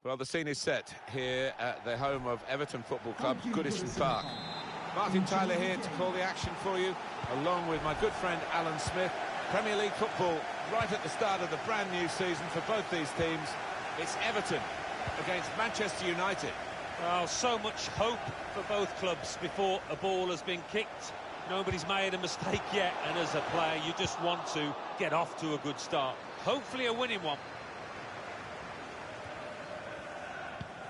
Well, the scene is set here at the home of Everton Football Club, Goodison Park. Martin Tyler here to call the action for you, along with my good friend Alan Smith. Premier League football right at the start of the brand new season for both these teams. It's Everton against Manchester United. Well, so much hope for both clubs before a ball has been kicked. Nobody's made a mistake yet, and as a player, you just want to get off to a good start. Hopefully a winning one.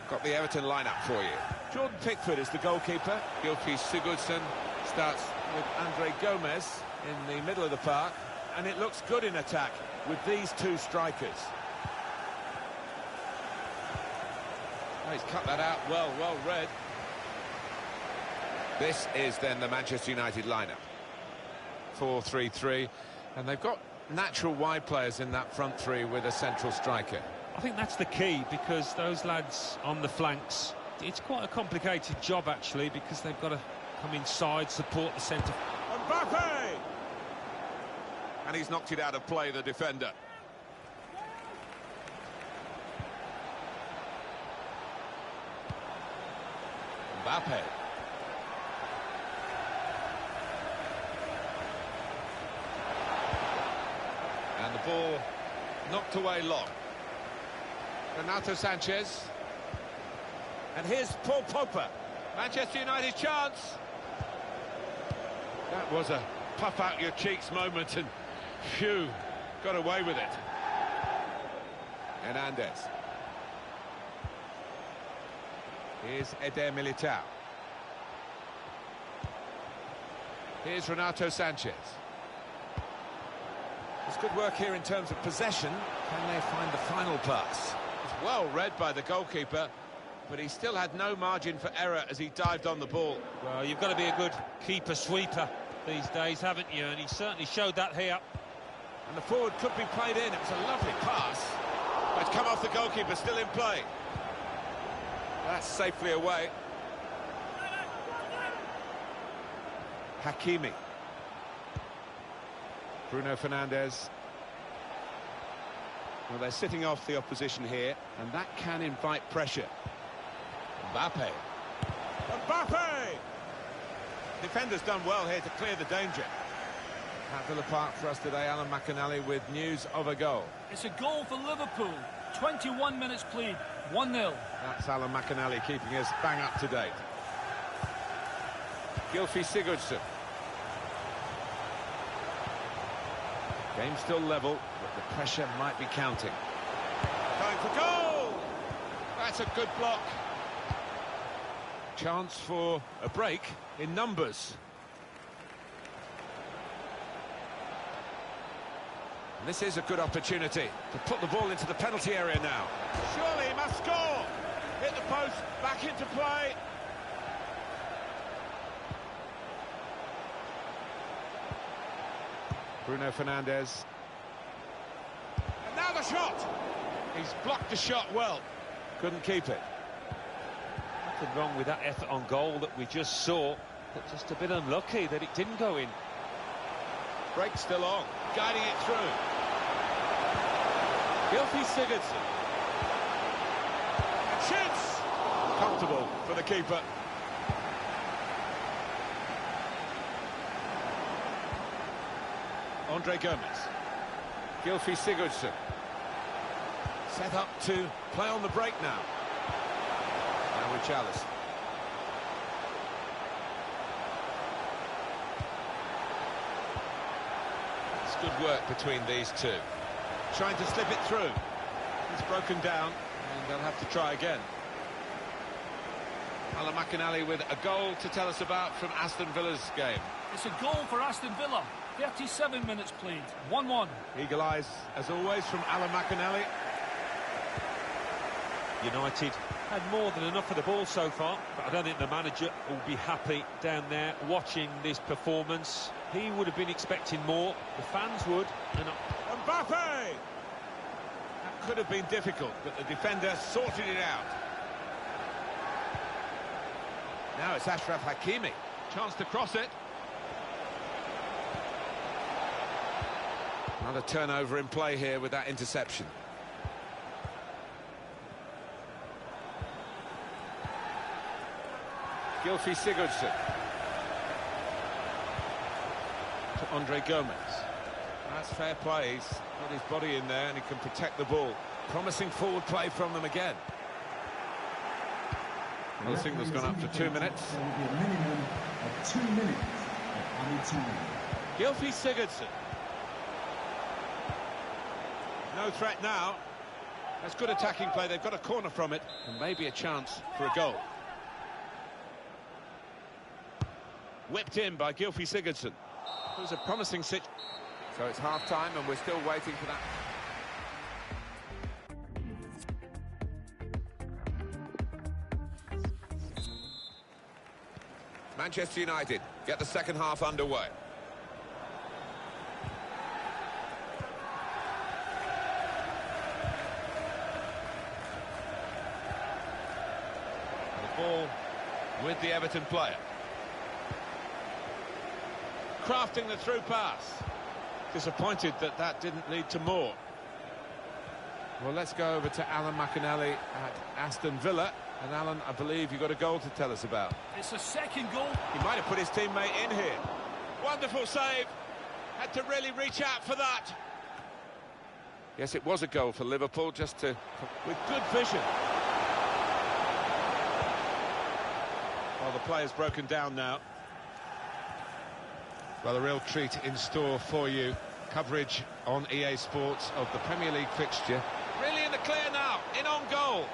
Got the Everton lineup for you. Jordan Pickford is the goalkeeper. Gylfi Sigurdsson starts with Andre Gomez in the middle of the park. And it looks good in attack with these two strikers. Oh, he's cut that out well read. This is then the Manchester United lineup. 4-3-3. And they've got natural wide players in that front three with a central striker. I think that's the key, because those lads on the flanks, it's quite a complicated job actually, because they've got to come inside, support the centre. Mbappe! And he's knocked it out of play, the defender. Mbappe. And the ball knocked away long. Renato Sanchez. And here's Paul Pogba. Manchester United chance. That was a puff out your cheeks moment, and phew, got away with it. Hernandez. Here's Eder Militao. Here's Renato Sanchez. There's good work here in terms of possession. Can they find the final pass? It's well read by the goalkeeper, but he still had no margin for error as he dived on the ball. Well, you've got to be a good keeper-sweeper these days, haven't you? And he certainly showed that here. And the forward could be played in. It was a lovely pass. But it's come off the goalkeeper, still in play. That's safely away. Hakimi. Bruno Fernandes. Well, they're sitting off the opposition here, and that can invite pressure. Mbappe. Mbappe! Defender's done well here to clear the danger. At Villa Park for us today, Alan McAnally with news of a goal. It's a goal for Liverpool. 21 minutes played, 1-0. That's Alan McAnally keeping us bang up to date. Gylfi Sigurdsson. Game still level, but the pressure might be counting. Going for goal! That's a good block. Chance for a break in numbers. And this is a good opportunity to put the ball into the penalty area now. Surely he must score! Hit the post, back into play. Bruno Fernandes. And now the shot! He's blocked the shot well. Couldn't keep it. Nothing wrong with that effort on goal that we just saw, but just a bit unlucky that it didn't go in. Break still on, guiding it through. Gylfi Sigurdsson. And shoots! Comfortable for the keeper. Andre Gomez. Gylfi Sigurdsson. Set up to play on the break now. Now with Chalice. It's good work between these two. Trying to slip it through. It's broken down, and they'll have to try again. Alan McInally with a goal to tell us about from Aston Villa's game. It's a goal for Aston Villa. 37 minutes played. 1-1. Eagle eyes, as always, from Alan McInally. United had more than enough of the ball so far, but I don't think the manager will be happy down there watching this performance. He would have been expecting more. The fans would. Mbappe! That could have been difficult, but the defender sorted it out. Now it's Achraf Hakimi. Chance to cross it. Another turnover in play here with that interception. Gylfi Sigurdsson. To Andre Gomez. That's fair play. He's got his body in there and he can protect the ball. Promising forward play from them again. Well, the signal's gone up for 2 minutes. There will be a minimum of 2 minutes of added time. Gylfi Sigurdsson. No threat now. That's good attacking play. They've got a corner from it and maybe a chance for a goal. Whipped in by Gylfi Sigurdsson. It was a promising situation. So it's half-time and we're still waiting for that. Manchester United get the second half underway. The ball with the Everton player. Crafting the through pass. Disappointed that that didn't lead to more. Well, let's go over to Alan McInally at Aston Villa. And Alan, I believe you got a goal to tell us about. It's a second goal. He might have put his teammate in here. Wonderful save. Had to really reach out for that. Yes, it was a goal for Liverpool, just to... with good vision. Well, the player's broken down now. Well, a real treat in store for you. Coverage on EA Sports of the Premier League fixture. Really in the clear now. In on goal.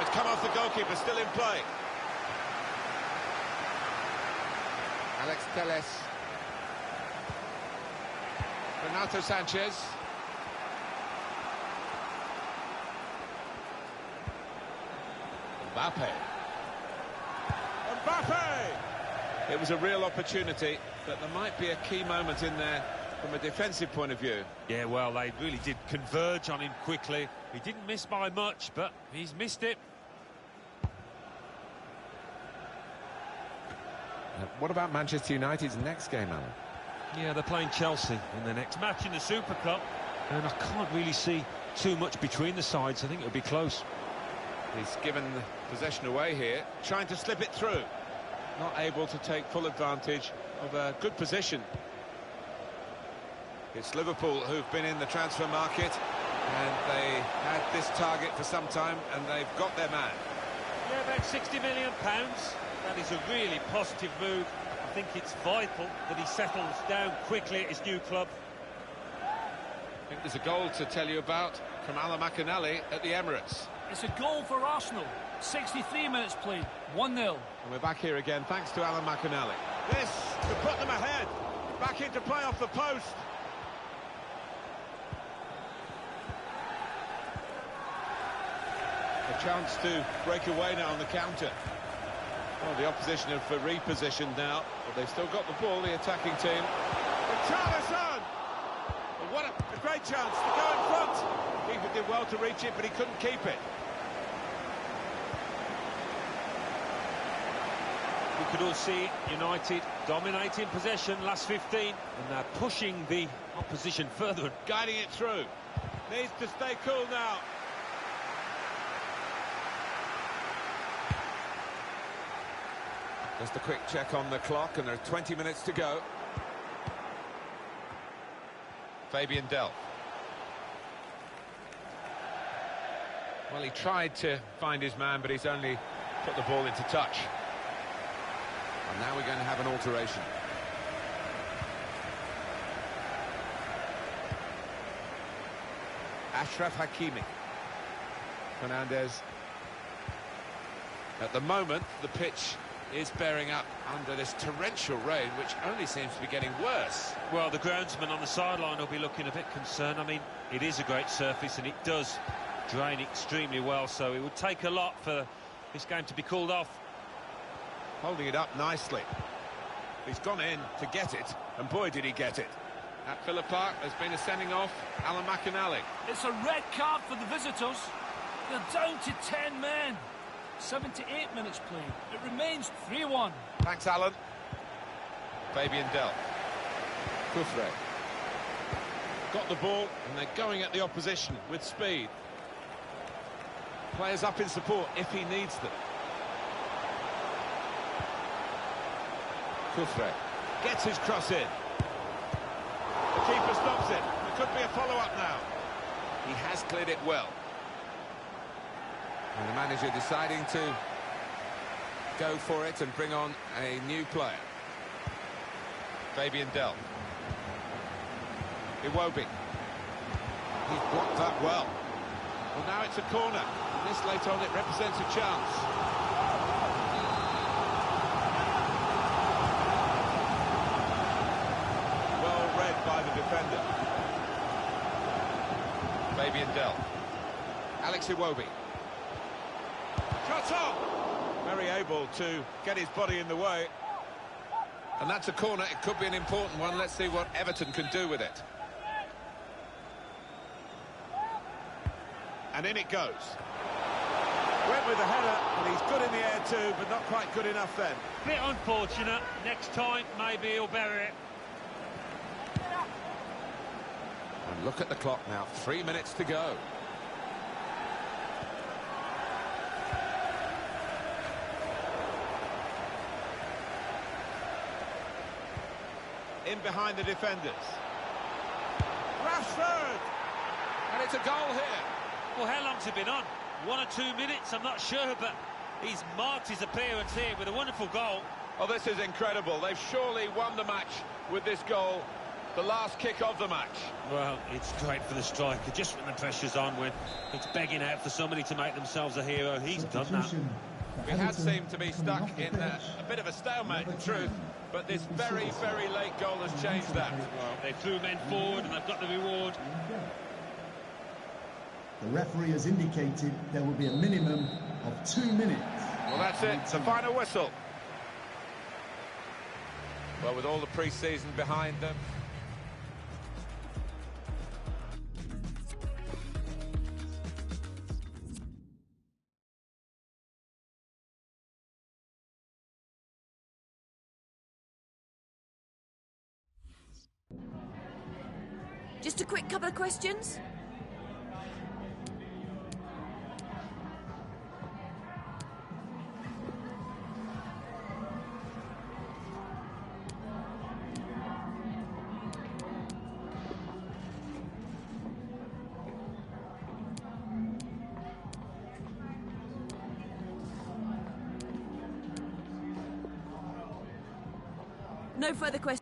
It's come off the goalkeeper, still in play. Alex Telles. Renato Sanchez. Mbappe. It was a real opportunity, but there might be a key moment in there from a defensive point of view. Yeah, well, they really did converge on him quickly. He didn't miss by much, but he's missed it. What about Manchester United's next game, Alan? Yeah, they're playing Chelsea in the next match in the Super Cup, and I can't really see too much between the sides. I think it'll be close. He's given possession away here, trying to slip it through. Not able to take full advantage of a good position. It's Liverpool who've been in the transfer market, and they had this target for some time, and they've got their man. Yeah, about £60 million. That is a really positive move. I think it's vital that he settles down quickly at his new club. I think there's a goal to tell you about from Alan McInally at the Emirates. It's a goal for Arsenal. 63 minutes played. 1-0. And we're back here again, thanks to Alan McInally. This to put them ahead. Back into play off the post. A chance to break away now on the counter. Well, the opposition have repositioned now, but they've still got the ball, the attacking team. Richarlison! Well, what a great chance to go in front. Keeper did well to reach it, but he couldn't keep it. You could all see United dominating possession last 15, and they're pushing the opposition further. Guiding it through. Needs to stay cool now. Just a quick check on the clock, and there are 20 minutes to go. Fabian Delph. Well, he tried to find his man, but he's only put the ball into touch. And now we're going to have an alteration. Ashraf Hakimi. Fernandez. At the moment, the pitch is bearing up under this torrential rain, which only seems to be getting worse. Well, the groundsman on the sideline will be looking a bit concerned. I mean, it is a great surface and it does drain extremely well, so it would take a lot for this game to be called off. Holding it up nicely. He's gone in to get it, and boy did he get it. At Villa Park, there's been a sending off. Alan McInally. It's a red card for the visitors. They're down to 10 men. 78 minutes played. It remains 3-1. Thanks, Alan. Fabian Delph. Kufre. Got the ball, and they're going at the opposition with speed. Players up in support if he needs them. Kufre gets his cross in. The keeper stops it. There could be a follow-up now. He has cleared it well. And the manager deciding to go for it and bring on a new player. Fabian Delph. Iwobi. He's blocked that well. Well, now it's a corner. And this late on, it represents a chance. Well read by the defender. Fabian Delph. Alex Iwobi. Shot on! Very able to get his body in the way. And that's a corner. It could be an important one. Let's see what Everton can do with it. And in it goes. Went with the header, and he's good in the air too, but not quite good enough then. Bit unfortunate. Next time, maybe he'll bury it. And look at the clock now. 3 minutes to go. In behind the defenders. Rashford! And it's a goal here. Well, how long's it been on? 1 or 2 minutes, I'm not sure, but he's marked his appearance here with a wonderful goal. Oh, this is incredible. They've surely won the match with this goal. The last kick of the match. Well, it's great for the striker, just when the pressure's on, when it's begging out for somebody to make themselves a hero. He's done that. We had seemed to be stuck in a bit of a stalemate, in truth, but this very, very late goal has changed that. Well, they threw men forward and they've got the reward. The referee has indicated there will be a minimum of 2 minutes. Well, that's it. The final whistle. Well, with all the pre-season behind them. Just a quick couple of questions. No further questions.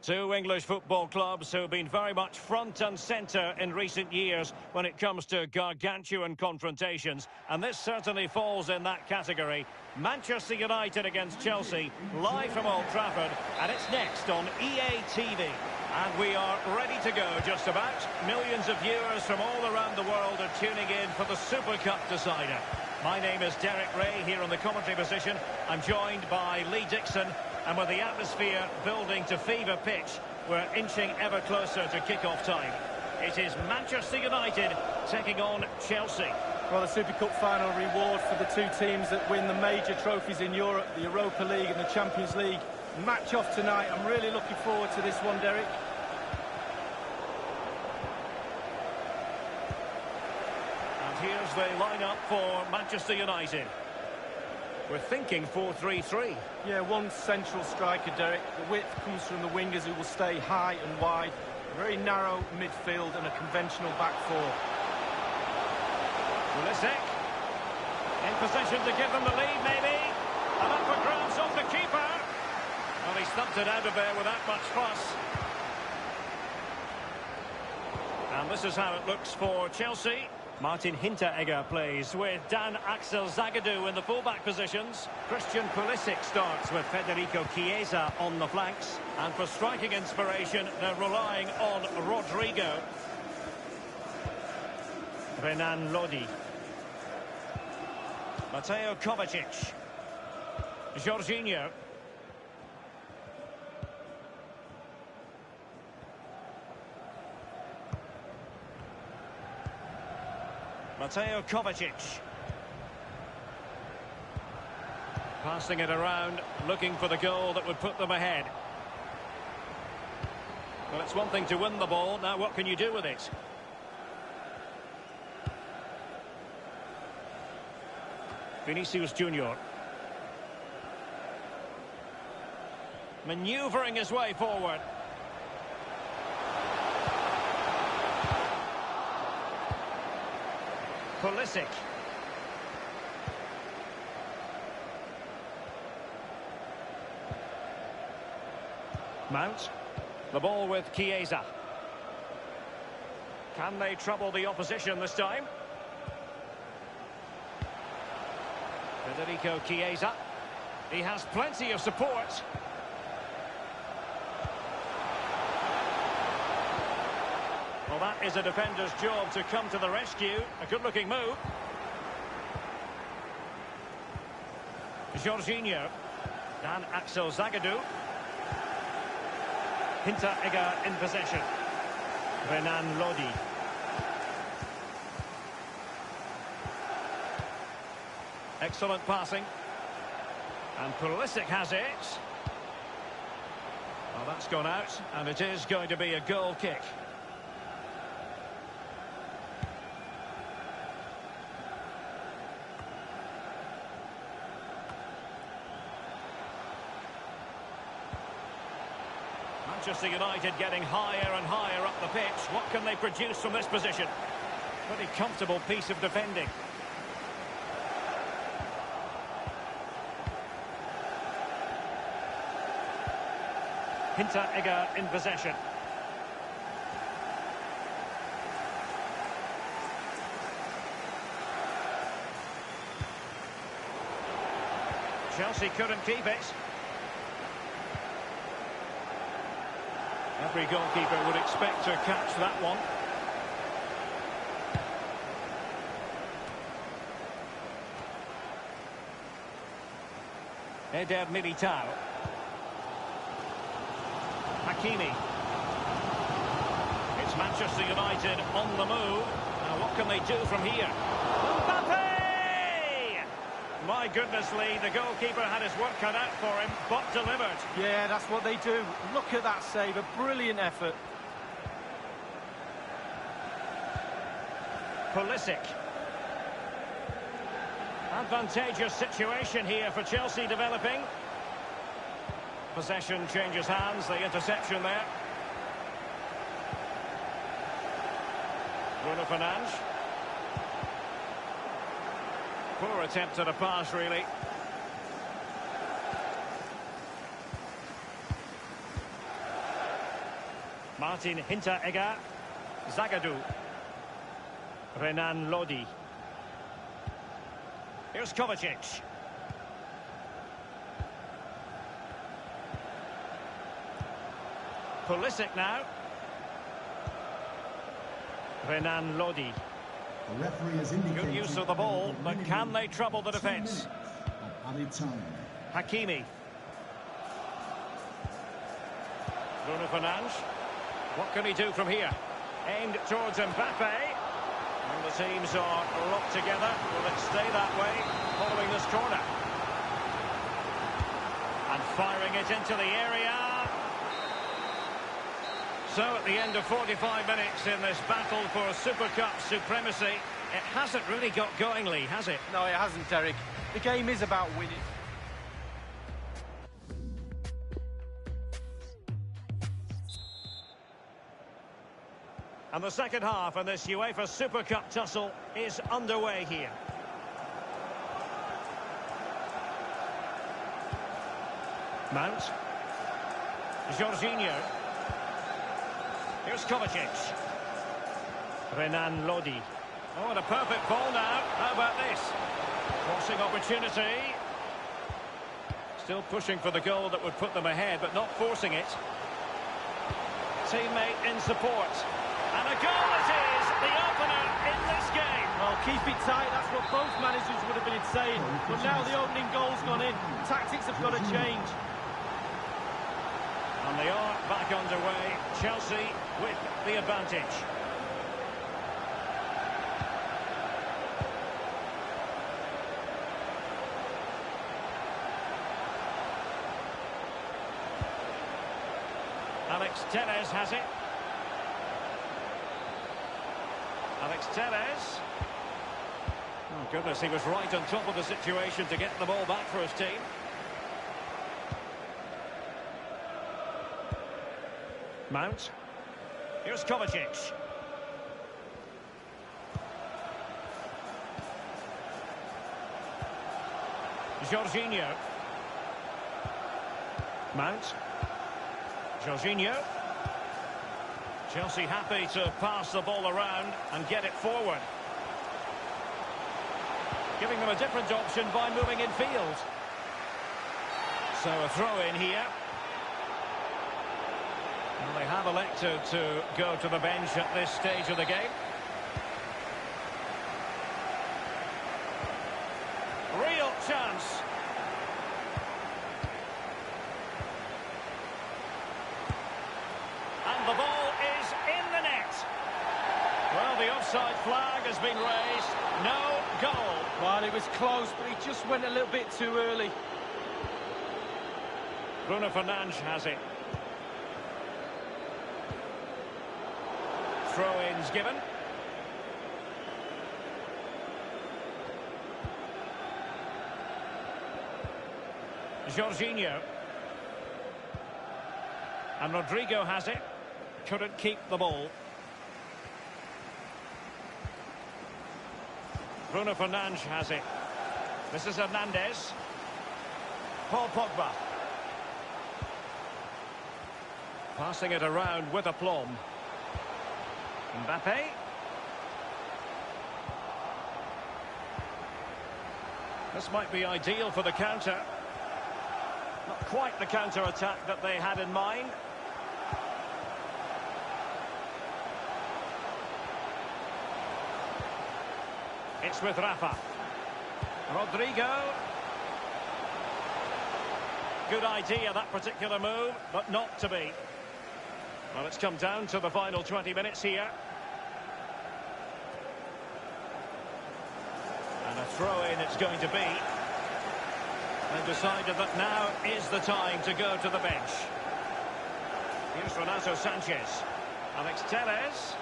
Two English football clubs who have been very much front and centre in recent years when it comes to gargantuan confrontations, and this certainly falls in that category. Manchester United against Chelsea, live from Old Trafford, and it's next on EA TV. And we are ready to go just about. Millions of viewers from all around the world are tuning in for the Super Cup decider. My name is Derek Ray here on the commentary position. I'm joined by Lee Dixon. And with the atmosphere building to fever pitch, we're inching ever closer to kick-off time. It is Manchester United taking on Chelsea. Well, the Super Cup final reward for the two teams that win the major trophies in Europe, the Europa League and the Champions League. Match off tonight. I'm really looking forward to this one, Derek. And here's the lineup for Manchester United. We're thinking 4-3-3. Yeah, one central striker, Derek. The width comes from the wingers who will stay high and wide. A very narrow midfield and a conventional back four. Pulisic. In position to give them the lead, maybe. And up for grabs off the keeper. Well, he stumped it out of there without much fuss. And this is how it looks for Chelsea. Martin Hinteregger plays with Dan Axel Zagadou in the fullback positions. Christian Pulisic starts with Federico Chiesa on the flanks. And for striking inspiration, they're relying on Rodrigo. Renan Lodi. Mateo Kovacic. Jorginho. Mateo Kovacic. Passing it around, looking for the goal that would put them ahead. Well, it's one thing to win the ball, now what can you do with it? Vinicius Junior. Manoeuvring his way forward. Pulisic. Mount. The ball with Chiesa. Can they trouble the opposition this time? Federico Chiesa. He has plenty of support. Well, that is a defender's job to come to the rescue. A good-looking move. Jorginho. Dan Axel Zagadou. Hinteregger in possession. Renan Lodi. Excellent passing. And Pulisic has it. Well, that's gone out, and it is going to be a goal kick. Manchester United getting higher and higher up the pitch. What can they produce from this position? Pretty comfortable piece of defending. Hinteregger in possession. Chelsea couldn't keep it. Every goalkeeper would expect to catch that one. Eder Militao. Hakimi. It's Manchester United on the move. Now what can they do from here? Mbappe! My goodness, Lee, the goalkeeper had his work cut out for him, but delivered. Yeah, that's what they do. Look at that save, a brilliant effort. Pulisic. Advantageous situation here for Chelsea developing. Possession changes hands, the interception there. Bruno Fernandes. Poor attempt at a pass, really. Martin Hinteregger. Zagadou. Renan Lodi. Here's Kovacic. Pulisic now. Renan Lodi. The referee has indicated Good use of the ball, but can they trouble the defence? Added time. Hakimi. Bruno Fernandes. What can he do from here? Aimed towards Mbappe. And the teams are locked together. Will it stay that way following this corner? And firing it into the area. So at the end of 45 minutes in this battle for Super Cup supremacy, it hasn't really got going, Lee, has it? No, it hasn't, Derek. The game is about winning. And the second half in this UEFA Super Cup tussle is underway here. Mount. Jorginho. Here's Kovacic. Renan Lodi. Oh, and a perfect ball now. How about this? Crossing opportunity. Still pushing for the goal that would put them ahead, but not forcing it. Teammate in support. And a goal it is, the opener in this game. Well, keep it tight, that's what both managers would have been saying. But now the opening goal's gone in. Tactics have got to change. And they are back underway. Chelsea with the advantage. Alex Telles has it. Alex Telles. Oh, goodness, he was right on top of the situation to get the ball back for his team. Mount. Here's Kovacic. Jorginho. Mount. Jorginho. Chelsea happy to pass the ball around and get it forward. Giving them a different option by moving in field. So a throw in here. And they have elected to go to the bench at this stage of the game. Real chance. And the ball is in the net. Well, the offside flag has been raised. No goal. Well, it was close, but he just went a little bit too early. Bruno Fernandes has it. Throw-ins given. Jorginho. And Rodrigo has it. Couldn't keep the ball. Bruno Fernandes has it. This is Hernandez. Paul Pogba. Passing it around with aplomb. Mbappe. This might be ideal for the counter. Not quite the counter-attack that they had in mind. It's with Rafa. Rodrigo. Good idea, that particular move, but not to be. Well, it's come down to the final 20 minutes here. And a throw-in it's going to be. They've decided that now is the time to go to the bench. Here's Renato Sanchez. Alex Telles.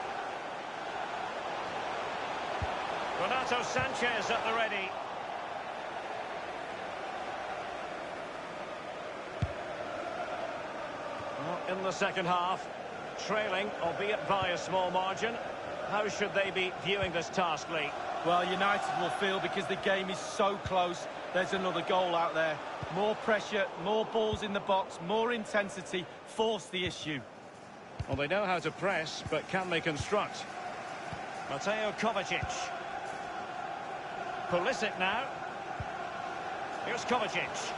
Renato Sanchez at the ready. Well, in the second half, trailing, albeit by a small margin. How should they be viewing this task, Lee? Well, United will feel because the game is so close. There's another goal out there. More pressure, more balls in the box, more intensity. Force the issue. Well, they know how to press, but can they construct? Mateo Kovacic. Pulisic now. Here's Kovacic.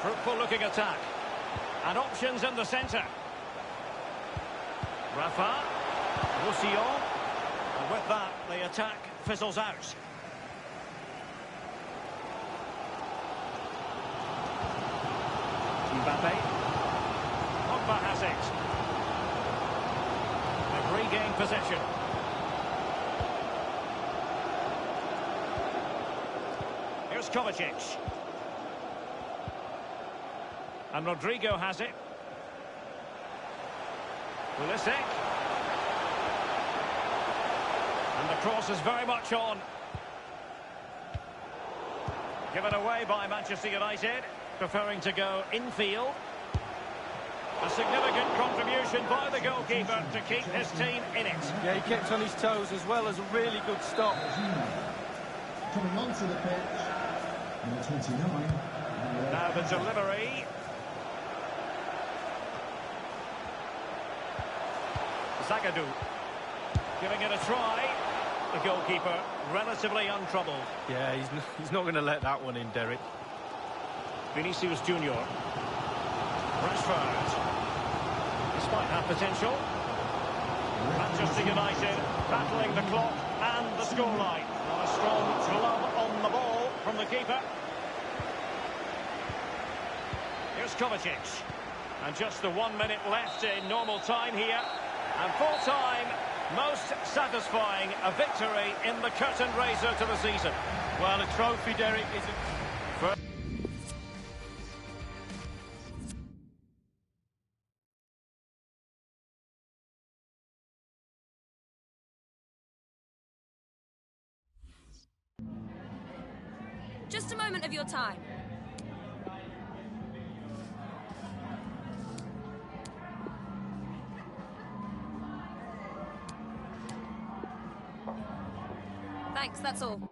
Fruitful looking attack. And options in the centre. Rafa. Roussillon. And with that, the attack fizzles out. Mbappe. Pogba has it. And regain possession. Here's Kovacic. And Rodrigo has it. Pulisic. And the cross is very much on. Given away by Manchester United, preferring to go infield. A significant contribution by the goalkeeper to keep his team in it. Yeah, he kept on his toes as well as a really good stop. Coming onto the pitch, number 29. Now the delivery. Zagadou giving it a try. The goalkeeper relatively untroubled. Yeah, he's not going to let that one in, Derek. Vinicius Junior. Rashford. Despite that potential. Manchester United battling the clock and the scoreline. Not a strong glove on the ball from the keeper. Here's Kovacic. And just the 1 minute left in normal time here. And full time, most satisfying, a victory in the curtain raiser to the season. Well, a trophy, Derek, is a... Just a moment of your time. Thanks, that's all.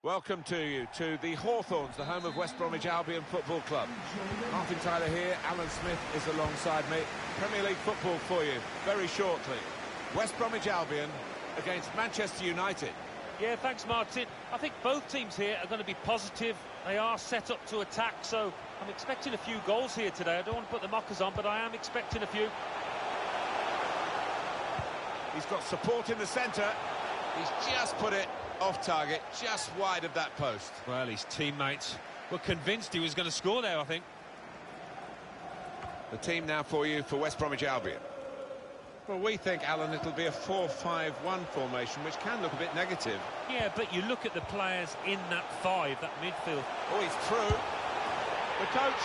Welcome to you to the Hawthorns, the home of West Bromwich Albion Football Club. Martin Tyler here, Alan Smith is alongside me. Premier League football for you very shortly. West Bromwich Albion against Manchester United. Yeah, thanks, Martin. I think both teams here are going to be positive. They are set up to attack, so I'm expecting a few goals here today. I don't want to put the mockers on, but I am expecting a few. He's got support in the centre. He's just put it off target, just wide of that post. Well, his teammates were convinced he was going to score there, I think. The team now for you for West Bromwich Albion. Well, we think, Alan, it'll be a 4-5-1 formation, which can look a bit negative. Yeah, but you look at the players in that five, that midfield. Oh, he's through. The coach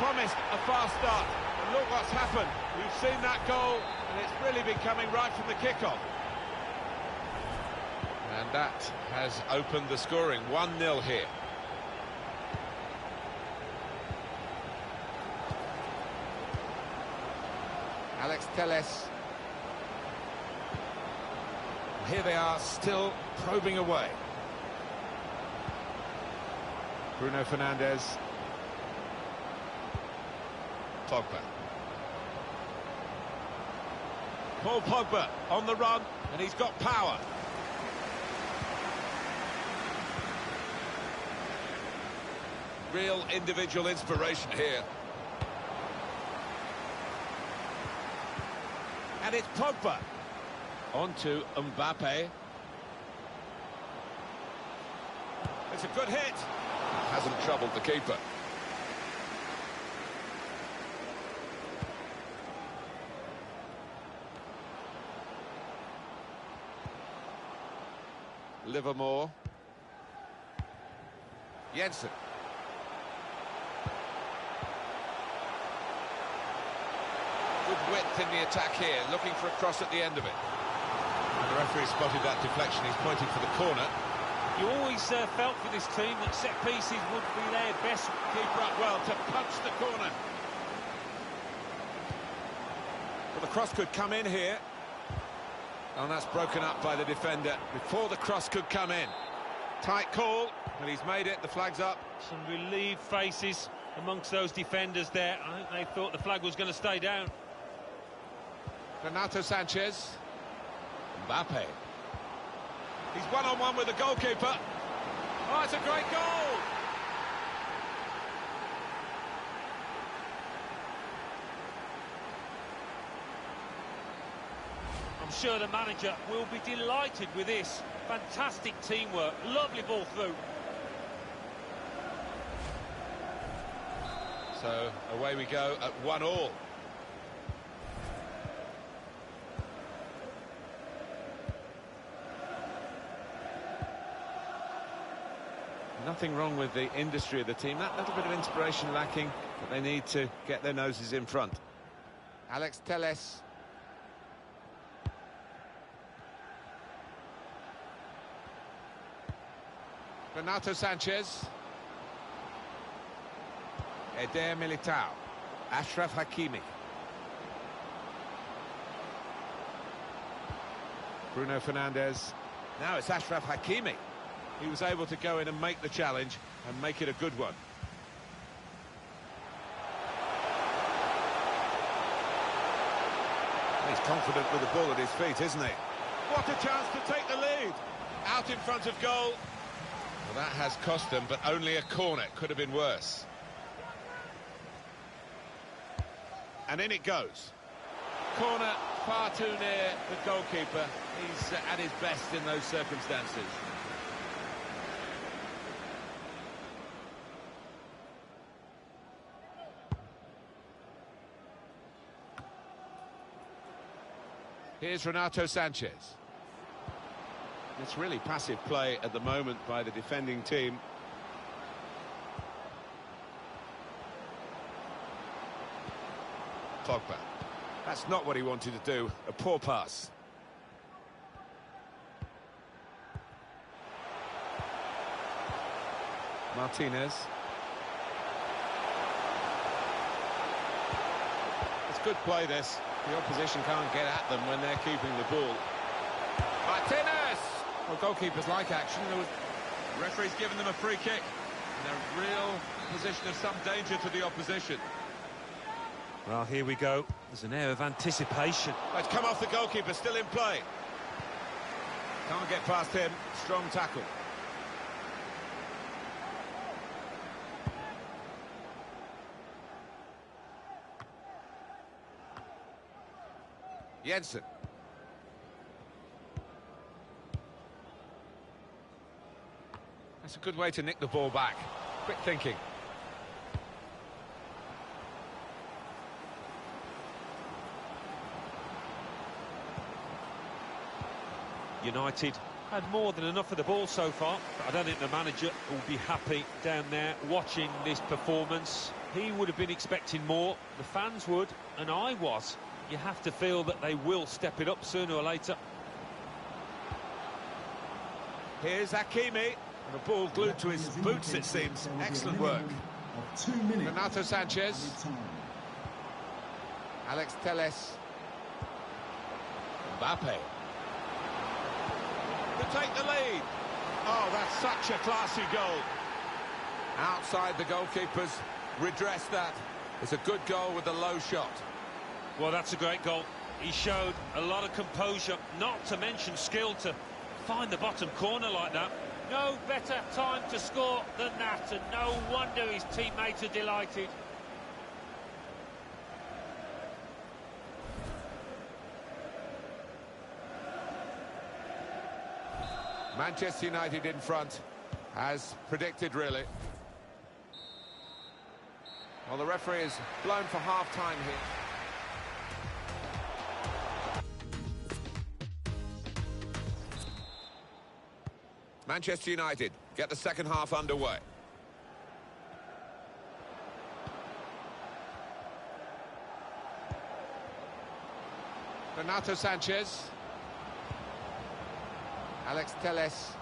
promised a fast start, and look what's happened. We've seen that goal, and it's really been coming right from the kickoff. And that has opened the scoring. 1-0 here. Alex Telles. Here they are, still probing away. Bruno Fernandes. Pogba. Paul Pogba on the run, and he's got power. Real individual inspiration here. And it's Pogba. On to Mbappe. It's a good hit. Hasn't troubled the keeper. Livermore. Jensen. Good width in the attack here, looking for a cross at the end of it. And the referee spotted that deflection, he's pointing for the corner. You always felt for this team that set pieces would be their best. Keeper up well to punch the corner. Well, the cross could come in here. And that's broken up by the defender before the cross could come in. Tight call, and he's made it, the flag's up. Some relieved faces amongst those defenders there. I think they thought the flag was going to stay down. Renato Sanchez. Mbappe. He's one-on-one with the goalkeeper. Oh, it's a great goal! I'm sure the manager will be delighted with this. Fantastic teamwork, lovely ball through. So away we go at 1-1. Nothing wrong with the industry of the team. That little bit of inspiration lacking, but they need to get their noses in front. Alex Telles. Renato Sanchez. Eder Militao. Achraf Hakimi. Bruno Fernandes. Now it's Achraf Hakimi. He was able to go in and make the challenge and make it a good one. He's confident with the ball at his feet, isn't he? What a chance to take the lead. Out in front of goal. Well, that has cost them, but only a corner. Could have been worse. And in it goes. Corner far too near the goalkeeper. He's at his best in those circumstances. Here's Renato Sanchez. It's really passive play at the moment by the defending team. Pogba. That's not what he wanted to do. A poor pass. Martinez. It's good play, this. The opposition can't get at them when they're keeping the ball. Martinez! Well, goalkeepers like action. The referee's given them a free kick. And they're in a real position of some danger to the opposition. Well, here we go. There's an air of anticipation. It's come off the goalkeeper, still in play. Can't get past him. Strong tackle. Jensen. That's a good way to nick the ball back. Quick thinking. United had more than enough of the ball so far, but I don't think the manager will be happy down there watching this performance. He would have been expecting more, the fans would, and I was. You have to feel that they will step it up sooner or later. Here's Hakimi. And the ball glued to his boots, it seems. Excellent work. 2 minutes. Renato Sanchez. Alex Telles. Mbappe. To take the lead. Oh, that's such a classy goal. Outside the goalkeepers. Redress that. It's a good goal with a low shot. Well, that's a great goal. He showed a lot of composure, not to mention skill, to find the bottom corner like that. No better time to score than that, and no wonder his teammates are delighted. Manchester United in front, as predicted, really. Well, the referee is blown for half-time here. Manchester United get the second half underway. Renato Sanchez. Alex Telles.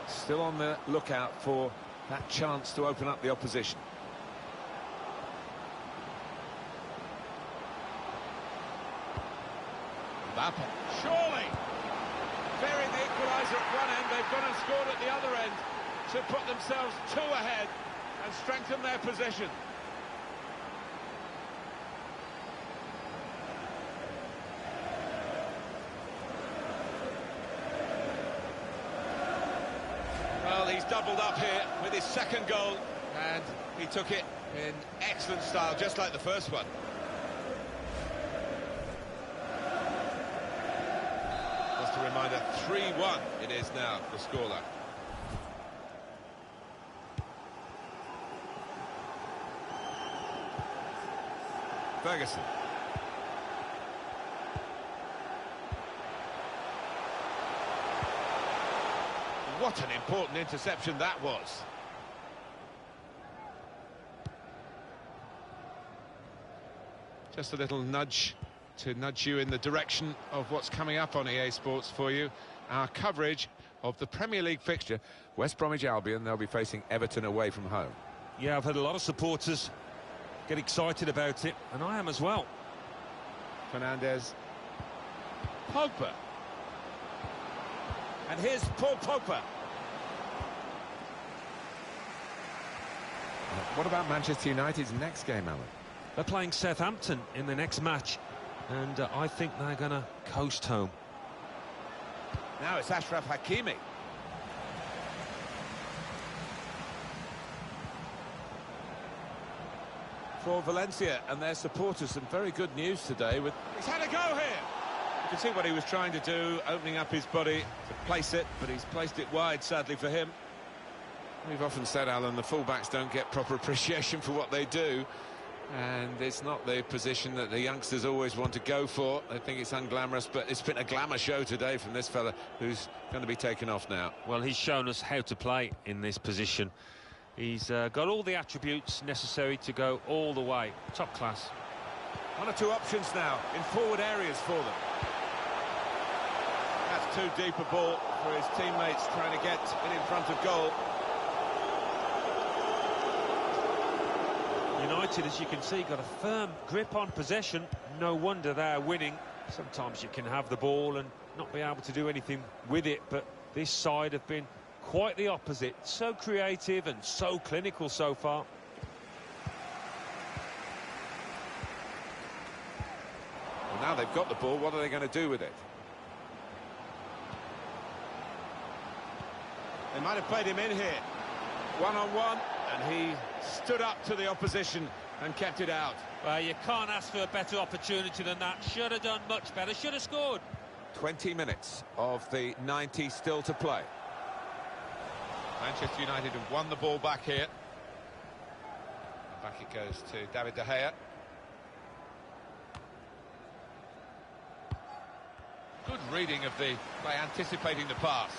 Still on the lookout for that chance to open up the opposition. Mbappe. Surely! Fearing the equaliser at one end, they've gone and scored at the other end to put themselves 2 ahead and strengthen their position. Well, he's doubled up here with his second goal, and he took it in excellent style, just like the first one. Just a reminder, 3-1 it is now, the scoreline. Ferguson. What an important interception that was. Just a little nudge to nudge you in the direction of what's coming up on EA Sports for you. Our coverage of the Premier League fixture. West Bromwich Albion, they'll be facing Everton away from home. Yeah, I've had a lot of supporters get excited about it, and I am as well. Fernandes. Pogba. And here's Paul Pogba. What about Manchester United's next game, Alan? They're playing Southampton in the next match, and I think they're going to coast home. Now it's Achraf Hakimi. For Valencia and their supporters, some very good news today. He's had a go here. You can see what he was trying to do, opening up his body to place it, but he's placed it wide, sadly for him. We've often said, Alan, the fullbacks don't get proper appreciation for what they do, and it's not the position that the youngsters always want to go for. They think it's unglamorous, but it's been a glamour show today from this fella who's going to be taken off now. Well, he's shown us how to play in this position. He's got all the attributes necessary to go all the way. Top class. 1 or 2 options now in forward areas for them. That's too deep a ball for his teammates trying to get in front of goal. United, as you can see, got a firm grip on possession. No wonder they're winning. Sometimes you can have the ball and not be able to do anything with it, but this side have been quite the opposite. So creative and so clinical so far. Well, now they've got the ball, what are they going to do with it? They might have played him in here. One-on-one, and he stood up to the opposition and kept it out. Well, you can't ask for a better opportunity than that. Should have done much better, should have scored. 20 minutes of the 90 still to play. Manchester United have won the ball back here. Back it goes to David De Gea. Good reading of the play, anticipating the pass.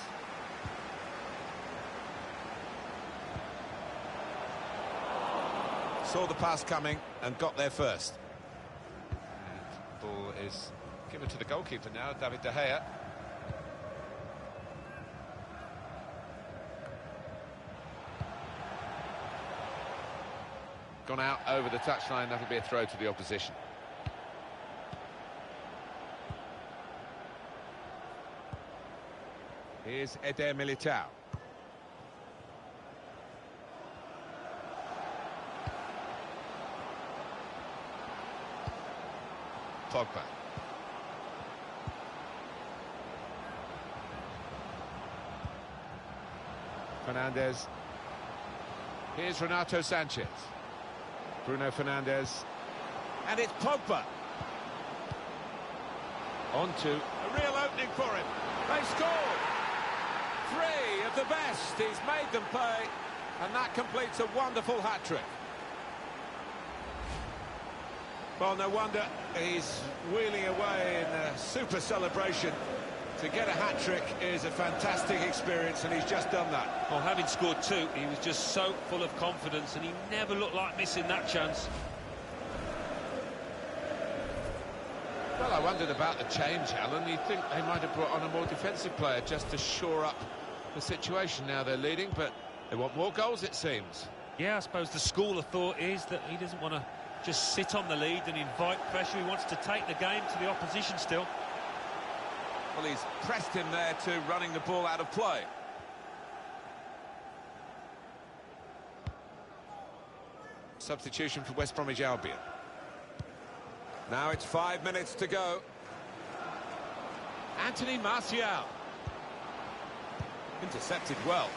Saw the pass coming and got there first. And the ball is given to the goalkeeper now, David De Gea. Gone out over the touchline, that'll be a throw to the opposition. Here's Eder Militao. Pogba. Fernandes. Here's Renato Sanchez. Bruno Fernandes. And it's Pogba. On to a real opening for him. They scored. 3 of the best. He's made them pay. And that completes a wonderful hat-trick. Well, no wonder he's wheeling away in a super celebration. To get a hat-trick is a fantastic experience, and he's just done that. Well, having scored two, he was just so full of confidence, and he never looked like missing that chance. Well, I wondered about the change, Alan. You'd think they might have brought on a more defensive player just to shore up the situation. Now they're leading, but they want more goals, it seems. Yeah, I suppose the school of thought is that he doesn't want to just sit on the lead and invite pressure. He wants to take the game to the opposition still. Well, he's pressed him there to running the ball out of play. Substitution for West Bromwich Albion. Now it's 5 minutes to go. Anthony Martial. Intercepted well.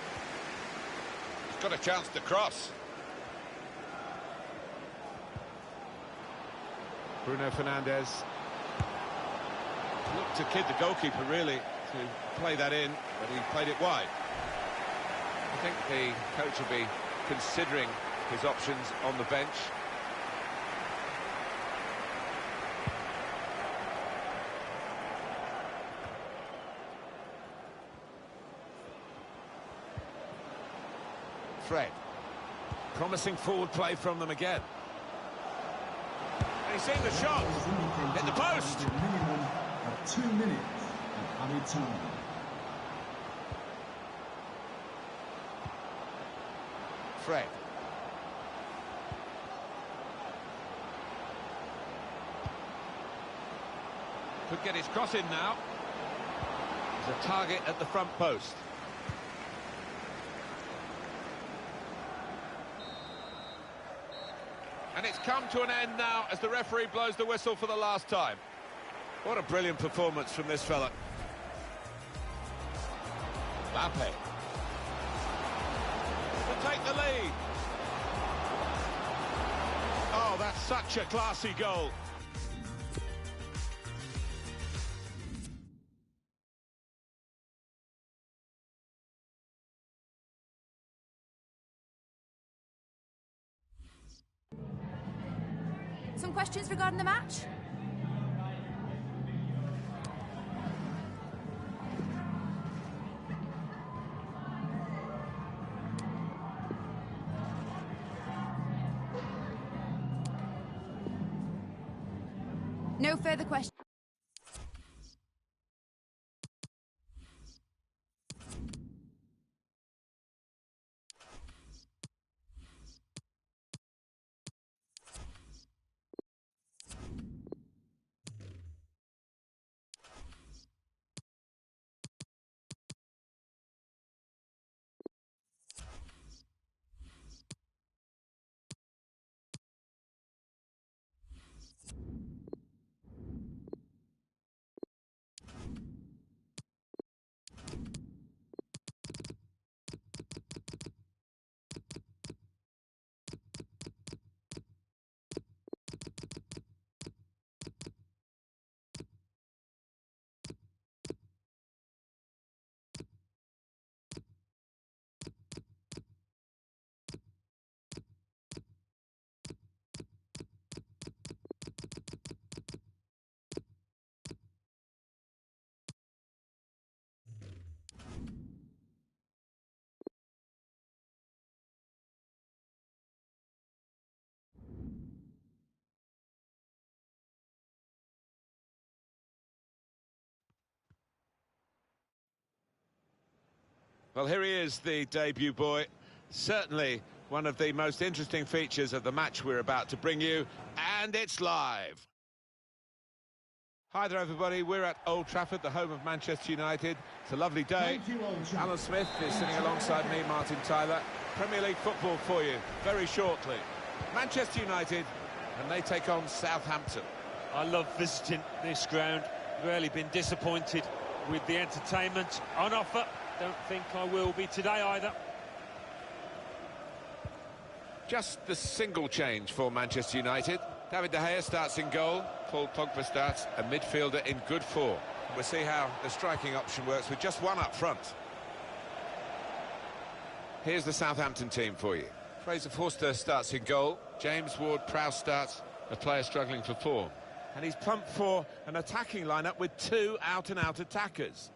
He's got a chance to cross. Bruno Fernandes. Looked to kid the goalkeeper, really, to play that in, but he played it wide. I think the coach will be considering his options on the bench. Fred. Promising forward play from them again. And he's seen the shot. Hit the post. 2 minutes of added time. Fred. Could get his cross in now. There's a target at the front post. And it's come to an end now as the referee blows the whistle for the last time. What a brilliant performance from this fella. Mbappe. To take the lead. Oh, that's such a classy goal. Some questions regarding the match? No further questions. Well, here he is, the debut boy. Certainly one of the most interesting features of the match we're about to bring you, and it's live. Hi there, everybody. We're at Old Trafford, the home of Manchester United. It's a lovely day. Alan Smith is sitting alongside me, Martin Tyler. Premier League football for you very shortly. Manchester United, and they take on Southampton. I love visiting this ground. Rarely been disappointed with the entertainment on offer. Don't think I will be today either. Just the single change for Manchester United. David De Gea starts in goal. Paul Pogba starts, a midfielder in good form. We'll see how the striking option works with just one up front. Here's the Southampton team for you. Fraser Forster starts in goal. James Ward-Prowse starts, a player struggling for form. and he's pumped for an attacking lineup with two out-and-out attackers.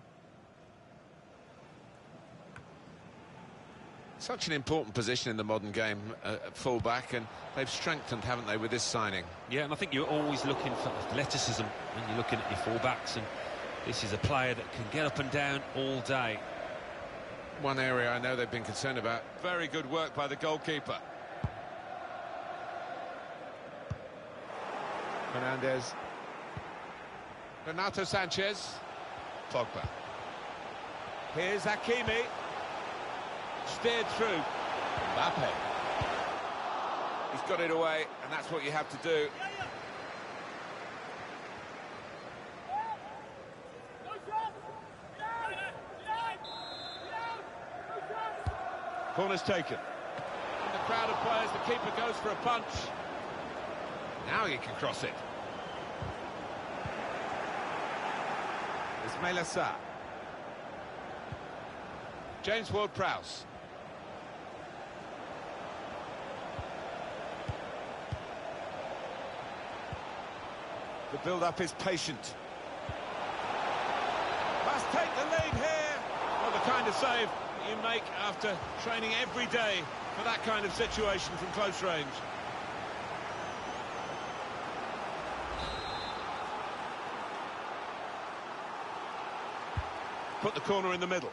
Such an important position in the modern game, at full-back, and they've strengthened, haven't they, with this signing? Yeah, and I think you're always looking for athleticism when you're looking at your full-backs, and this is a player that can get up and down all day. One area I know they've been concerned about. Very good work by the goalkeeper. Fernandez. Renato Sanchez. Pogba. Here's Hakimi. Steered through. Mbappe. He's got it away, and that's what you have to do. Corner's taken. And the crowd of players, the keeper goes for a punch. Now he can cross it. Ismail Assar. James Ward-Prowse. The build-up is patient. Must take the lead here. Well, the kind of save you make after training every day for that kind of situation from close range. Put the corner in the middle.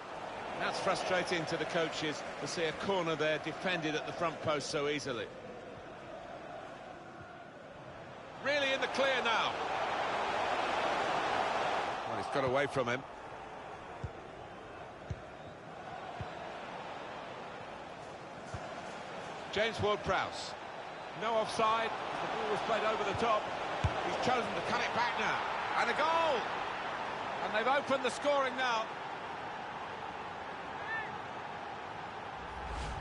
That's frustrating to the coaches to see a corner there defended at the front post so easily. Really in the clear now. Well, he's got away from him. James Ward-Prowse. No offside. The ball was played over the top. He's chosen to cut it back now. And a goal! And they've opened the scoring now.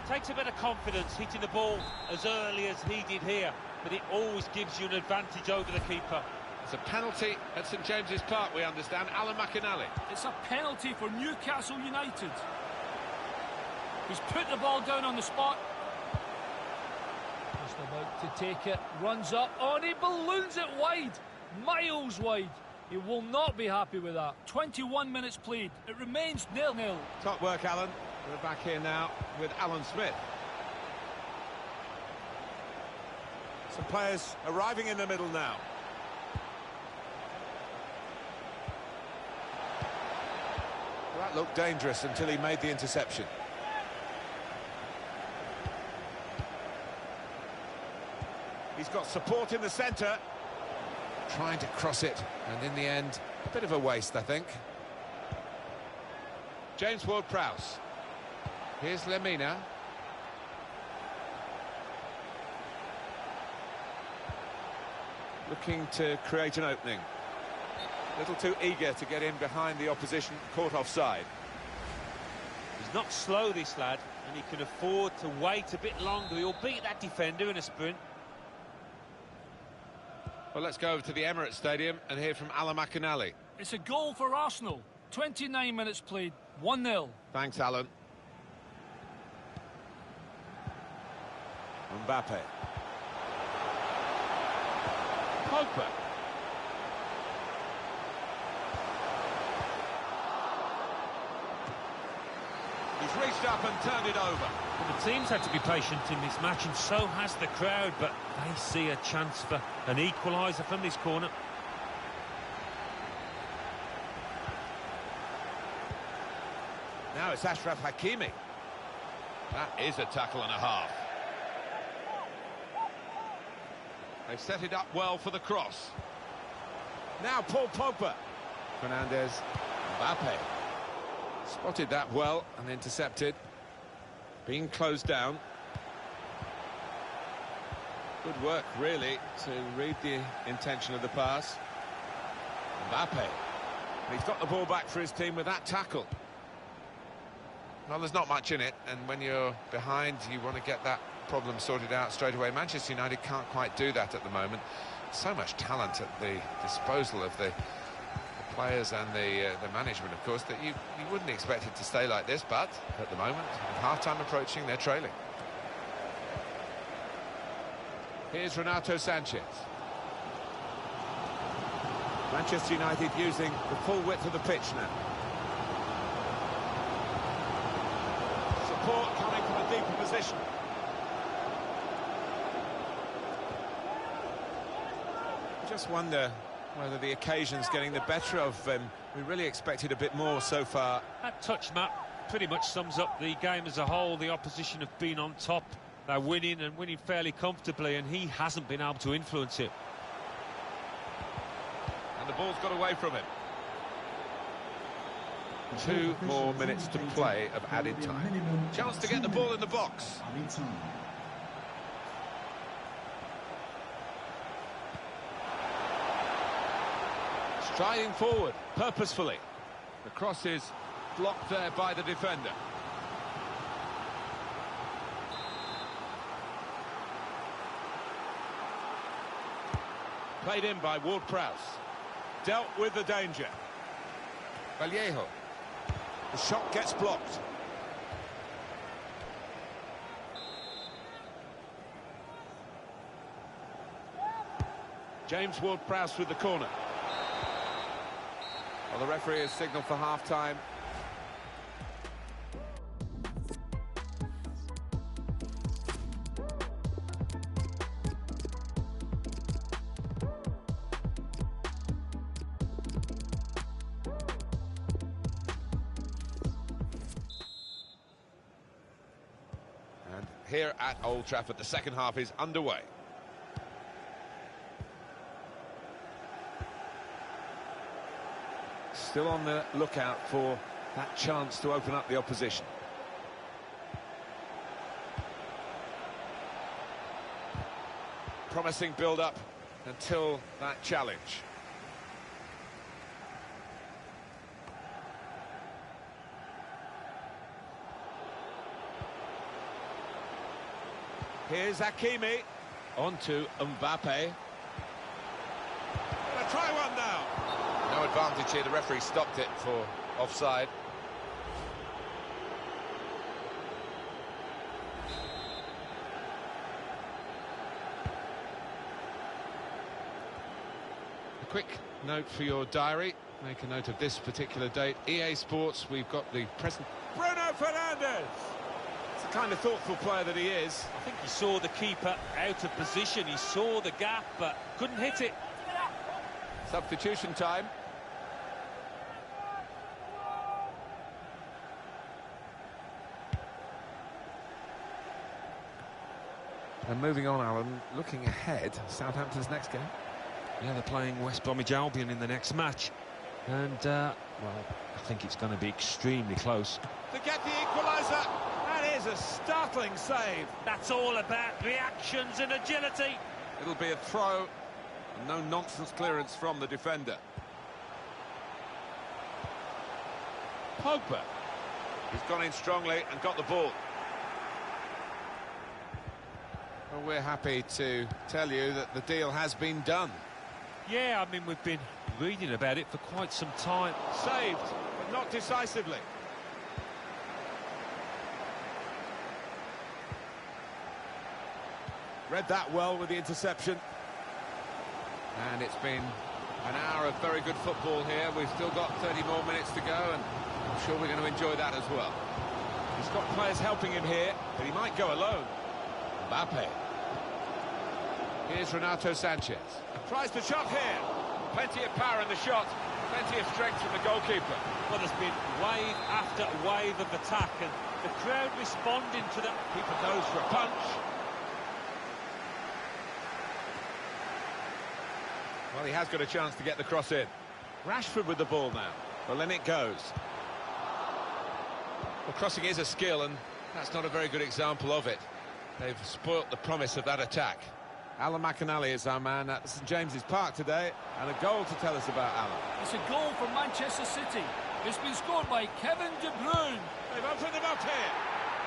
Takes a bit of confidence hitting the ball as early as he did here, but it always gives you an advantage over the keeper. It's a penalty at St James's Park, we understand. Alan McInally. It's a penalty for Newcastle United. He's put the ball down on the spot. Just about to take it, runs up, and he balloons it wide, miles wide. He will not be happy with that. 21 minutes played, it remains 0-0. Top work, Alan. We're back here now with Alan Smith. Some players arriving in the middle now. Well, that looked dangerous until he made the interception. He's got support in the centre. Trying to cross it, and in the end, a bit of a waste, I think. James Ward-Prowse. Here's Lemina. Looking to create an opening. A little too eager to get in behind the opposition, caught offside. He's not slow, this lad, and he can afford to wait a bit longer. He'll beat that defender in a sprint. Well, let's go over to the Emirates Stadium and hear from Alan McInally. It's a goal for Arsenal. 29 minutes played, 1-0. Thanks, Alan. Mbappe. Pogba. He's reached up and turned it over. Well, the team's had to be patient in this match, and so has the crowd, but they see a chance for an equaliser from this corner. Now it's Achraf Hakimi. That is a tackle and a half. They've set it up well for the cross. Now Paul Pogba. Fernandez. Mbappe. Spotted that well and intercepted. Being closed down. Good work, really, to read the intention of the pass. Mbappe. And he's got the ball back for his team with that tackle. Well, there's not much in it, and when you're behind, you want to get that problem sorted out straight away. Manchester United can't quite do that at the moment. So much talent at the disposal of the players and the management, of course, that you wouldn't expect it to stay like this, but at the moment, with half-time approaching, they're trailing. Here's Renato Sanchez. Manchester United using the full width of the pitch now. Support coming from a deeper position. Just wonder whether the occasion's getting the better of him. We really expected a bit more so far. That touch map pretty much sums up the game as a whole. The opposition have been on top. They're winning and winning fairly comfortably, and he hasn't been able to influence it. And the ball's got away from him. 2 more minutes to play of added time. Chance to get the ball in the box. Striding forward, purposefully. The cross is blocked there by the defender. Played in by Ward-Prowse. Dealt with the danger. Vallejo. The shot gets blocked. James Ward-Prowse with the corner. Well, the referee has signalled for half-time. And here at Old Trafford, the second half is underway. Still on the lookout for that chance to open up the opposition. Promising build-up until that challenge. Here's Hakimi. On to Mbappe. Gonna try one now. No advantage here, the referee stopped it for offside. A quick note for your diary, make a note of this particular date. EA Sports, we've got the present. Bruno Fernandes! It's the kind of thoughtful player that he is. I think he saw the keeper out of position, he saw the gap, but couldn't hit it. Substitution time. And moving on, Alan, looking ahead, Southampton's next game. Yeah, they're playing West Bromwich Albion in the next match. And, well, I think it's going to be extremely close. To get the equaliser, that is a startling save. That's all about reactions and agility. It'll be a throw, and no nonsense clearance from the defender. Pogba. He's gone in strongly and got the ball. Well, we're happy to tell you that the deal has been done. Yeah, I mean, we've been reading about it for quite some time. Saved, but not decisively. Read that well with the interception. And it's been an hour of very good football here. We've still got 30 more minutes to go, and I'm sure we're going to enjoy that as well. He's got players helping him here, but he might go alone. Mbappe. Here's Renato Sanchez. Tries the shot here. Plenty of power in the shot. Plenty of strength from the goalkeeper. Well, there's been wave after wave of attack, and the crowd responding to that. Keeper goes for a punch. Well, he has got a chance to get the cross in. Rashford with the ball now. Well, in it goes. Well, crossing is a skill, and that's not a very good example of it. They've spoilt the promise of that attack. Alan McAnally is our man at St James's Park today, and a goal to tell us about Alan. It's a goal for Manchester City. It's been scored by Kevin De Bruyne. They've opened them up here.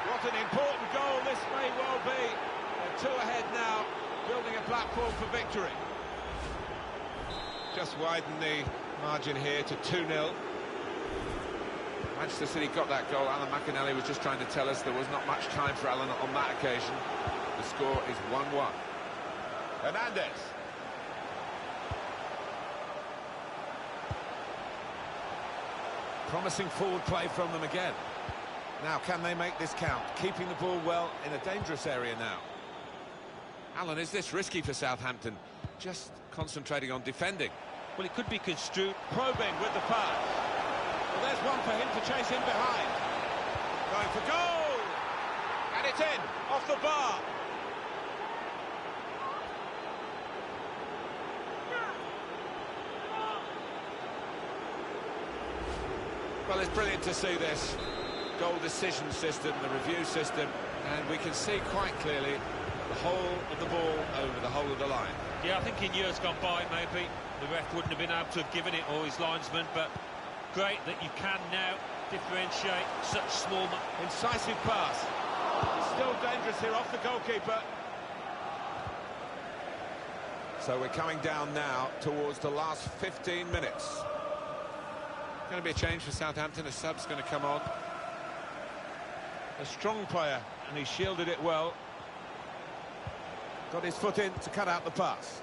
What an important goal this may well be. They're 2 ahead now, building a platform for victory. Just widen the margin here to 2-0. Manchester City got that goal. Alan McAnally was just trying to tell us there was not much time for Alan on that occasion. The score is 1-1. Hernandez. Promising forward play from them again. Now, can they make this count? Keeping the ball well in a dangerous area now. Alan, is this risky for Southampton? Just concentrating on defending. Well, it could be construed. Probing with the pass. Well, there's one for him to chase in behind. Going for goal! And it's in, off the bar. Well, it's brilliant to see this goal decision system, the review system, and we can see quite clearly the whole of the ball over the whole of the line. Yeah, I think in years gone by, maybe the ref wouldn't have been able to have given it, or his linesman, but great that you can now differentiate such small... Incisive pass. Still dangerous here off the goalkeeper. So we're coming down now towards the last 15 minutes. Going to be a change for Southampton. A sub's going to come on. A strong player, and he shielded it well. Got his foot in to cut out the pass.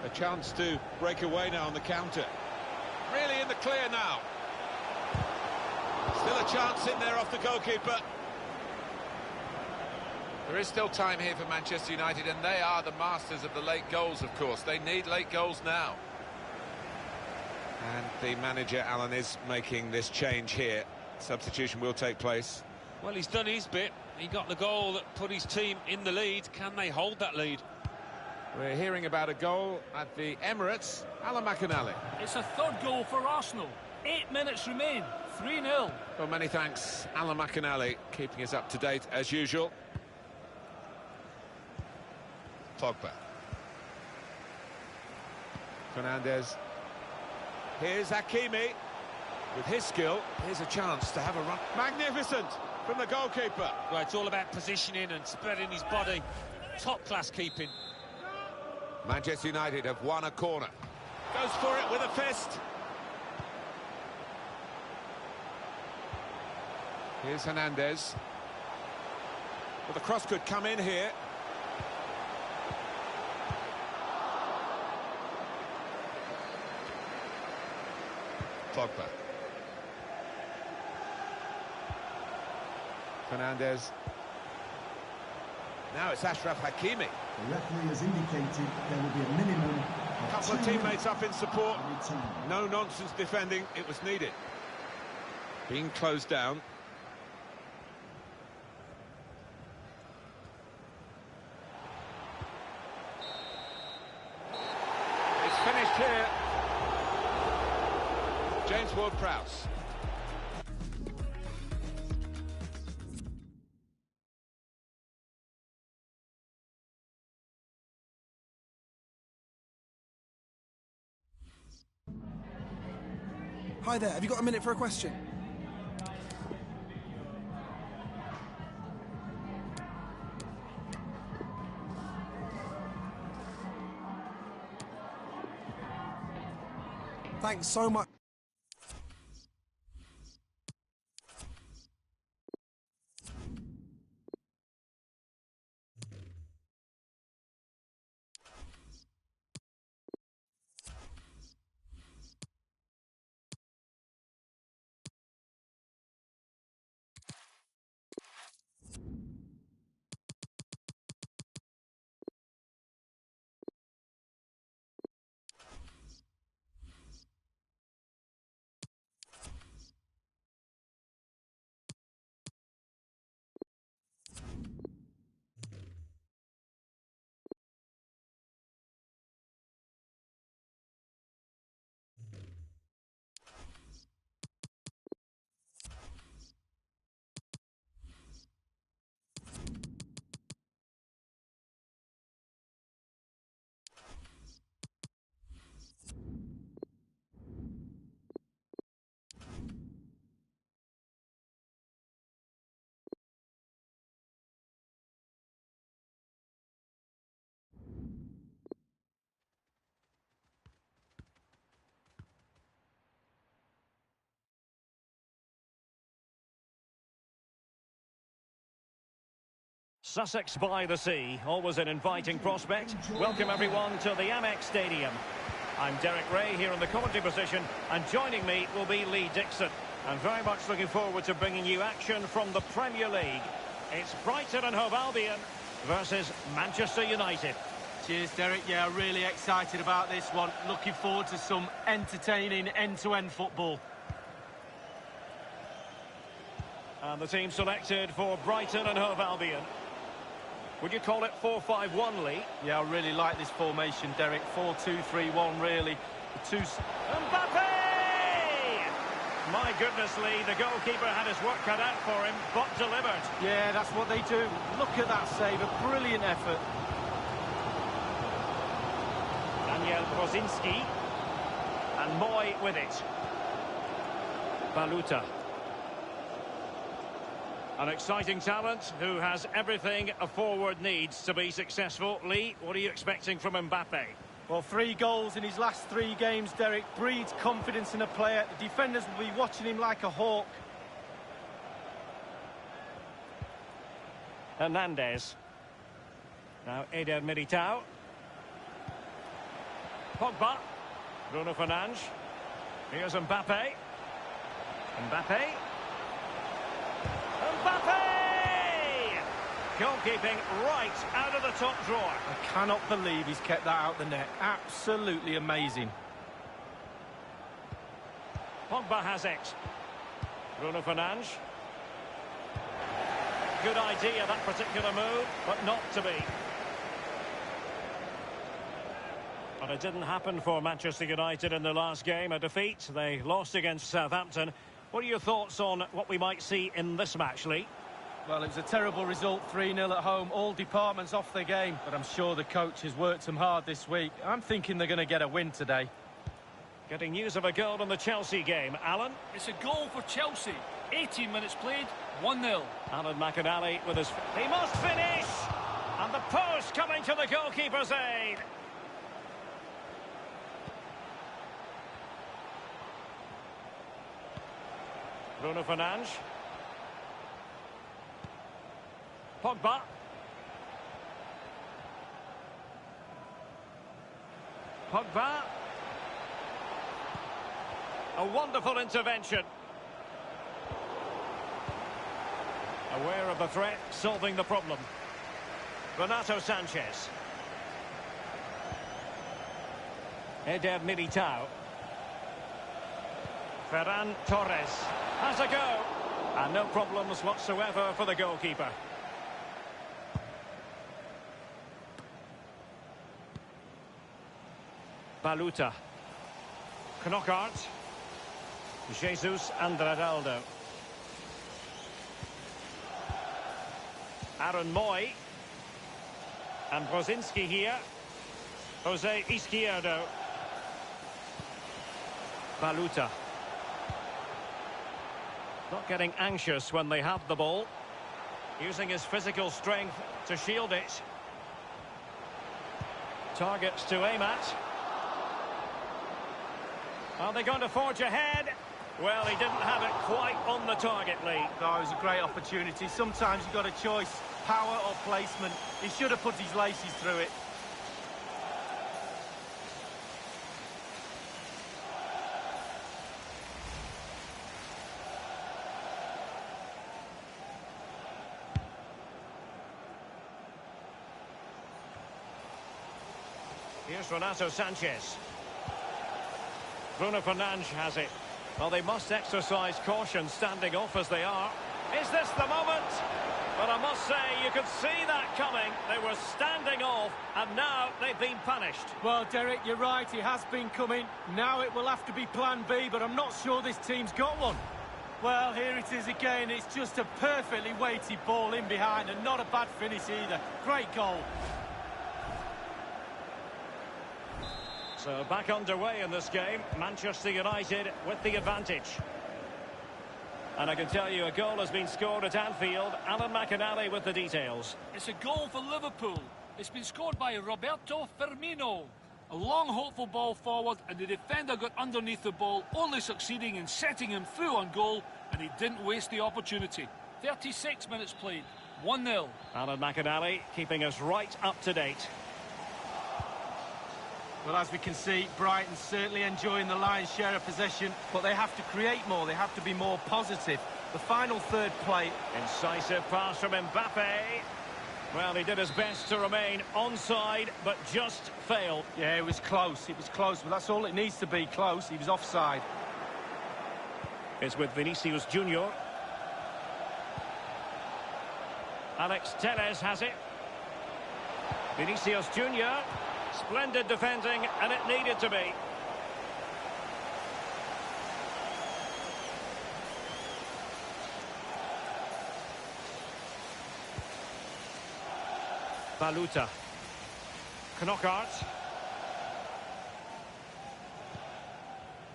A chance to break away now on the counter. Really in the clear now. Still a chance in there off the goalkeeper. There is still time here for Manchester United, and they are the masters of the late goals, of course. They need late goals now. And the manager, Alan, is making this change here. Substitution will take place. Well, he's done his bit. He got the goal that put his team in the lead. Can they hold that lead? We're hearing about a goal at the Emirates. Alan McInally. It's a third goal for Arsenal. 8 minutes remain. 3-0. Well, many thanks, Alan McInally, keeping us up to date as usual. Pogba. Fernandes. Here's Hakimi. With his skill, here's a chance to have a run. Magnificent from the goalkeeper. Well, it's all about positioning and spreading his body. Top-class keeping. Manchester United have won a corner. Goes for it with a fist. Here's Hernandez. Well, the cross could come in here. Pogba. Fernandes. Now it's Achraf Hakimi. The referee has indicated there will be a minimum A of couple of 2 teammates up in support. minutes time. No nonsense defending. It was needed. Being closed down. It's finished here. James Ward-Prowse. Hi there, have you got a minute for a question? Thanks so much. Sussex by the sea, always an inviting prospect. Welcome everyone to the Amex Stadium. I'm Derek Ray here in the commentary position, and joining me will be Lee Dixon. I'm very much looking forward to bringing you action from the Premier League. It's Brighton and Hove Albion versus Manchester United. Cheers, Derek. Yeah, really excited about this one. Looking forward to some entertaining end-to-end football. And the team selected for Brighton and Hove Albion. Would you call it 4-5-1, Lee? Yeah, I really like this formation, Derek. 4-2-3-1, really. The two... Mbappe! My goodness, Lee, the goalkeeper had his work cut out for him, but delivered. Yeah, that's what they do. Look at that save, a brilliant effort. Daniel Brozinski. And Moy with it. Baluta. An exciting talent who has everything a forward needs to be successful. Lee, what are you expecting from Mbappe? Well, 3 goals in his last 3 games, Derek. Breeds confidence in a player. The defenders will be watching him like a hawk. Hernandez. Now Eder Militao. Pogba. Bruno Fernandes. Here's Mbappe. Mbappe. Mbappe! Goalkeeping right out of the top drawer. I cannot believe he's kept that out the net. Absolutely amazing. Pogba has it. Bruno Fernandes. Good idea, that particular move, but not to be. But it didn't happen for Manchester United in the last game, a defeat. They lost against Southampton. What are your thoughts on what we might see in this match, Lee? Well, it was a terrible result, 3-0 at home. All departments off their game, but I'm sure the coach has worked them hard this week. I'm thinking they're going to get a win today. Getting news of a goal in the Chelsea game. Alan? It's a goal for Chelsea. 18 minutes played, 1-0. Alan McInally with his... He must finish! And the post coming to the goalkeeper's aid. Bruno Fernandes. Pogba. Pogba. A wonderful intervention. Aware of the threat, solving the problem. Renato Sanchez. Eder Militao. Ferran Torres has a go. And no problems whatsoever for the goalkeeper. Baluta. Knockaert. Jesus Andradeldo. Aaron Moy. And Brozinski here. Jose Izquierdo. Baluta. Not getting anxious when they have the ball. Using his physical strength to shield it. Targets to aim at. Are they going to forge ahead? Well, he didn't have it quite on the target, Lee. No, it was a great opportunity. Sometimes you've got a choice, power or placement. He should have put his laces through it. Here's Renato Sanchez. Bruno Fernandes has it. Well, they must exercise caution standing off as they are. Is this the moment? But I must say, you could see that coming. They were standing off, and now they've been punished. Well, Derek, you're right. It has been coming. Now it will have to be plan B, but I'm not sure this team's got one. Well, here it is again. It's just a perfectly weighted ball in behind, and not a bad finish either. Great goal. So back underway in this game, Manchester United with the advantage. And I can tell you a goal has been scored at Anfield. Alan McInally with the details. It's a goal for Liverpool. It's been scored by Roberto Firmino. A long, hopeful ball forward, and the defender got underneath the ball, only succeeding in setting him through on goal, and he didn't waste the opportunity. 36 minutes played, 1-0. Alan McInally keeping us right up to date. Well, as we can see, Brighton's certainly enjoying the lion's share of possession, but they have to create more, they have to be more positive. The final third play. Incisive pass from Mbappe. Well, he did his best to remain onside, but just failed. Yeah, it was close, but that's all it needs to be, close. He was offside. It's with Vinicius Junior. Alex Telles has it. Vinicius Junior. Splendid defending, and it needed to be. Baluta. Knockart.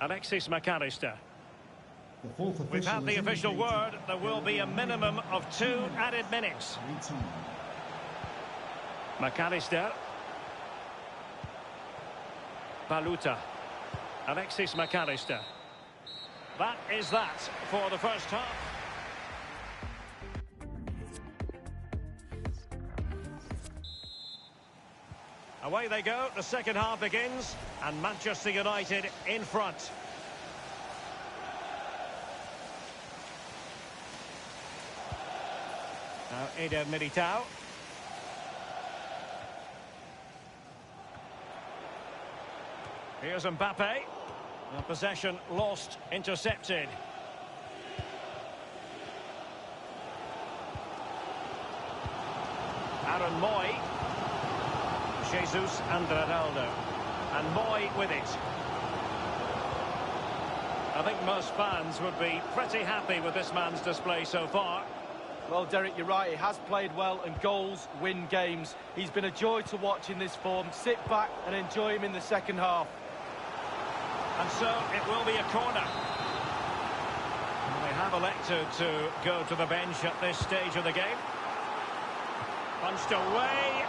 Alexis McAllister. We've had the official word. There will be a minimum of 2 added minutes. McAllister. Baluta. Alexis McAllister. That is that for the first half. Away they go, the second half begins, and Manchester United in front. Now Eder Militao. Here's Mbappe. The possession lost, intercepted. Aaron Moy. Jesus and Ronaldo. And Moy with it. I think most fans would be pretty happy with this man's display so far. Well, Derek, you're right. He has played well, and goals win games. He's been a joy to watch in this form. Sit back and enjoy him in the second half. And so it will be a corner. And they have elected to go to the bench at this stage of the game. Punched away.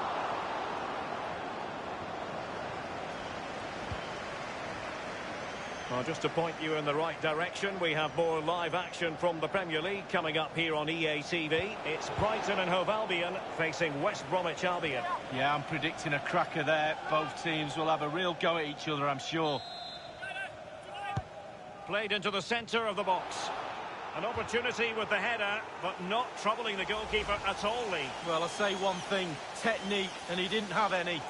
Well, just to point you in the right direction, we have more live action from the Premier League coming up here on EA TV. It's Brighton and Hove Albion facing West Bromwich Albion. Yeah, I'm predicting a cracker there. Both teams will have a real go at each other, I'm sure. Played into the centre of the box. An opportunity with the header, but not troubling the goalkeeper at all, Lee. Well, I'll say one thing, technique, and he didn't have any.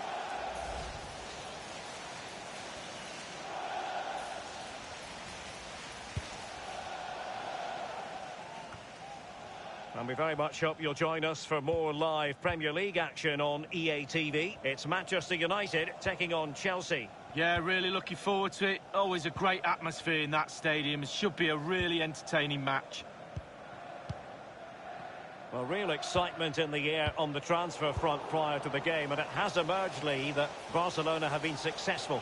And we very much hope you'll join us for more live Premier League action on EA TV. It's Manchester United taking on Chelsea. Yeah, really looking forward to it. Always a great atmosphere in that stadium. It should be a really entertaining match. Well, real excitement in the air on the transfer front prior to the game, and it has emerged, Lee, that Barcelona have been successful.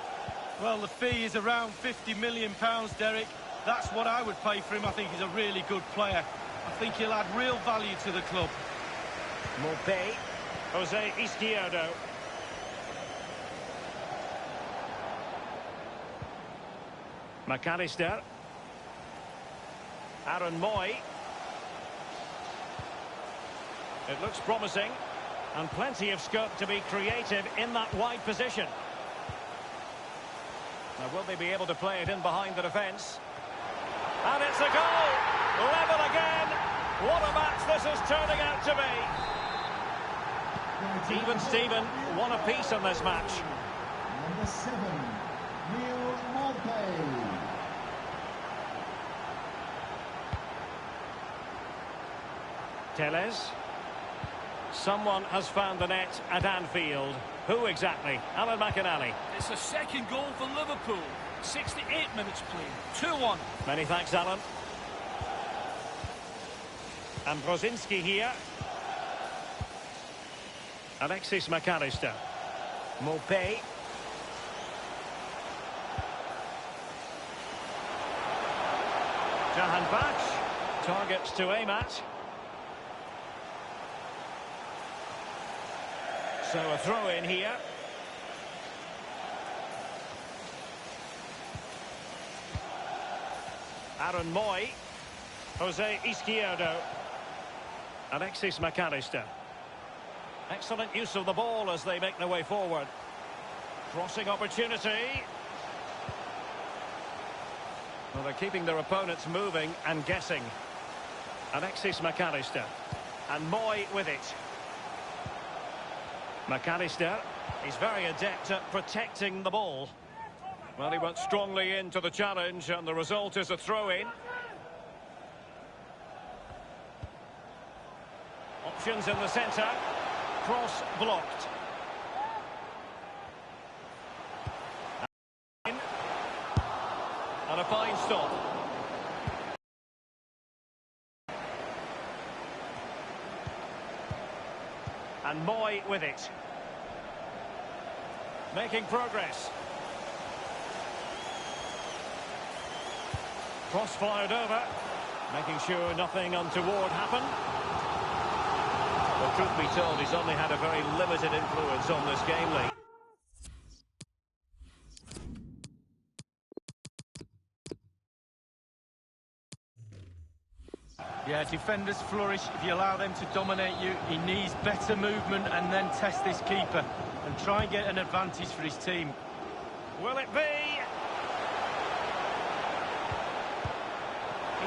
Well, the fee is around £50 million, Derek. That's what I would pay for him. I think he's a really good player. I think he'll add real value to the club. Mbappe, Jose Izquierdo. McAllister. Aaron Moy. It looks promising, and plenty of scope to be creative in that wide position. Now, will they be able to play it in behind the defence? And it's a goal! Level again! What a match this is turning out to be! Even Steven, one apiece in this match. Number 7, Neil Maupay. Telles. Someone has found the net at Anfield. Who exactly? Alan McInally. It's a second goal for Liverpool. 68 minutes played. 2-1. Many thanks, Alan. And Brozinski here. Alexis McAllister. Maupay. Jahan Bach. Targets to aim at. So a throw in here. Aaron Moy. Jose Izquierdo. Alexis McAllister. Excellent use of the ball as they make their way forward. Crossing opportunity. Well, they're keeping their opponents moving and guessing. Alexis McAllister. And Moy with it. McAllister is very adept at protecting the ball. Well, he went strongly into the challenge, and the result is a throw-in. Options in the centre. Cross blocked. And a fine stop. And Moy with it. Making progress. Cross fired over. Making sure nothing untoward happened. Well, truth be told, he's only had a very limited influence on this game, Lee. Yeah, defenders flourish if you allow them to dominate you. He needs better movement and then test this keeper and try and get an advantage for his team. Will it be?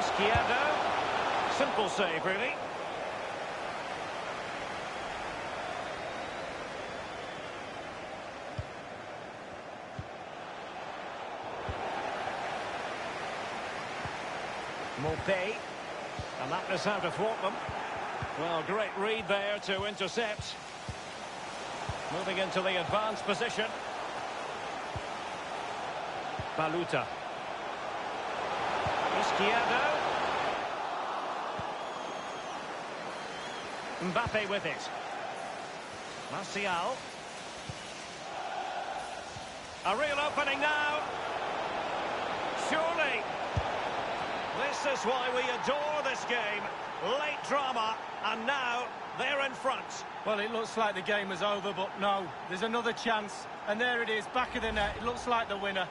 Izquierdo. Simple save, really. Mopé. And that is how to thwart them. Well, great read there to intercept. Moving into the advanced position. Baluta. Izquierdo. Mbappe with it. Martial. A real opening now. Surely. This is why we adore this game. Late drama, and now they're in front. Well, it looks like the game is over, but no. There's another chance, and there it is, back of the net. It looks like the winner.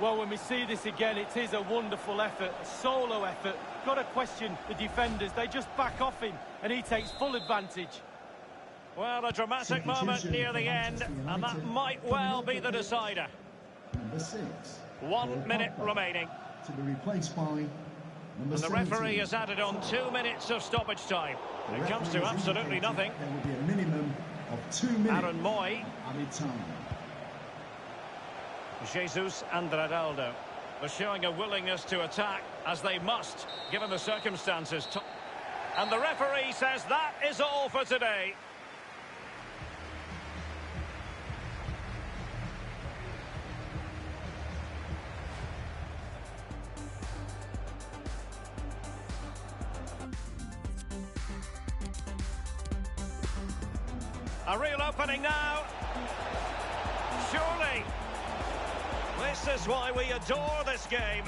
Well, when we see this again, it is a wonderful effort, a solo effort. Got to question the defenders. They just back off him, and he takes full advantage. Well, a dramatic moment near the end, and that might well be the decider. Number 6. 1 minute remaining. To be replaced by number And the 17. referee has added on 2 minutes of stoppage time. It comes to absolutely nothing. There will be a minimum of 2 minutes. Aaron Moy. Added time. Jesus and Ronaldo. They're showing a willingness to attack, as they must, given the circumstances. And the referee says that is all for today. A real opening now. Surely. This is why we adore this game.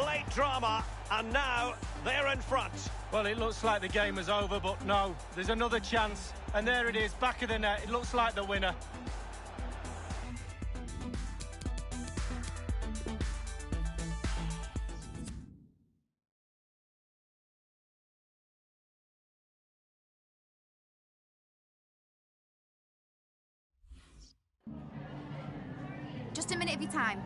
Late drama, and now they're in front. Well, it looks like the game is over, but no. There's another chance, and there it is, back of the net. It looks like the winner. Just a minute of your time.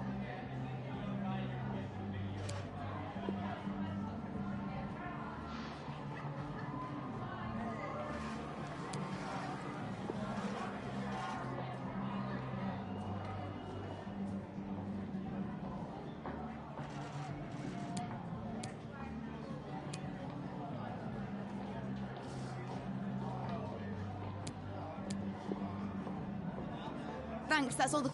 Thanks, that's all the...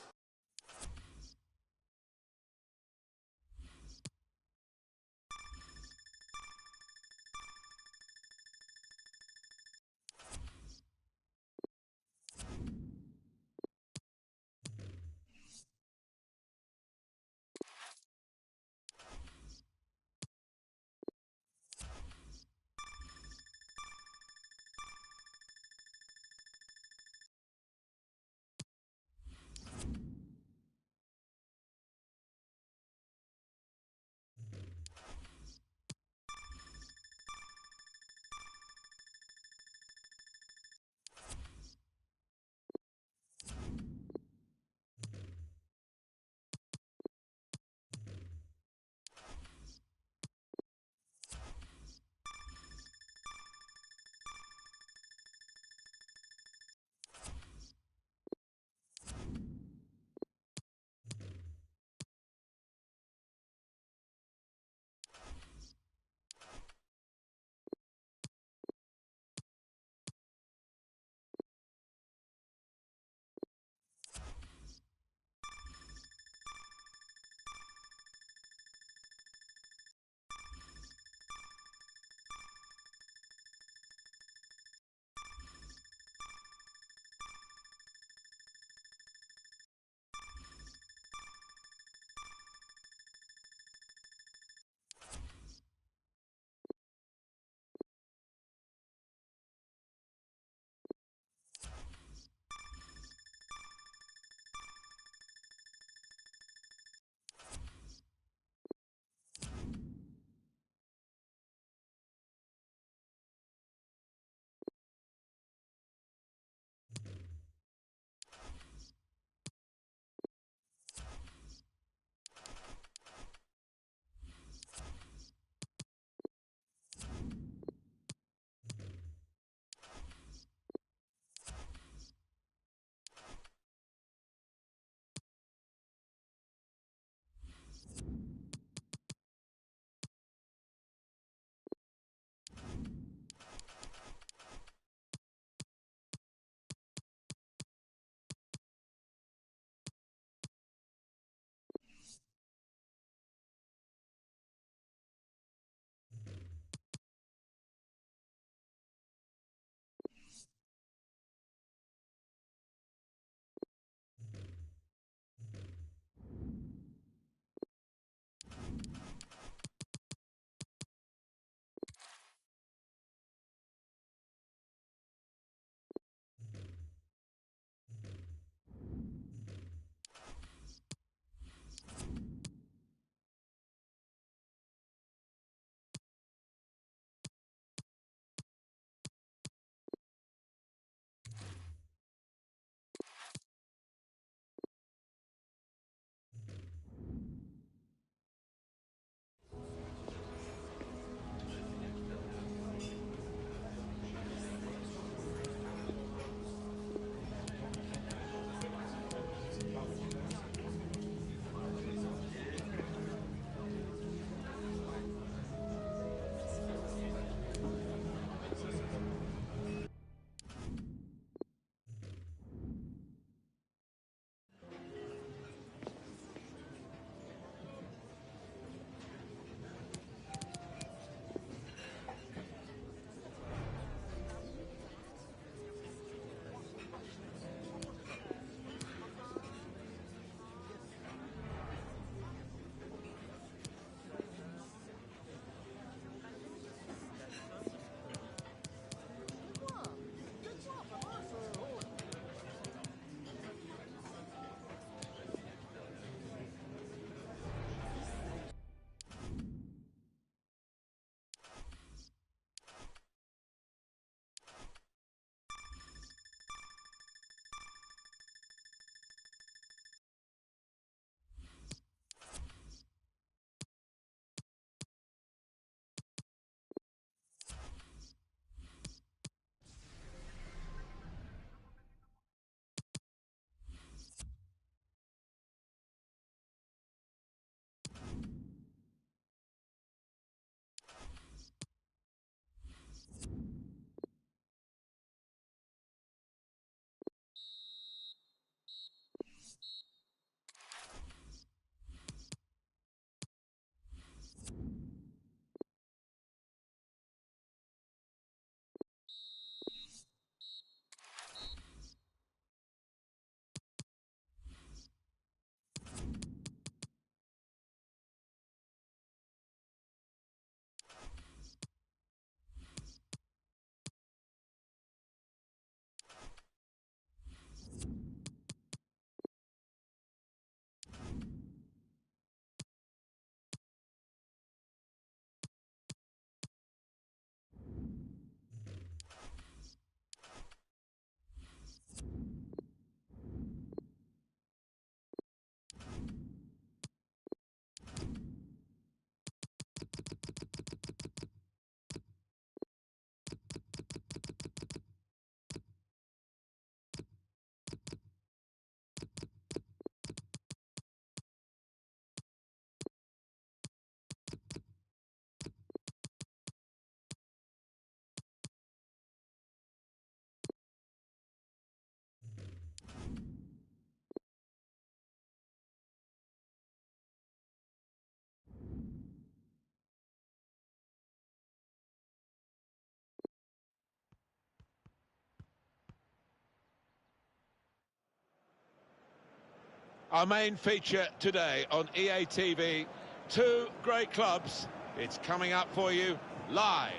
Our main feature today on EA TV, two great clubs. It's coming up for you live.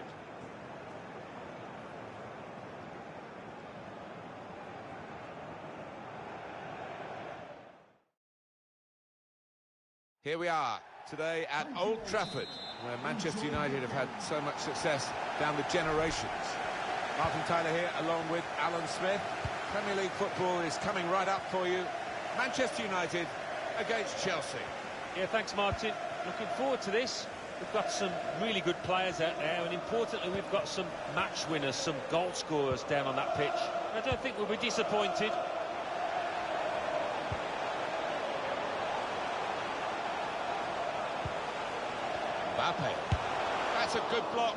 Here we are today at Old Trafford, where Manchester United have had so much success down the generations. Martin Tyler here, along with Alan Smith. Premier League football is coming right up for you. Manchester United against Chelsea. Yeah, thanks, Martin. Looking forward to this. We've got some really good players out there, and importantly, we've got some match winners, some goal scorers down on that pitch. I don't think we'll be disappointed. Mbappe. That's a good block.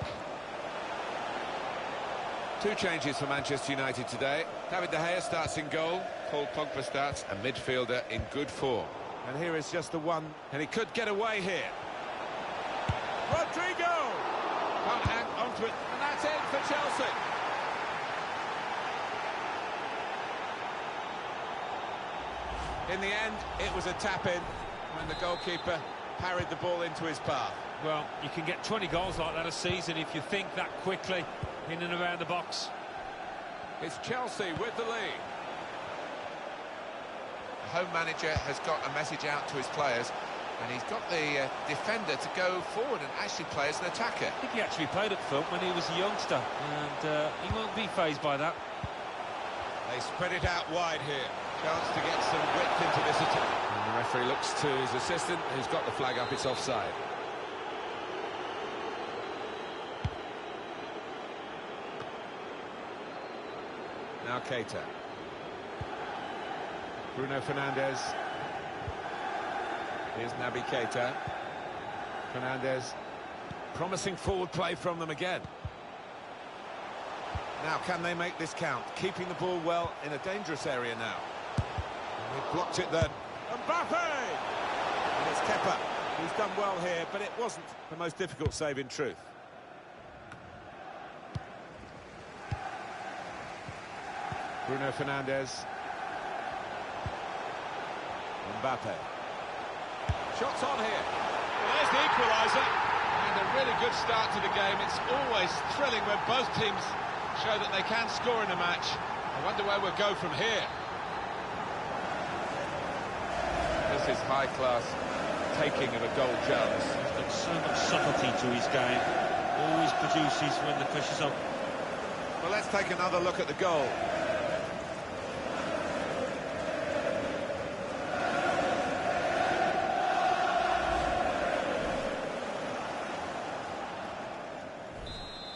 Two changes for Manchester United today. David De Gea starts in goal. Paul Pogba starts, a midfielder in good form. And here is just the one, and he could get away here. Rodrigo! Can't hang onto it, and that's it for Chelsea. In the end, it was a tap-in when the goalkeeper parried the ball into his path. Well, you can get 20 goals like that a season if you think that quickly in and around the box. It's Chelsea with the lead. The home manager has got a message out to his players, and he's got the defender to go forward and actually play as an attacker. I think he actually played up front when he was a youngster, and he won't be fazed by that. They spread it out wide here. Chance to get some width into this attack. And the referee looks to his assistant, who's got the flag up. It's offside. Now Keita. Bruno Fernandes. Here's Naby Keita. Fernandes. Promising forward play from them again. Now, can they make this count? Keeping the ball well in a dangerous area now. And he blocked it then. Mbappe! And it's Kepa, who's done well here, but it wasn't the most difficult save in truth. Bruno Fernandes. Mbappe. Shots on here. Well, there's the equaliser. And a really good start to the game. It's always thrilling when both teams show that they can score in a match. I wonder where we'll go from here. This is high-class taking of a goal chance. He's got so much subtlety to his game. Always produces when the pressure's on. Well, let's take another look at the goal.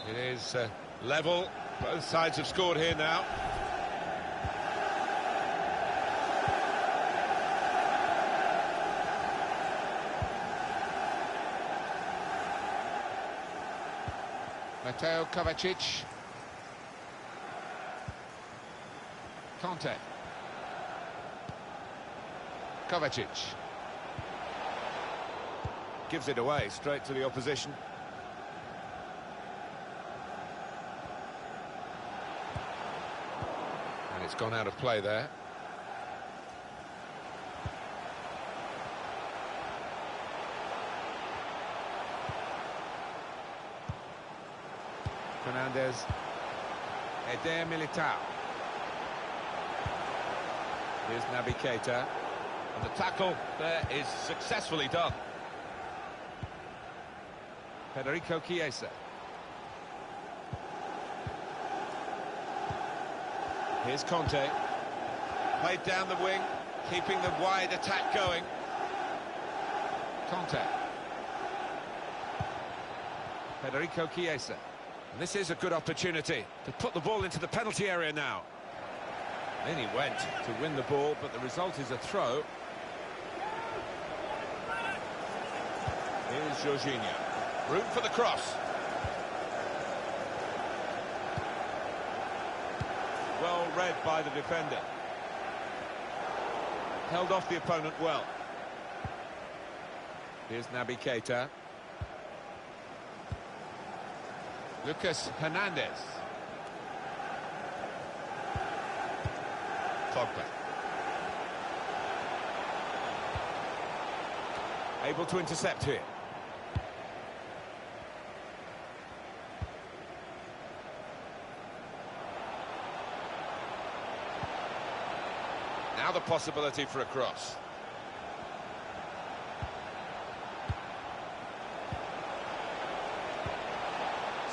It is level. Both sides have scored here now. Mateo Kovacic. Conte. Kovacic. Gives it away straight to the opposition. And it's gone out of play there. Fernandes. Eder Militao. Here's Naby Keita. And the tackle there is successfully done. Federico Chiesa. Here's Conte. Played down the wing, keeping the wide attack going. Conte. Federico Chiesa. And this is a good opportunity to put the ball into the penalty area now. In he went to win the ball, but the result is a throw. Here's Jorginho. Room for the cross. Well read by the defender. Held off the opponent well. Here's Naby Keita. Lucas Hernandez. Pogba. Able to intercept here. Now the possibility for a cross.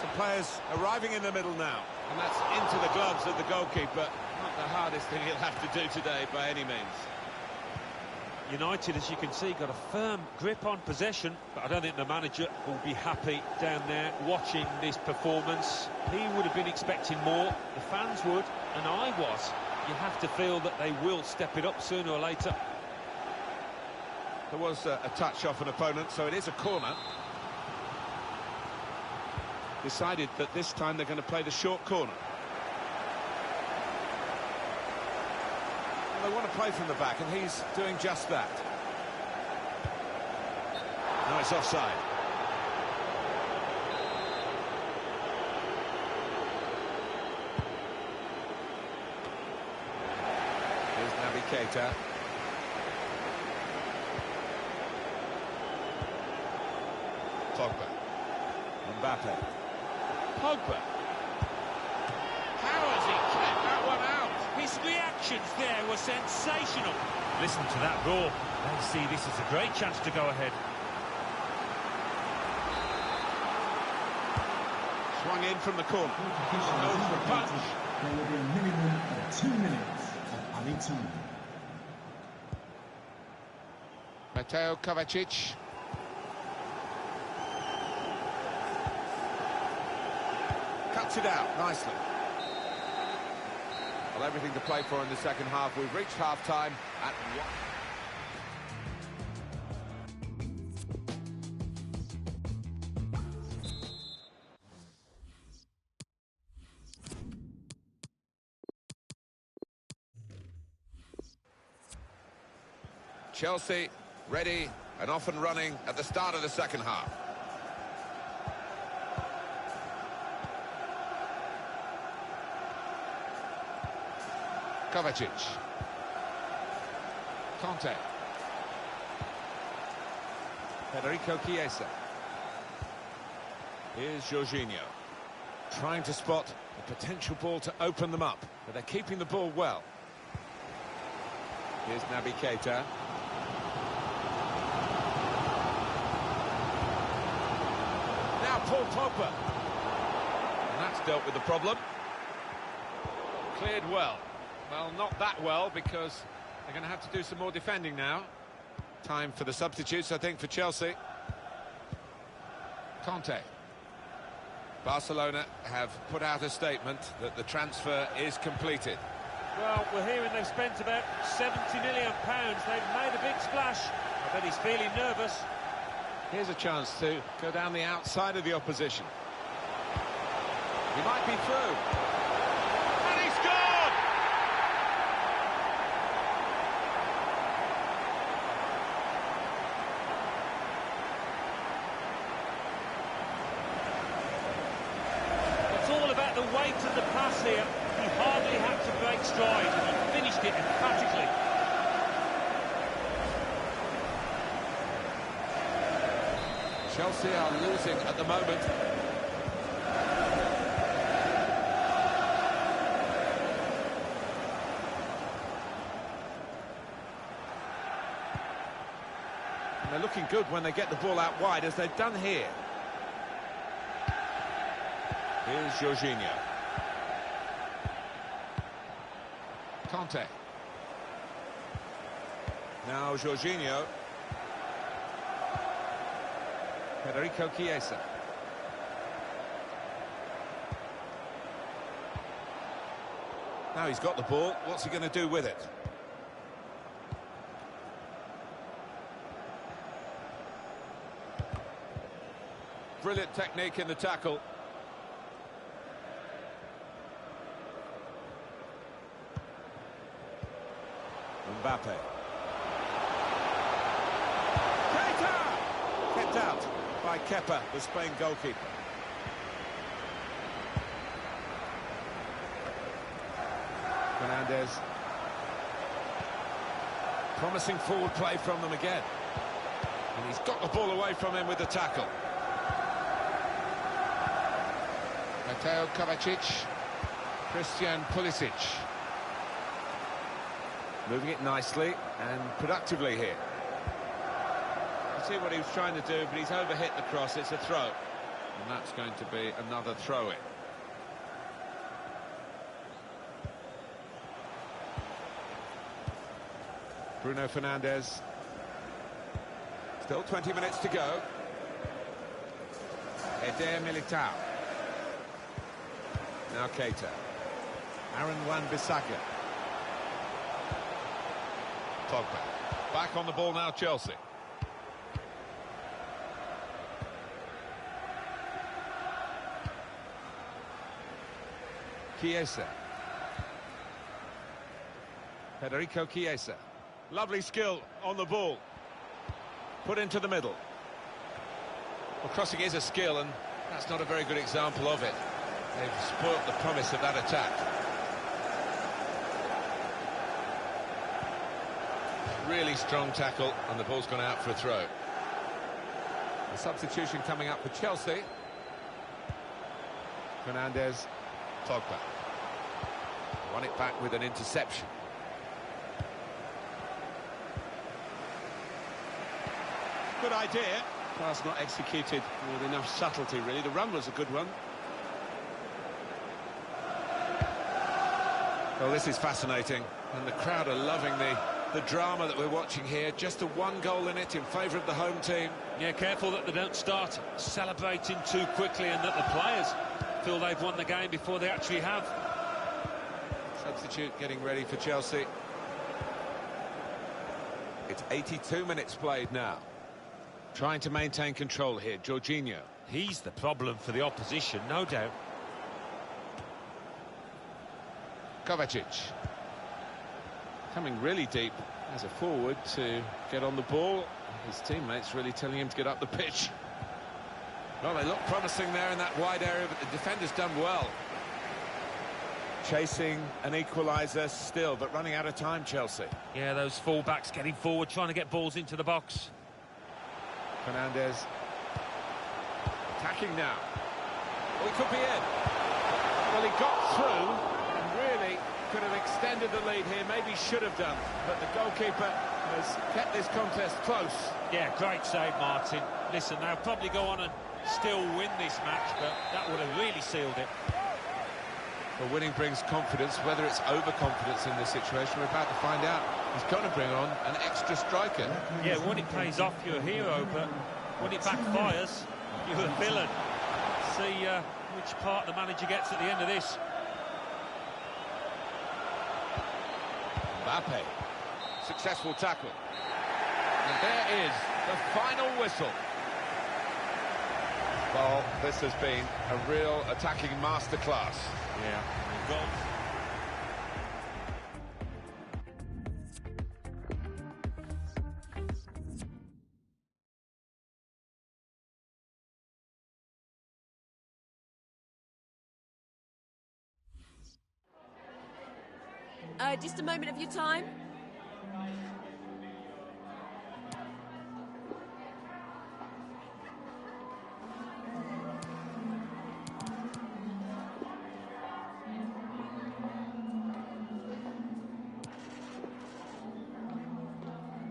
Some players arriving in the middle now. And that's into the gloves of the goalkeeper. Not the hardest thing he'll have to do today by any means. United, as you can see, got a firm grip on possession, but I don't think the manager will be happy down there watching this performance. He would have been expecting more, the fans would, and I was. You have to feel that they will step it up sooner or later. There was a touch off an opponent, so it is a corner. Decided that this time they're going to play the short corner. They want to play from the back, and he's doing just that. Now it's offside. Here's Naby Keita. Pogba. Mbappe. Pogba. How has he kept that one out? His reactions there were sensational. Listen to that roar. They see this as a great chance to go ahead. Swung in from the corner. Goes for a punch. There will be a minimum of 2 minutes of added time. Mateo Kovacic. Cuts it out nicely. Well, everything to play for in the second half. We've reached half-time at 1. Chelsea ready and off and running at the start of the second half. Kovacic. Conte. Federico Chiesa. Here's Jorginho. Trying to spot a potential ball to open them up, but they're keeping the ball well. Here's Naby Keita. Now Paul Pogba. And that's dealt with the problem. Cleared well. Well, not that well, because they're going to have to do some more defending now. Time for the substitutes, I think, for Chelsea. Conte. Barcelona have put out a statement that the transfer is completed. Well, we're hearing they've spent about £70 million. They've made a big splash. I bet he's feeling nervous. Here's a chance to go down the outside of the opposition. He might be through. And he scored! It's all about the weight of the pass here. He hardly had to break stride, and he finished it emphatically. Chelsea are losing at the moment. And they're looking good when they get the ball out wide, as they've done here. Here's Jorginho. Conte. Now Jorginho. Federico Chiesa. Now he's got the ball. What's he going to do with it? Brilliant technique in the tackle. Mbappe. Kept out by Kepa, the Spain goalkeeper. Fernandez. Promising forward play from them again. And he's got the ball away from him with the tackle. Mateo Kovacic, Christian Pulisic. Moving it nicely and productively here. You see what he was trying to do, but he's overhit the cross. It's a throw. And that's going to be another throw-in. Bruno Fernandes. Still 20 minutes to go. Eder Militao. Now Keita. Aaron Wan-Bissaka. Pogba. Back on the ball now, Chelsea. Chiesa. Federico Chiesa. Lovely skill on the ball. Put into the middle. Well, crossing is a skill, and that's not a very good example of it. They've spoilt the promise of that attack. Really strong tackle, and the ball's gone out for a throw. The substitution coming up for Chelsea. Fernandes, Pogba. Won it back with an interception. Good idea. Pass not executed with enough subtlety, really. The run was a good one. Well, this is fascinating, and the crowd are loving the drama that we're watching here. Just a one goal in it in favour of the home team. Yeah, careful that they don't start celebrating too quickly and that the players feel they've won the game before they actually have. Substitute getting ready for Chelsea. It's 82 minutes played now. Trying to maintain control here, Jorginho. He's the problem for the opposition, no doubt. Kovacic. Coming really deep as a forward to get on the ball. His teammates really telling him to get up the pitch. Well, they look promising there in that wide area, but the defender's done well. Chasing an equaliser still, but running out of time, Chelsea. Yeah, those full-backs getting forward, trying to get balls into the box. Fernandes. Attacking now. Well, he could be in. Well, he got through and really could have extended the lead here, maybe should have done, but the goalkeeper has kept this contest close. Yeah, great save, Martin. Listen, they'll probably go on and still win this match, but that would have really sealed it. Well, winning brings confidence. Whether it's overconfidence in this situation, we're about to find out. He's going to bring on an extra striker. Yeah, when it pays off, you're a hero, but when it backfires, you're a villain. See which part the manager gets at the end of this. Mbappe. Successful tackle. And there is the final whistle. Well, this has been a real attacking masterclass. Yeah, goal. Just a moment of your time.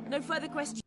No further questions.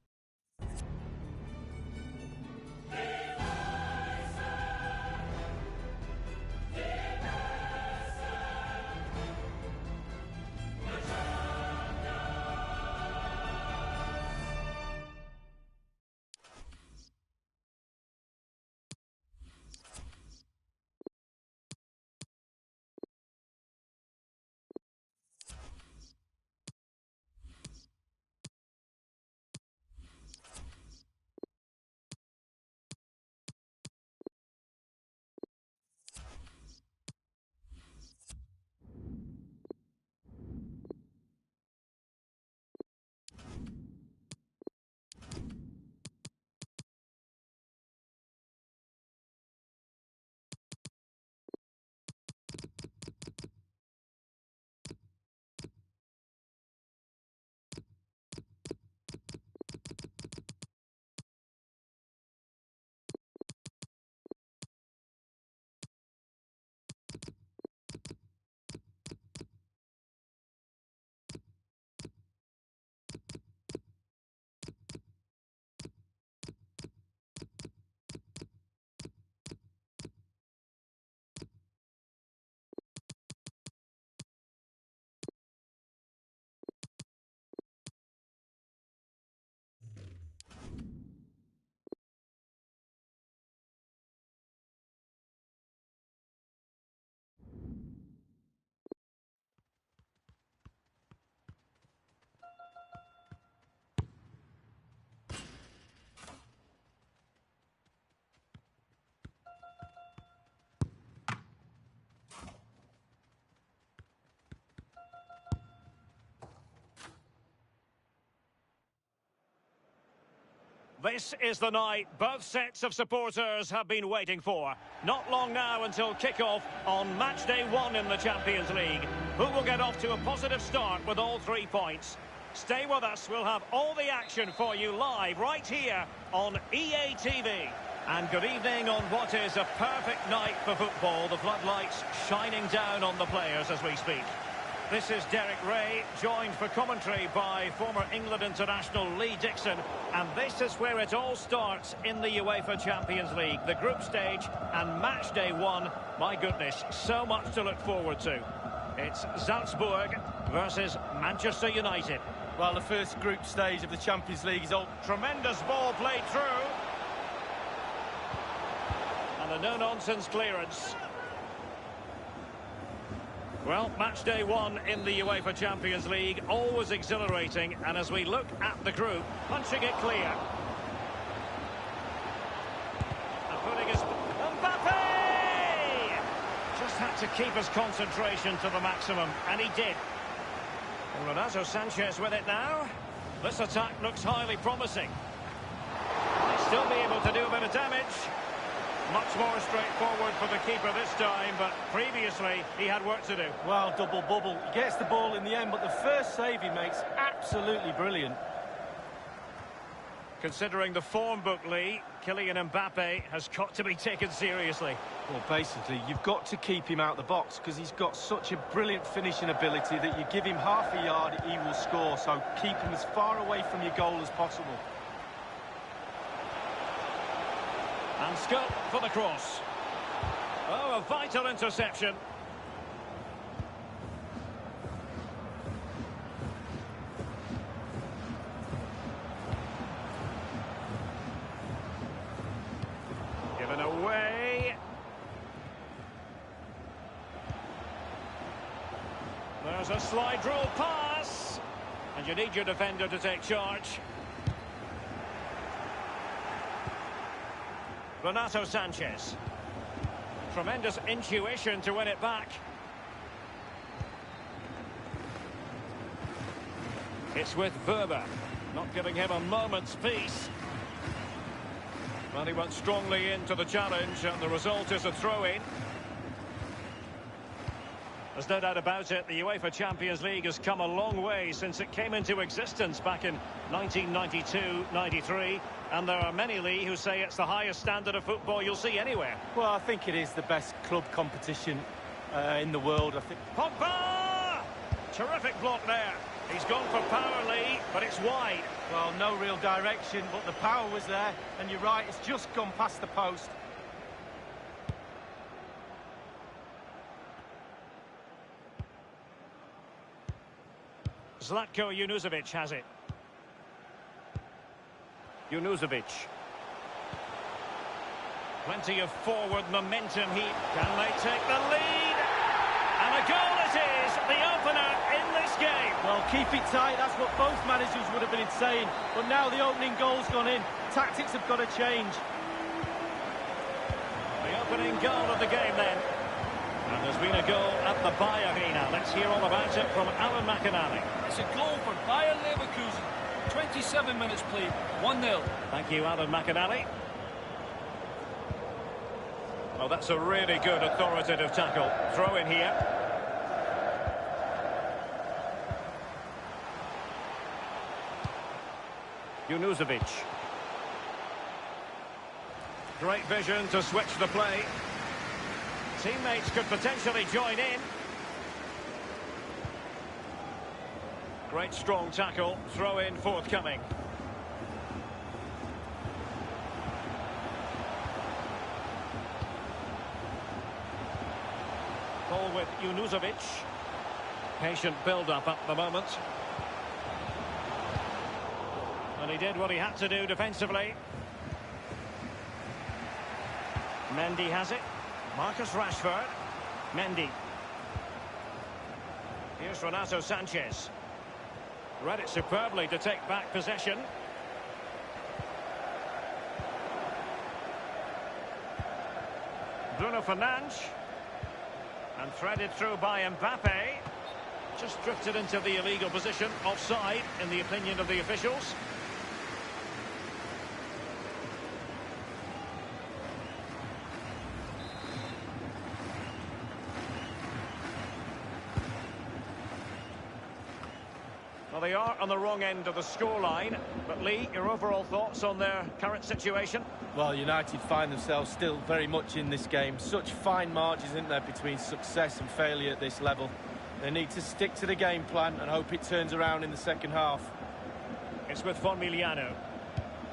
This is the night both sets of supporters have been waiting for. Not long now until kick-off on match day 1 in the Champions League. Who will get off to a positive start with all 3 points? Stay with us, we'll have all the action for you live right here on EA TV. And good evening on what is a perfect night for football. The floodlights shining down on the players as we speak. This is Derek Ray, joined for commentary by former England international Lee Dixon. And this is where it all starts in the UEFA Champions League. The group stage and match day 1. My goodness, so much to look forward to. It's Salzburg versus Manchester United. Well, the first group stage of the Champions League is all... Tremendous ball played through. And a no-nonsense clearance. Well, match day 1 in the UEFA Champions League, always exhilarating. And as we look at the group, punching it clear. And putting his... Mbappe! Just had to keep his concentration to the maximum, and he did. And Renato Sanchez with it now. This attack looks highly promising. Might still be able to do a bit of damage. Much more straightforward for the keeper this time, but previously he had work to do. Well, double bubble. He gets the ball in the end, but the first save he makes, absolutely brilliant. Considering the form book, Lee, Kylian Mbappe has got to be taken seriously. Well, basically, you've got to keep him out the box because he's got such a brilliant finishing ability that you give him half a yard, he will score. So keep him as far away from your goal as possible. And scope for the cross. Oh, a vital interception. Given away. There's a slide rule pass. And you need your defender to take charge. Renato Sanchez. Tremendous intuition to win it back. It's with Berber, not giving him a moment's peace. Well, he went strongly into the challenge, and the result is a throw-in. There's no doubt about it, the UEFA Champions League has come a long way since it came into existence back in 1992-93. And there are many, Lee, who say it's the highest standard of football you'll see anywhere. Well, I think it is the best club competition in the world, I think. Pogba! Terrific block there. He's gone for power, Lee, but it's wide. Well, no real direction, but the power was there. And you're right, it's just gone past the post. Zlatko Junuzovic has it. Junuzovic. Plenty of forward momentum here. Can they take the lead? And a goal it is, the opener in this game. Well, keep it tight, that's what both managers would have been saying. But now the opening goal's gone in. Tactics have got to change. The opening goal of the game then. And there's been a goal at the Bayer Arena. Let's hear all about it from Alan McInally. It's a goal for Bayer Leverkusen. 27 minutes played, 1-0. Thank you, Alan McInally. Well, that's a really good authoritative tackle. Throw in here. Junuzovic. Great vision to switch the play. Teammates could potentially join in. Great strong tackle, throw in forthcoming. Ball with Junuzovic. Patient build-up at the moment. And he did what he had to do defensively. Mendy has it. Marcus Rashford. Mendy. Here's Renato Sanchez. Read it superbly to take back possession. Bruno Fernandes. And threaded through by Mbappe. Just drifted into the illegal position. Offside, in the opinion of the officials. Well, they are on the wrong end of the scoreline. But Lee, your overall thoughts on their current situation? Well, United find themselves still very much in this game. Such fine margins, isn't there, between success and failure at this level. They need to stick to the game plan and hope it turns around in the second half. It's with Formiliano.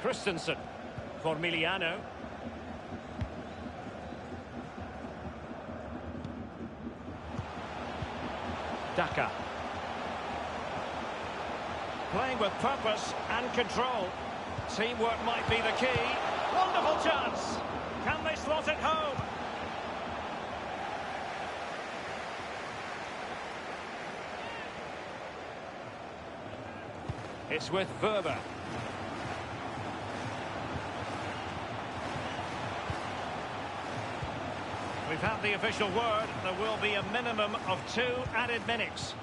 Christensen. Formiliano. Daka. Playing with purpose and control. Teamwork might be the key. Wonderful chance. Can they slot it home? It's with Verber. We've had the official word. There will be a minimum of 2 added minutes.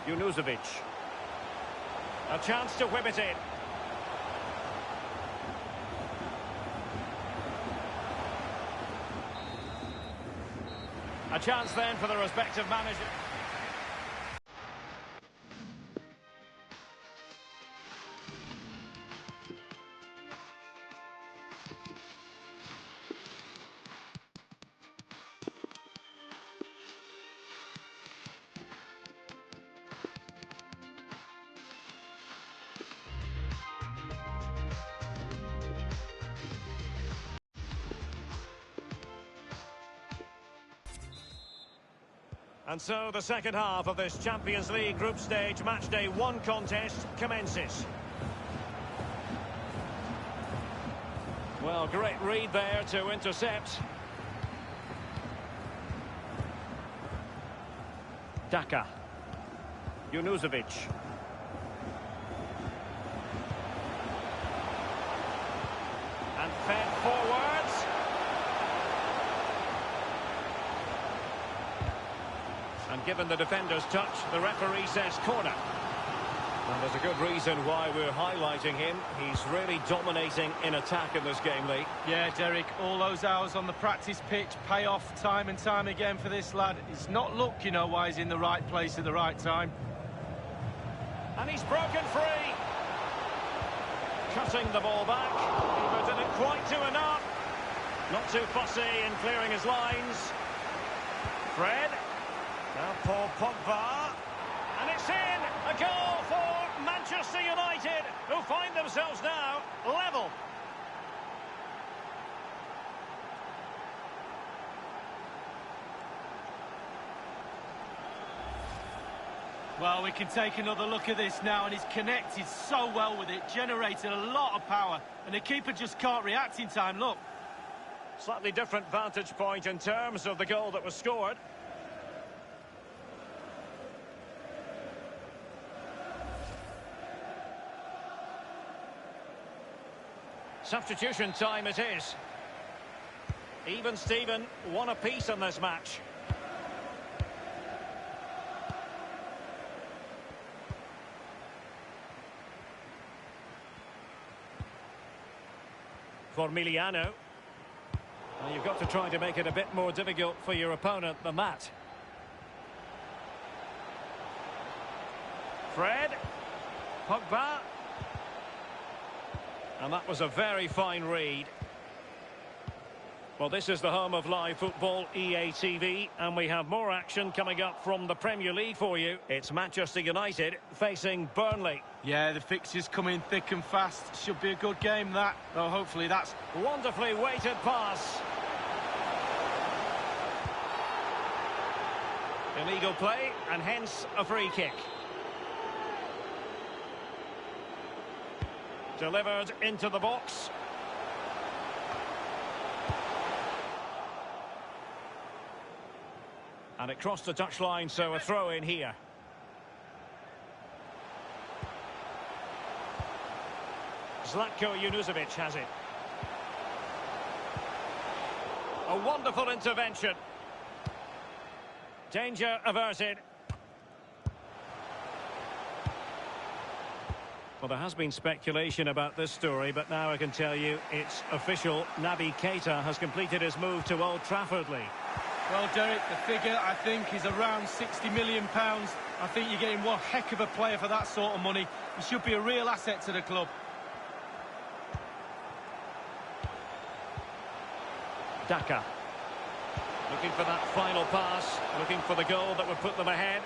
Junuzovic. A chance to whip it in. A chance then for the respective manager. And so the second half of this Champions League group stage match day 1 contest commences. Well, great read there to intercept. Daka. Junuzovic. And fed forwards. And given the defender's touch, the referee says corner. And there's a good reason why we're highlighting him. He's really dominating in attack in this game, Lee. Yeah, Derek, all those hours on the practice pitch pay off time and time again for this lad. It's not luck, you know, why he's in the right place at the right time. And he's broken free. Cutting the ball back. But didn't quite do enough. Not too fussy in clearing his lines. Fred. Now Paul Pogba. And it's in. A goal for Manchester United, who find themselves now level. Well, we can take another look at this now, and he's connected so well with it, generated a lot of power, and the keeper just can't react in time. Look. Slightly different vantage point in terms of the goal that was scored. Substitution time it is. Even Steven, 1 apiece in this match. Formiliano. Well, you've got to try to make it a bit more difficult for your opponent than that. Fred. Pogba. And that was a very fine read. Well, this is the home of live football, EA TV, and we have more action coming up from the Premier League for you. It's Manchester United facing Burnley. Yeah, the fixtures come in thick and fast. Should be a good game, that. Though hopefully that's... Wonderfully weighted pass. Illegal play, and hence a free kick. Delivered into the box. And it crossed the touchline, so a throw in here. Zlatko Junuzovic has it. A wonderful intervention. Danger averted. Well, there has been speculation about this story, but now I can tell you it's official. Naby Keita has completed his move to Old Trafford, Lee. Well, Derek, the figure, I think, is around £60 million. I think you're getting one heck of a player for that sort of money. He should be a real asset to the club. Daka. Looking for that final pass, looking for the goal that would put them ahead.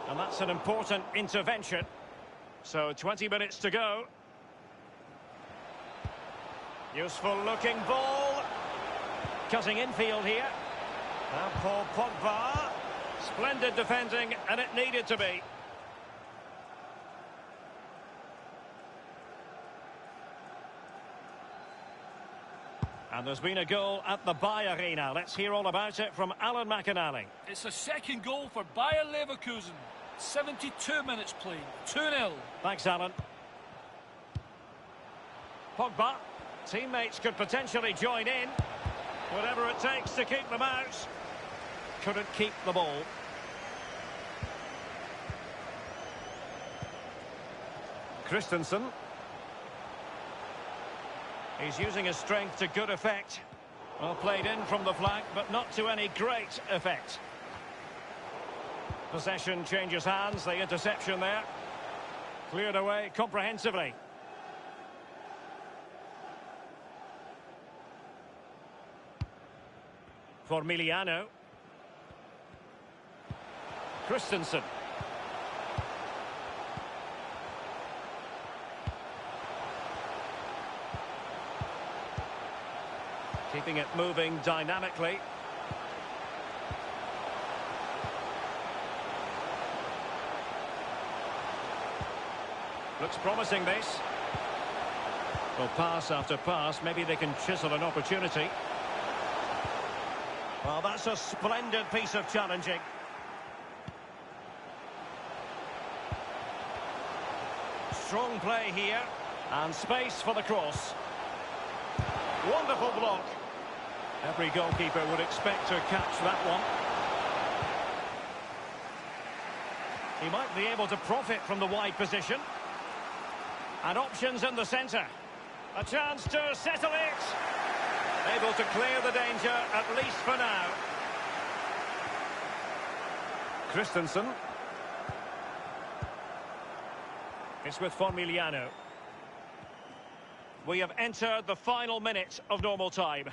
And that's an important intervention. So 20 minutes to go. Useful looking ball. Cutting infield here. Now Paul Pogba. Splendid defending, and it needed to be. And there's been a goal at the Bayer Arena. Let's hear all about it from Alan McInally. It's a second goal for Bayer Leverkusen. 72 minutes played. 2-0. Thanks, Alan. Pogba. Teammates could potentially join in. Whatever it takes to keep them out. Couldn't keep the ball. Christensen. He's using his strength to good effect. Well played in from the flank, but not to any great effect. Possession changes hands, the interception there. Cleared away comprehensively. Formiliano. Christensen. Keeping it moving dynamically. Looks promising, this. Well, pass after pass, maybe they can chisel an opportunity. Well, that's a splendid piece of challenging. Strong play here, and space for the cross. Wonderful block. Every goalkeeper would expect to catch that one. He might be able to profit from the wide position. And options in the centre. A chance to settle it. Able to clear the danger, at least for now. Christensen. It's with Formiliano. We have entered the final minute of normal time.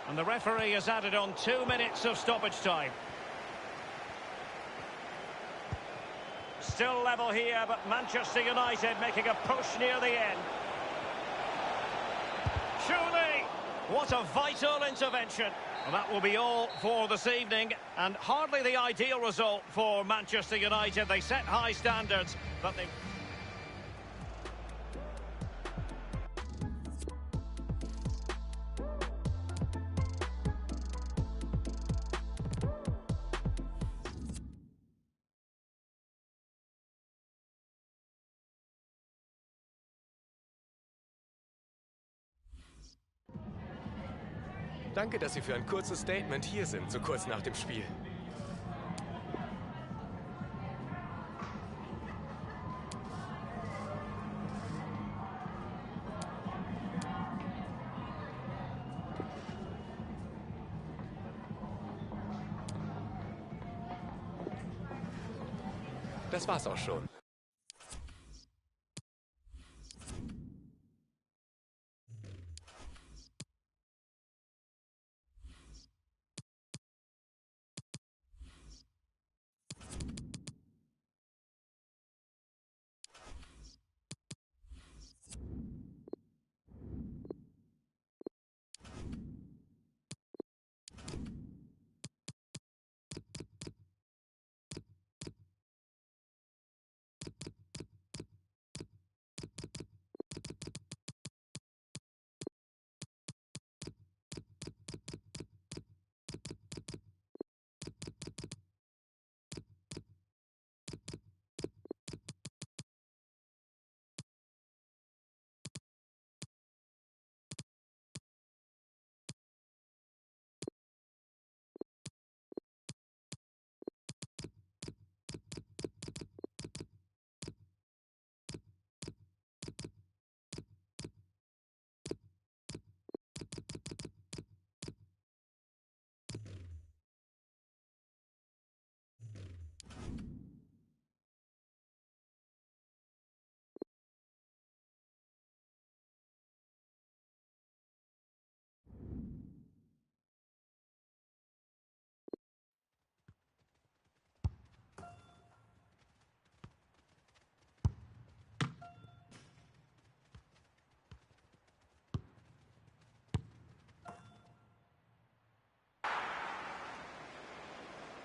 And the referee has added on 2 minutes of stoppage time. Still level here, but Manchester United making a push near the end. Surely, what a vital intervention. Well, that will be all for this evening, and hardly the ideal result for Manchester United. They set high standards, but they... Danke, dass Sie für ein kurzes Statement hier sind, so kurz nach dem Spiel. Das war's auch schon.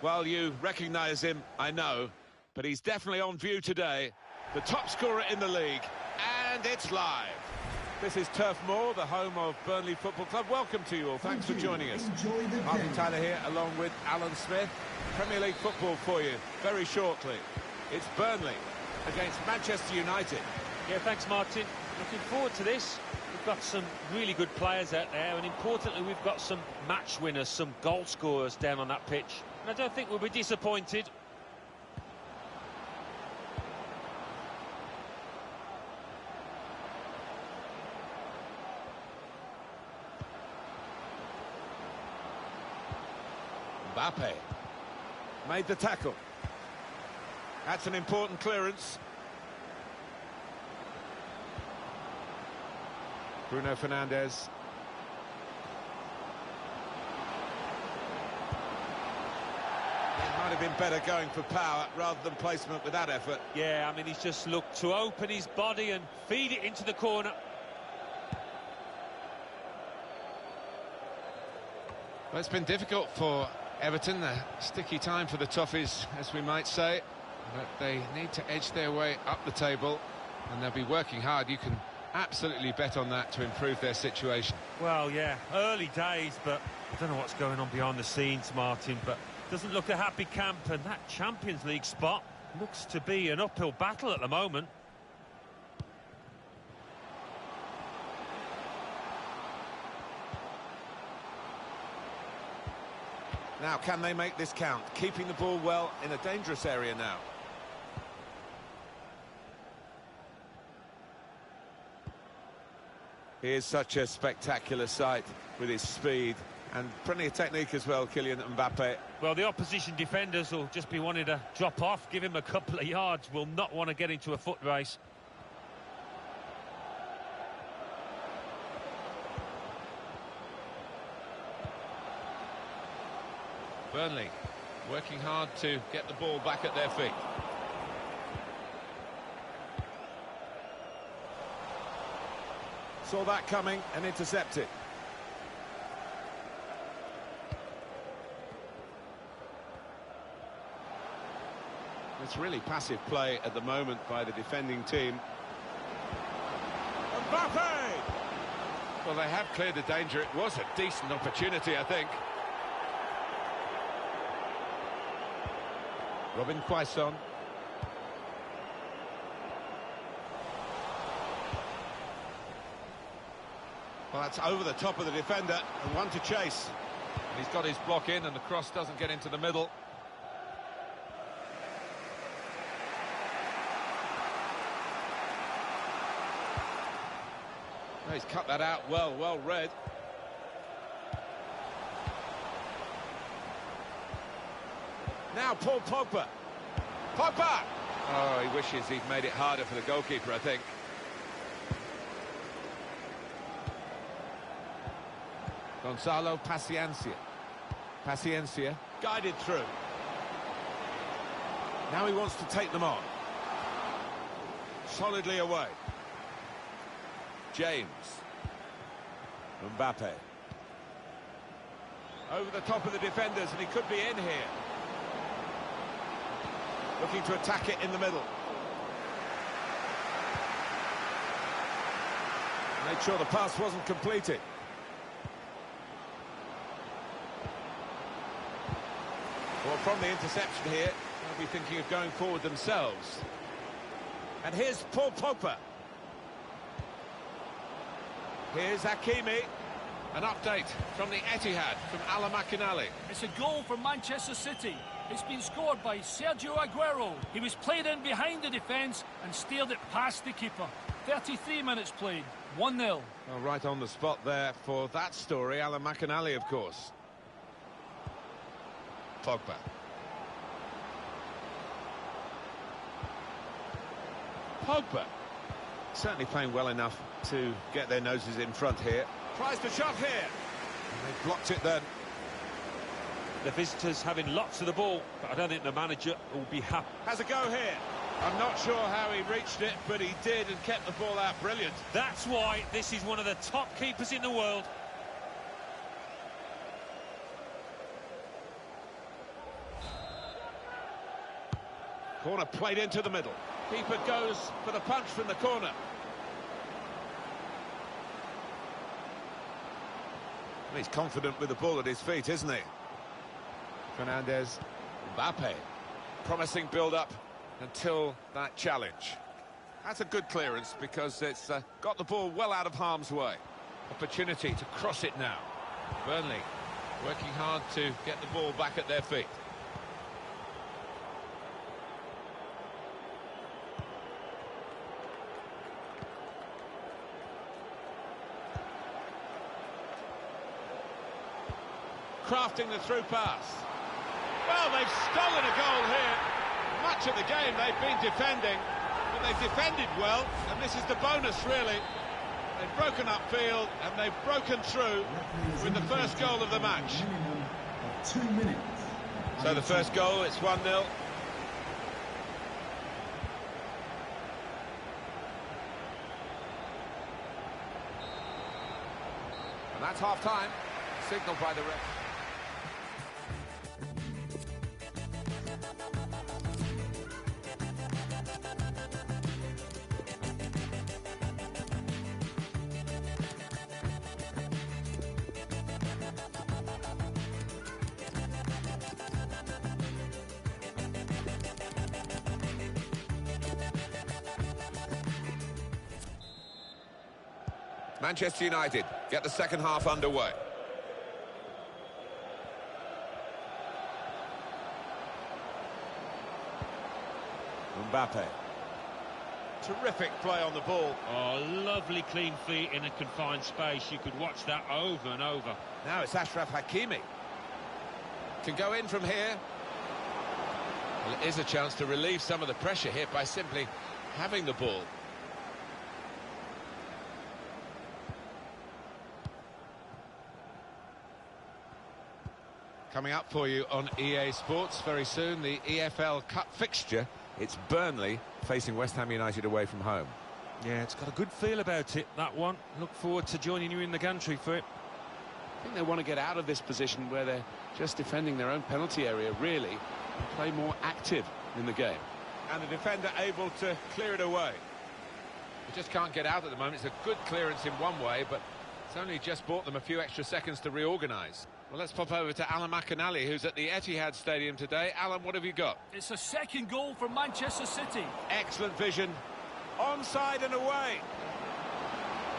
Well, you recognise him, I know, but he's definitely on view today. The top scorer in the league, and it's live. This is Turf Moor, the home of Burnley Football Club. Welcome to you all. Thanks for joining us. Martin Tyler here, along with Alan Smith. Premier League football for you very shortly. It's Burnley against Manchester United. Yeah, thanks, Martin. Looking forward to this. We've got some really good players out there, and importantly, we've got some match winners, some goal scorers down on that pitch. And I don't think we'll be disappointed. Mbappe made the tackle. That's an important clearance. Bruno Fernandes. It might have been better going for power rather than placement with that effort. Yeah, I mean, he's just looked to open his body and feed it into the corner. Well, it's been difficult for Everton, a sticky time for the Toffees, as we might say, but they need to edge their way up the table, and they'll be working hard. You can absolutely bet on that to improve their situation. Well, yeah, early days, but I don't know what's going on behind the scenes, Martin, but doesn't look a happy camp, and that Champions League spot looks to be an uphill battle at the moment. Now, can they make this count? Keeping the ball well in a dangerous area now. He is such a spectacular sight with his speed and plenty of technique as well, Kylian Mbappe. Well, the opposition defenders will just be wanting to drop off, give him a couple of yards, will not want to get into a foot race. Burnley working hard to get the ball back at their feet. Saw that coming and intercepted. It's really passive play at the moment by the defending team. Mbappe! Well, they have cleared the danger. It was a decent opportunity, I think. Robin Quaison. Well, that's over the top of the defender and one to chase. He's got his block in and the cross doesn't get into the middle. Oh, he's cut that out well read. Now Paul Pogba. Pogba! Oh, he wishes he'd made it harder for the goalkeeper, I think. Gonzalo Paciencia guided through. Now he wants to take them on. Solidly away. James. Mbappe. Over the top of the defenders, and he could be in here. Looking to attack it in the middle. Made sure the pass wasn't completed. Well, from the interception here, they'll be thinking of going forward themselves. And here's Paul Pogba. Here's Hakimi. An update from the Etihad from Al-Makinali. It's a goal for Manchester City. It's been scored by Sergio Aguero. He was played in behind the defence and steered it past the keeper. 33 minutes played, 1-0. Well, right on the spot there for that story, Al-Makinali, of course. Pogba. Pogba. Certainly playing well enough to get their noses in front here. Tries the shot here. And they blocked it then. The visitors having lots of the ball, but I don't think the manager will be happy. Has a go here. I'm not sure how he reached it, but he did and kept the ball out brilliant. That's why this is one of the top keepers in the world. Corner played into the middle. Keeper goes for the punch from the corner. He's confident with the ball at his feet, isn't he? Fernandez. Mbappe. Promising build-up until that challenge. That's a good clearance because it's got the ball well out of harm's way. Opportunity to cross it now. Burnley working hard to get the ball back at their feet. Crafting the through pass. Well, they've stolen a goal here. Much of the game they've been defending, but they've defended well, and this is the bonus, really. They've broken upfield, and they've broken through with the first goal of the match. Minimum of 2 minutes. So the first goal, it's 1-0. And that's half-time, signalled by the ref. Manchester United get the second half underway. Mbappe. Terrific play on the ball. Oh, lovely clean feet in a confined space. You could watch that over and over. Now it's Achraf Hakimi. Can go in from here. Well, it is a chance to relieve some of the pressure here by simply having the ball. Coming up for you on EA Sports very soon, the EFL Cup fixture. It's Burnley facing West Ham United away from home. Yeah, it's got a good feel about it, that one. Look forward to joining you in the gantry for it. I think they want to get out of this position where they're just defending their own penalty area, really, and play more active in the game. And the defender able to clear it away. They just can't get out at the moment. It's a good clearance in one way, but it's only just bought them a few extra seconds to reorganise. Well, let's pop over to Alan McInally, who's at the Etihad Stadium today. Alan, what have you got? It's a second goal for Manchester City. Excellent vision. Onside and away.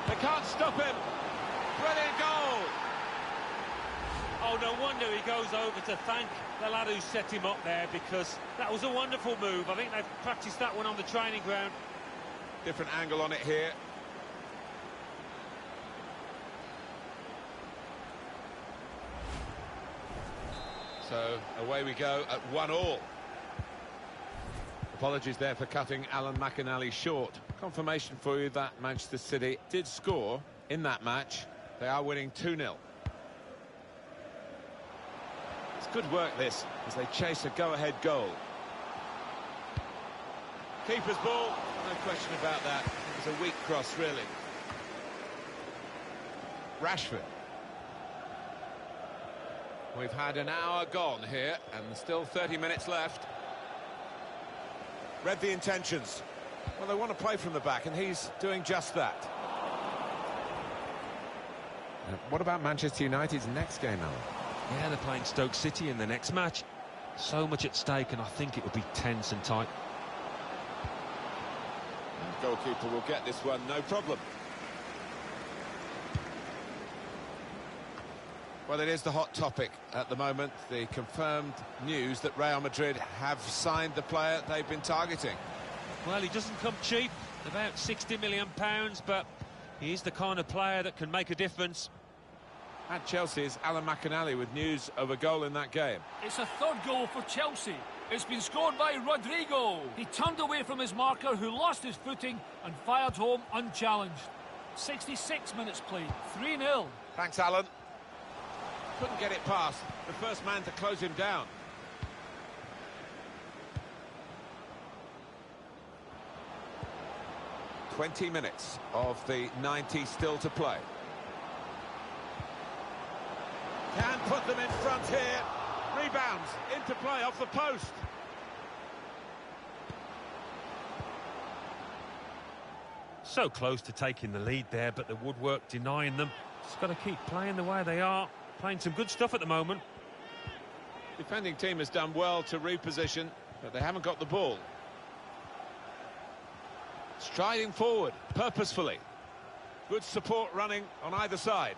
They can't stop him. Brilliant goal. Oh, no wonder he goes over to thank the lad who set him up there, because that was a wonderful move. I think they've practiced that one on the training ground. Different angle on it here. So away we go at 1-1. Apologies there for cutting Alan McInally short. Confirmation for you that Manchester City did score in that match. They are winning 2-0. It's good work this, as they chase a go-ahead goal. Keeper's ball, no question about that. It was a weak cross, really. Rashford. We've had an hour gone here, and still 30 minutes left. Read the intentions. Well, they want to play from the back, and he's doing just that. What about Manchester United's next game, Alan? Yeah, they're playing Stoke City in the next match. So much at stake, and I think it will be tense and tight. The goalkeeper will get this one, no problem. Well, it is the hot topic at the moment, the confirmed news that Real Madrid have signed the player they've been targeting. Well, he doesn't come cheap, about £60 million, but he's the kind of player that can make a difference. At Chelsea's Alan McInally with news of a goal in that game. It's a third goal for Chelsea. It's been scored by Rodrigo. He turned away from his marker, who lost his footing and fired home unchallenged. 66 minutes played, 3-0. Thanks, Alan. Couldn't get it past the first man to close him down. "20 minutes of the 90 still to play. Can put them in front here. Rebounds into play off the post. So close to taking the lead there, but the woodwork denying them. Just got to keep playing the way they are. Playing some good stuff at the moment. Defending team has done well to reposition, but they haven't got the ball. Striding forward, purposefully. Good support running on either side.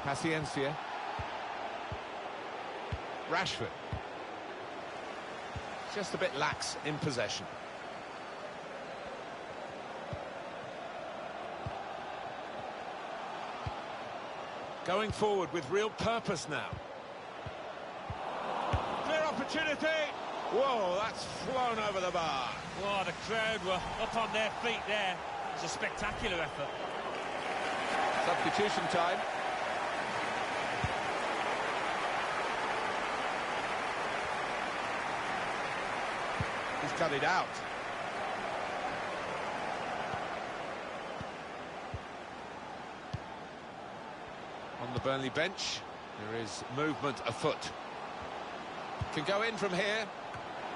Paciencia. Rashford. Just a bit lax in possession. Going forward with real purpose now. Clear opportunity. Whoa, that's flown over the bar. Wow, the crowd were up on their feet there. It's a spectacular effort. Substitution time. He's cut it out. On the Burnley bench, there is movement afoot. Can go in from here.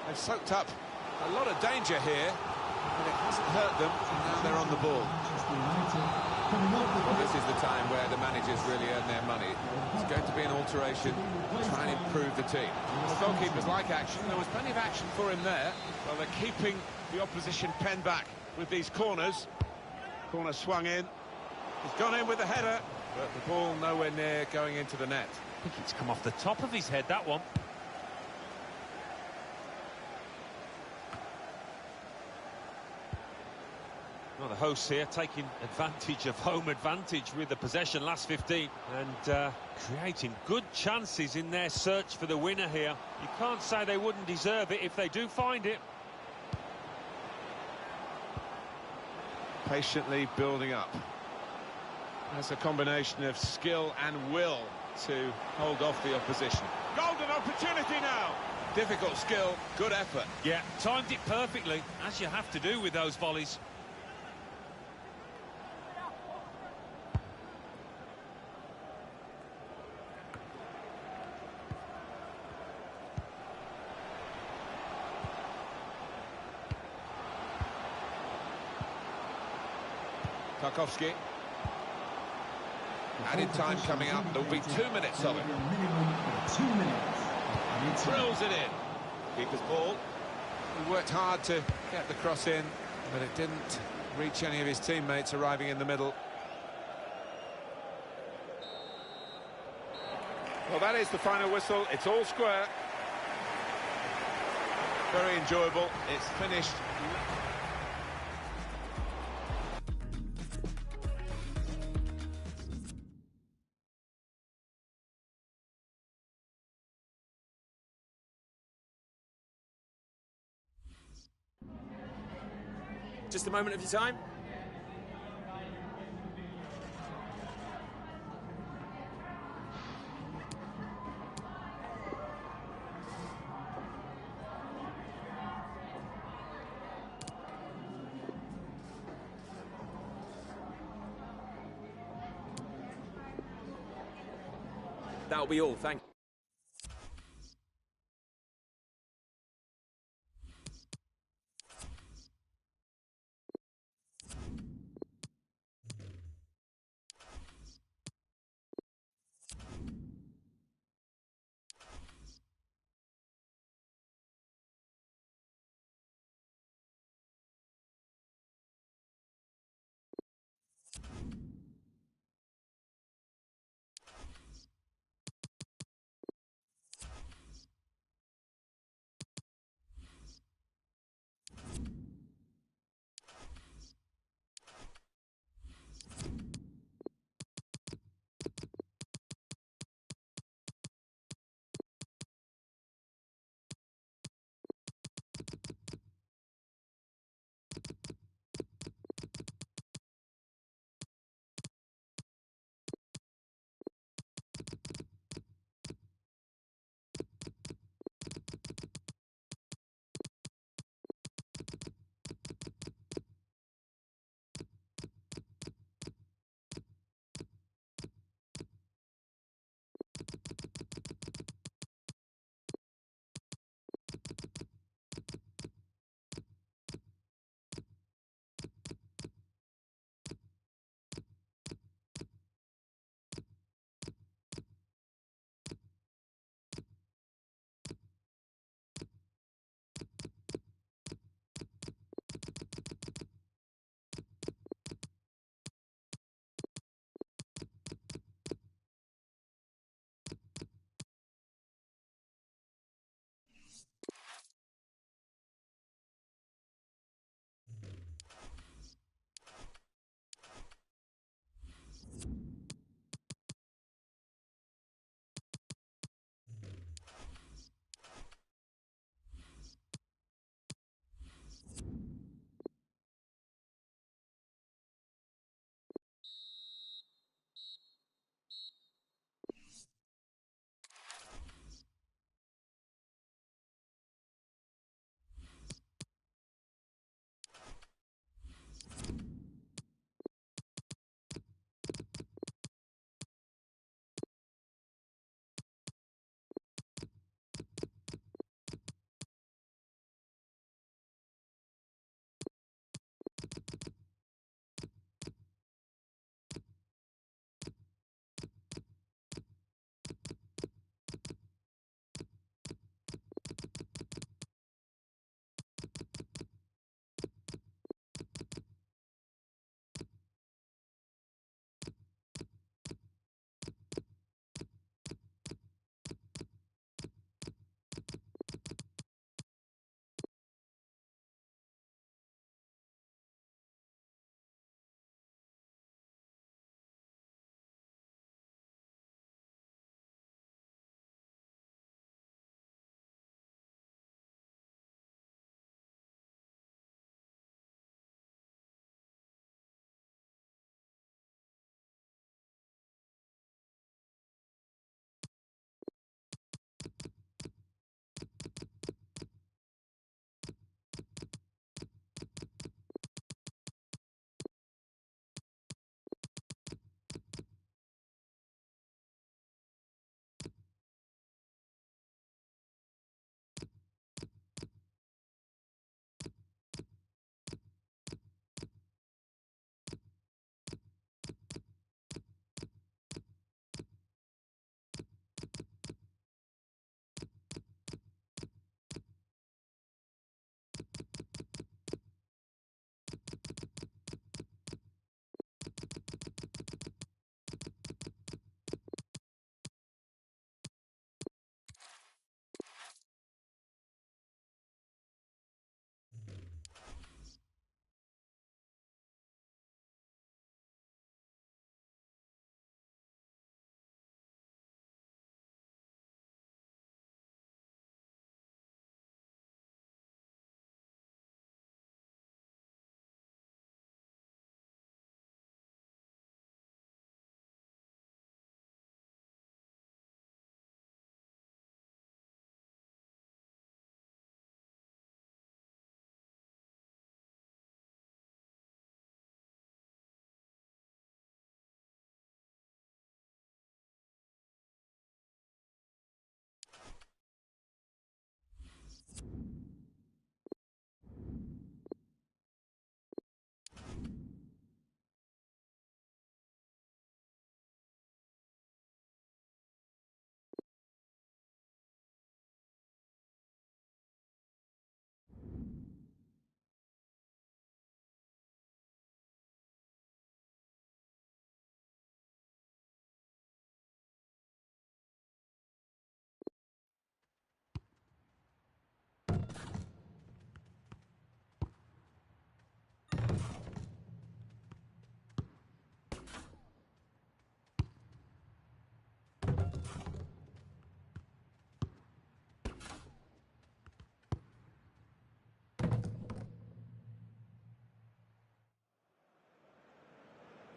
They've soaked up a lot of danger here, but it hasn't hurt them, and now they're on the ball. Well, this is the time where the managers really earn their money. It's going to be an alteration to try and improve the team. The goalkeepers like action. There was plenty of action for him there. Well, they're keeping the opposition pen back with these corners. Corner swung in. He's gone in with the header, but the ball nowhere near going into the net. I think it's come off the top of his head, that one. Well, the hosts here taking advantage of home advantage with the possession last 15 and creating good chances in their search for the winner here. You can't say they wouldn't deserve it if they do find it. Patiently building up. That's a combination of skill and will to hold off the opposition. Golden opportunity now. Difficult skill, good effort. Yeah, timed it perfectly, as you have to do with those volleys. Tarkowski. Added time coming up. There'll be 2 minutes of it. Minimum of 2 minutes. Drills it in. Keeper's ball. He worked hard to get the cross in, but it didn't reach any of his teammates arriving in the middle. Well, that is the final whistle. It's all square. Very enjoyable. It's finished. Just a moment of your time. That'll be all, thank you.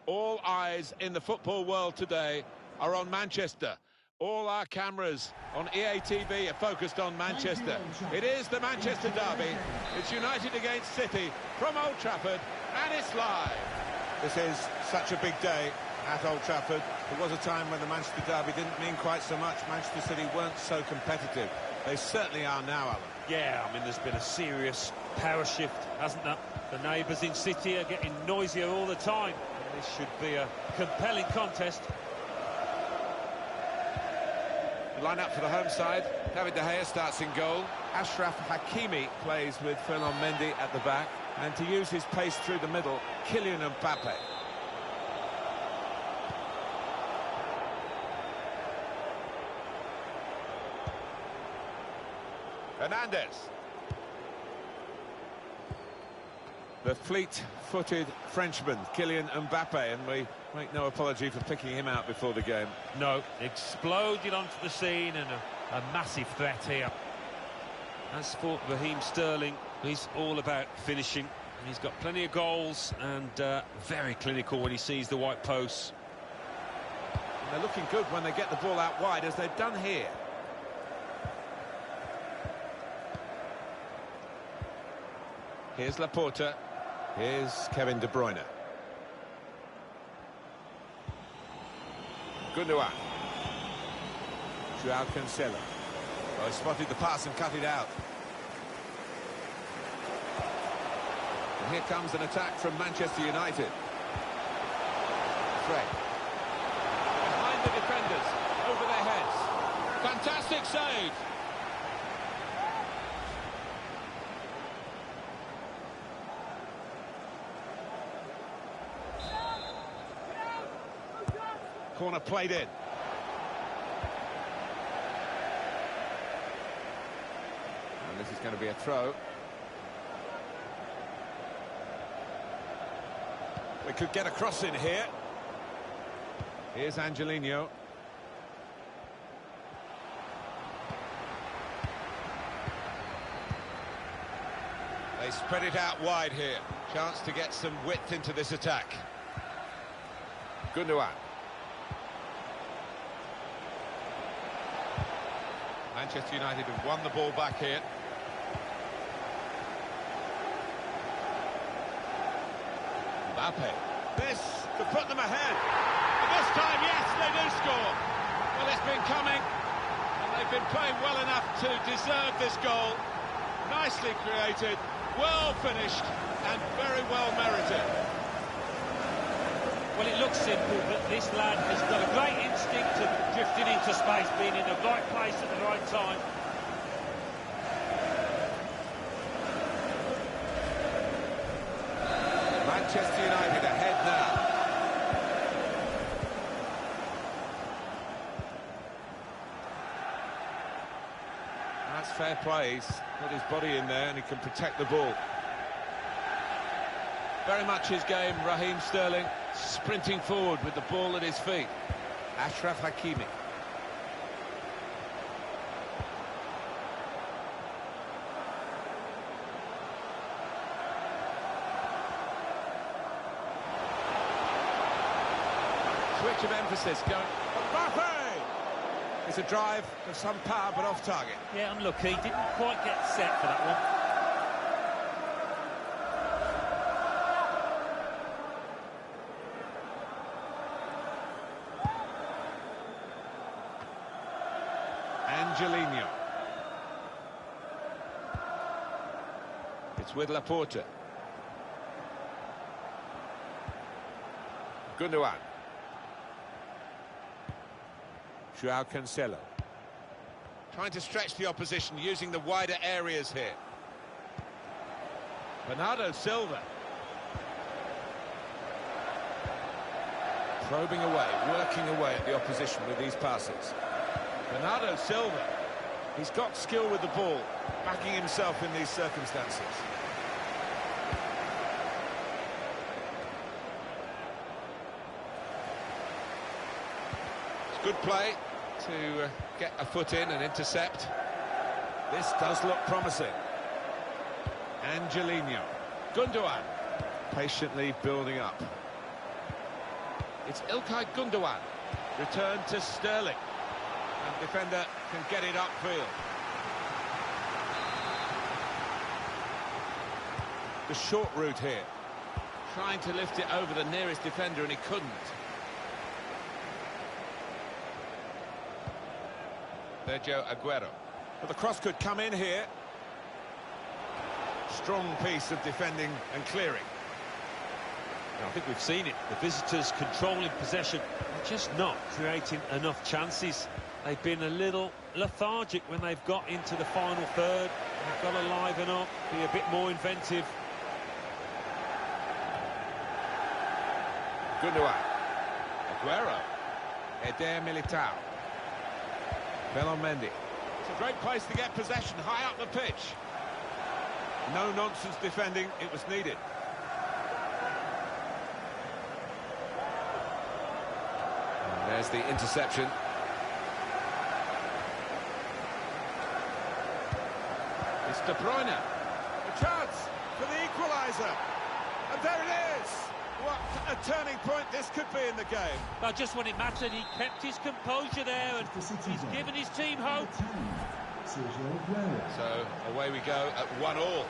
All eyes in the football world today are on Manchester. All our cameras on EA TV are focused on Manchester. It is the Manchester derby. It's United against City from Old Trafford, and it's live. This is such a big day at Old Trafford. There was a time when the Manchester derby didn't mean quite so much. Manchester City weren't so competitive. They certainly are now, Alan. Yeah, I mean, there's been a serious power shift, hasn't there? The neighbours in City are getting noisier all the time. This should be a compelling contest. Line up for the home side. David De Gea starts in goal. Ashraf Hakimi plays with Ferland Mendy at the back. And to use his pace through the middle, Kylian Mbappe. Hernandez. The fleet-footed Frenchman, Kylian Mbappe, and we make no apology for picking him out before the game. No, exploded onto the scene and a massive threat here. As for Raheem Sterling, he's all about finishing. He's got plenty of goals and very clinical when he sees the white posts. And they're looking good when they get the ball out wide, as they've done here. Here's Laporta. Here's Kevin De Bruyne. Gundogan. Joao Cancelo. Well, he spotted the pass and cut it out. And here comes an attack from Manchester United. Fred. Behind the defenders, over their heads. Fantastic save. Corner played in. And this is going to be a throw. We could get a cross in here. Here's Angelino. They spread it out wide here. Chance to get some width into this attack. Gundogan. Manchester United have won the ball back here. Mbappe. This to put them ahead. And this time, yes, they do score. Well, it's been coming, and they've been playing well enough to deserve this goal. Nicely created, well finished, and very well merited. Well, it looks simple, but this lad has got a great instinct of drifting into space, being in the right place at the right time. Manchester United ahead now. That's fair play. He's got his body in there and he can protect the ball. Very much his game, Raheem Sterling, sprinting forward with the ball at his feet. Achraf Hakimi. Switch of emphasis going. Mbappe! It's a drive of some power but off target. Yeah, unlucky. Didn't quite get set for that one. Angelino. It's with Laporta. Gundogan. Joao Cancelo. Trying to stretch the opposition, using the wider areas here. Bernardo Silva. Probing away, working away at the opposition with these passes. Bernardo Silva, he's got skill with the ball, backing himself in these circumstances. It's good play to get a foot in and intercept. This does look promising. Angelino. Gundogan, patiently building up. It's Ilkay Gundogan. Return to Sterling. And defender can get it upfield. The short route here. Trying to lift it over the nearest defender and he couldn't. Sergio Aguero. But the cross could come in here. Strong piece of defending and clearing. I think we've seen it. The visitors controlling possession, they're just not creating enough chances. They've been a little lethargic when they've got into the final third. They've got to liven up, be a bit more inventive. Gundogan. Aguero. Eder Militao. Bellomendi. It's a great place to get possession, high up the pitch. No nonsense defending, it was needed. And there's the interception. It's De Bruyne. A chance for the equaliser. And there it is. What a turning point this could be in the game. Well, just when it mattered, he kept his composure there and he's given his team hope. So away we go at 1-1.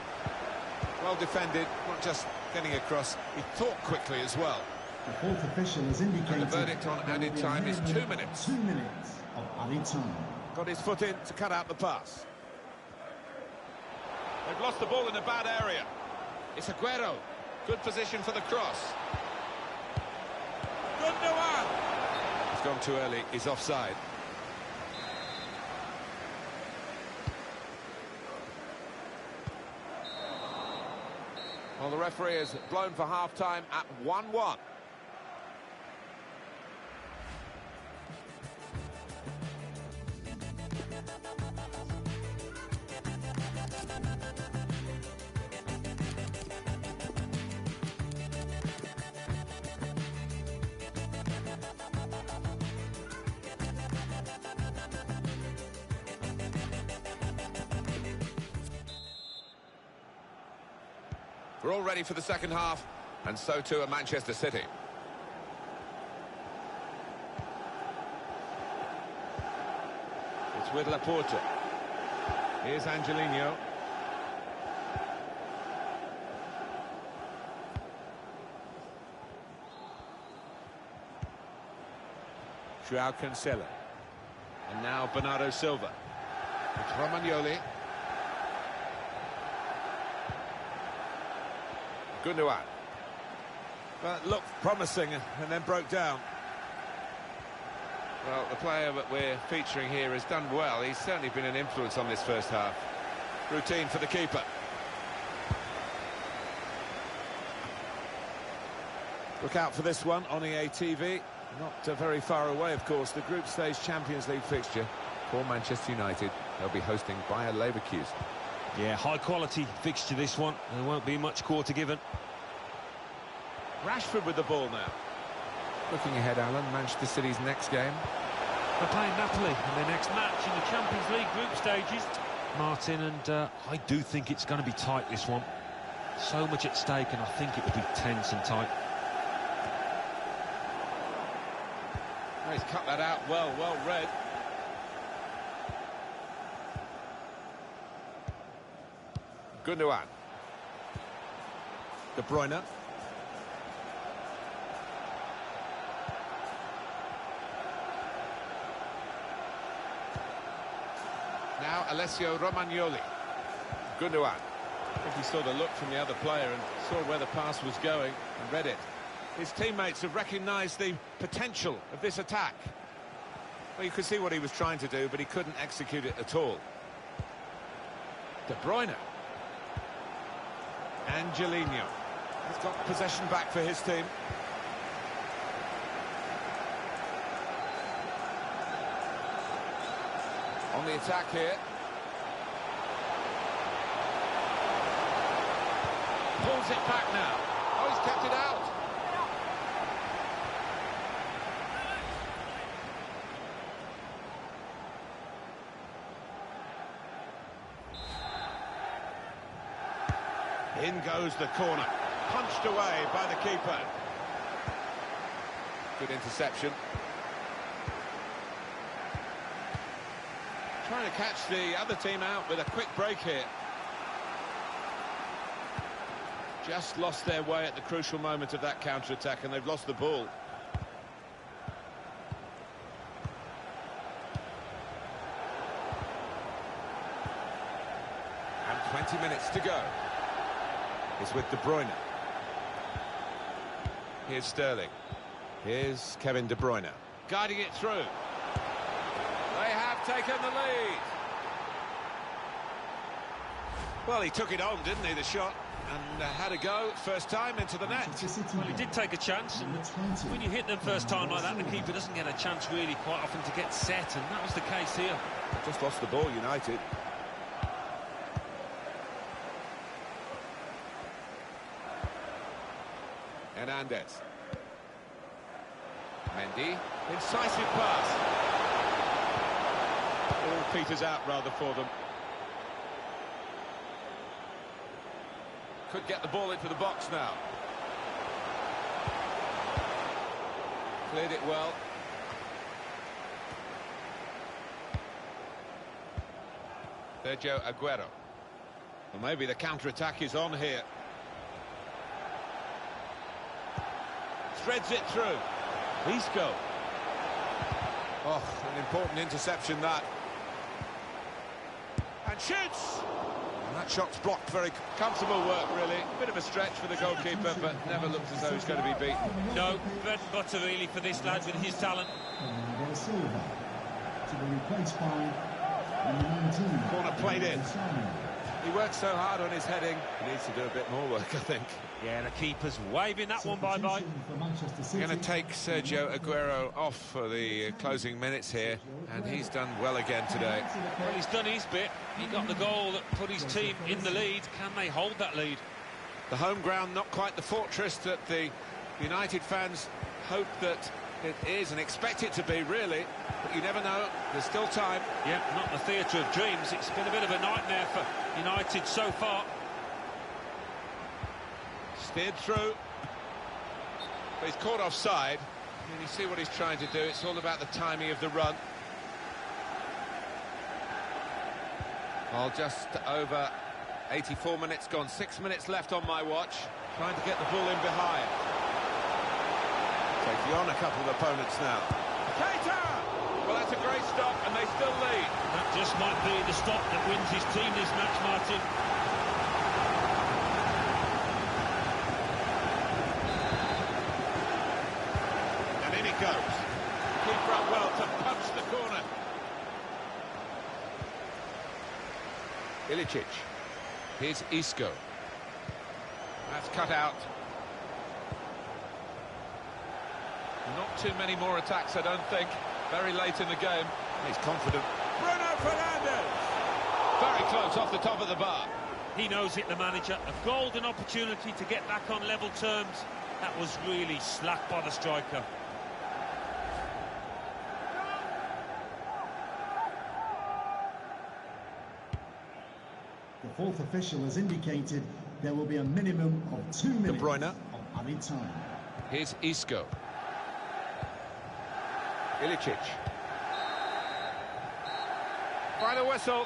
Well defended, not just getting across, he thought quickly as well. The fourth official has indicated... And the verdict on added time is 2 minutes. 2 minutes of added time. Got his foot in to cut out the pass. They've lost the ball in a bad area. It's Aguero. Good position for the cross. Gundogan. He's gone too early. He's offside. Well, the referee has blown for half-time at 1-1. We're all ready for the second half, and so too are Manchester City. It's with Laporte. Here's Angelino. Joao Cancelo. And now Bernardo Silva. It's Romagnoli. Gundogan. Well, it looked promising and then broke down. Well, the player that we're featuring here has done well. He's certainly been an influence on this first half. Routine for the keeper. Look out for this one on EA TV. Not very far away, of course. The group stage Champions League fixture for Manchester United. They'll be hosting Bayer Leverkusen. Yeah, high-quality fixture, this one. There won't be much quarter given. Rashford with the ball now. Looking ahead, Alan, Manchester City's next game. They're playing Napoli in their next match in the Champions League group stages, Martin, and I do think it's going to be tight, this one. So much at stake, and I think it will be tense and tight. Oh, he's cut that out well read. Gundogan. De Bruyne. Now Alessio Romagnoli. Gundogan. I think he saw the look from the other player and saw where the pass was going and read it. His teammates have recognised the potential of this attack. Well, you could see what he was trying to do, but he couldn't execute it at all. De Bruyne. Angelino. He's got possession back for his team. On the attack here. Pulls it back now. Oh, he's kept it out. In goes the corner. Punched away by the keeper. Good interception. Trying to catch the other team out with a quick break here. Just lost their way at the crucial moment of that counter-attack, and they've lost the ball. And 20 minutes to go. It's with De Bruyne. Here's Sterling. Here's Kevin De Bruyne. Guiding it through. They have taken the lead. Well, he took it on, didn't he, the shot? And had a go first time into the net. Well, he did take a chance, and when you hit them first time like that, the keeper doesn't get a chance really quite often to get set, and that was the case here. Just lost the ball, United. Hernandez. Mendy. Incisive pass. All peters out rather for them. Could get the ball into the box now. Cleared it well. Sergio Aguero. Well, maybe the counter-attack is on here. Threads it through. Isco. Oh, an important interception that. And shoots! That shot's blocked. Very comfortable work, really. Bit of a stretch for the goalkeeper, but never looked as though he's going to be beaten. No, bread and butter really for this lad with his talent. Silva to be replaced by number 19. Corner played in. He works so hard on his heading. He needs to do a bit more work, I think. Yeah, the keeper's waving that one bye-bye. Going to take Sergio Aguero off for the closing minutes here, and he's done well again today. Well, he's done his bit. He got the goal that put his team in the lead. Can they hold that lead? The home ground, not quite the fortress that the United fans hope that it is and expect it to be, really. But you never know. There's still time. Yeah, not the theatre of dreams. It's been a bit of a nightmare for United so far. Steered through. But he's caught offside. And you see what he's trying to do. It's all about the timing of the run. Well, just over 84 minutes gone. 6 minutes left on my watch. Trying to get the ball in behind. Taking on a couple of opponents now. Keita! Well, that's a great stop, and they still lead. That just might be the stop that wins his team this match, Martin. And in it goes. Keeper up well to punch the corner. Ilicic. Here's Isco. That's cut out. Not too many more attacks, I don't think. Very late in the game. He's confident. Bruno Fernandes! Very close off the top of the bar. He knows it, the manager. A golden opportunity to get back on level terms. That was really slack by the striker. The fourth official has indicated there will be a minimum of 2 minutes De Bruyne. of added time. Here's Isco. Ilicic. Final whistle.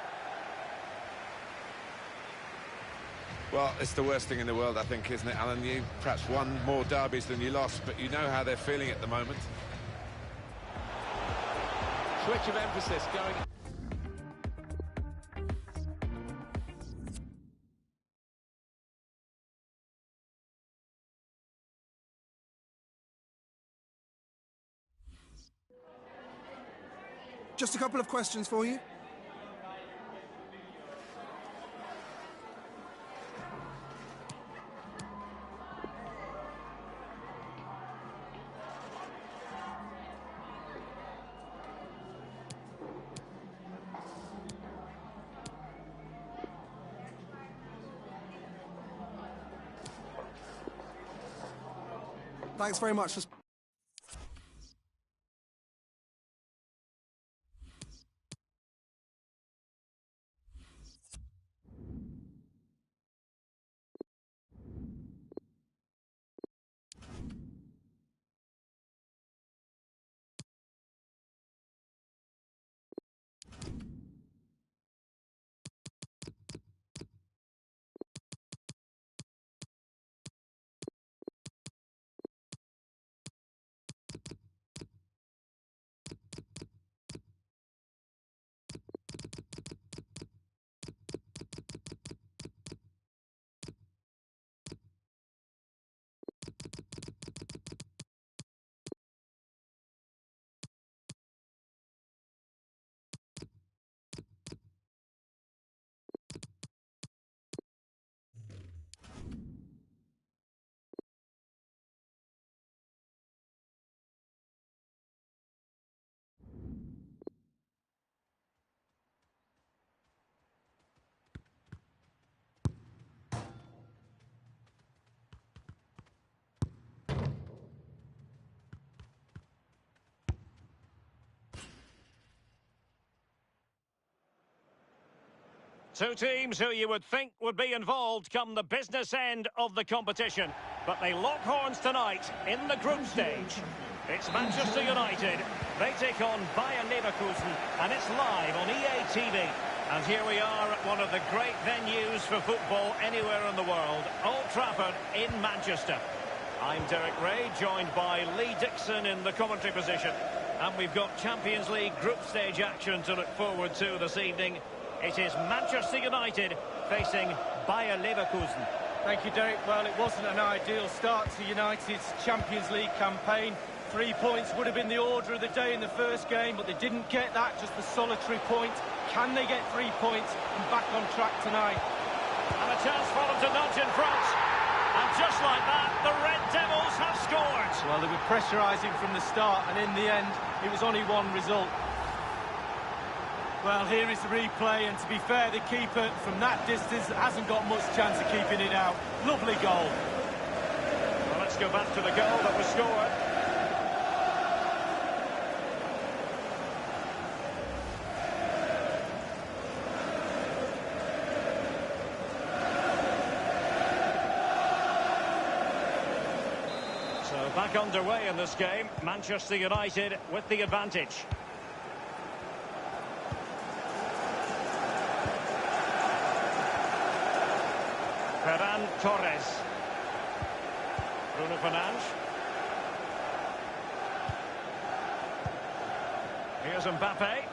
Well, it's the worst thing in the world, I think, isn't it, Alan? You perhaps won more derbies than you lost, but you know how they're feeling at the moment. Switch of emphasis going. Just a couple of questions for you. Thanks very much for... Two teams who you would think would be involved come the business end of the competition. But they lock horns tonight in the group stage. It's Manchester United. They take on Bayern Leverkusen, and it's live on EA TV. And here we are at one of the great venues for football anywhere in the world, Old Trafford in Manchester. I'm Derek Ray, joined by Lee Dixon in the commentary position. And we've got Champions League group stage action to look forward to this evening. It is Manchester United facing Bayer Leverkusen. Thank you, Derek. Well, it wasn't an ideal start to United's Champions League campaign. 3 points would have been the order of the day in the first game, but they didn't get that, just the solitary point. Can they get 3 points and back on track tonight? And a chance for them to nudge in front. And just like that, the Red Devils have scored. Well, they were pressurising from the start, and in the end, it was only one result. Well, here is the replay, and to be fair, the keeper from that distance hasn't got much chance of keeping it out. Lovely goal. Well, let's go back to the goal that was scored. So back underway in this game. Manchester United with the advantage. Ferran Torres. Bruno Fernandes. Here's Mbappe.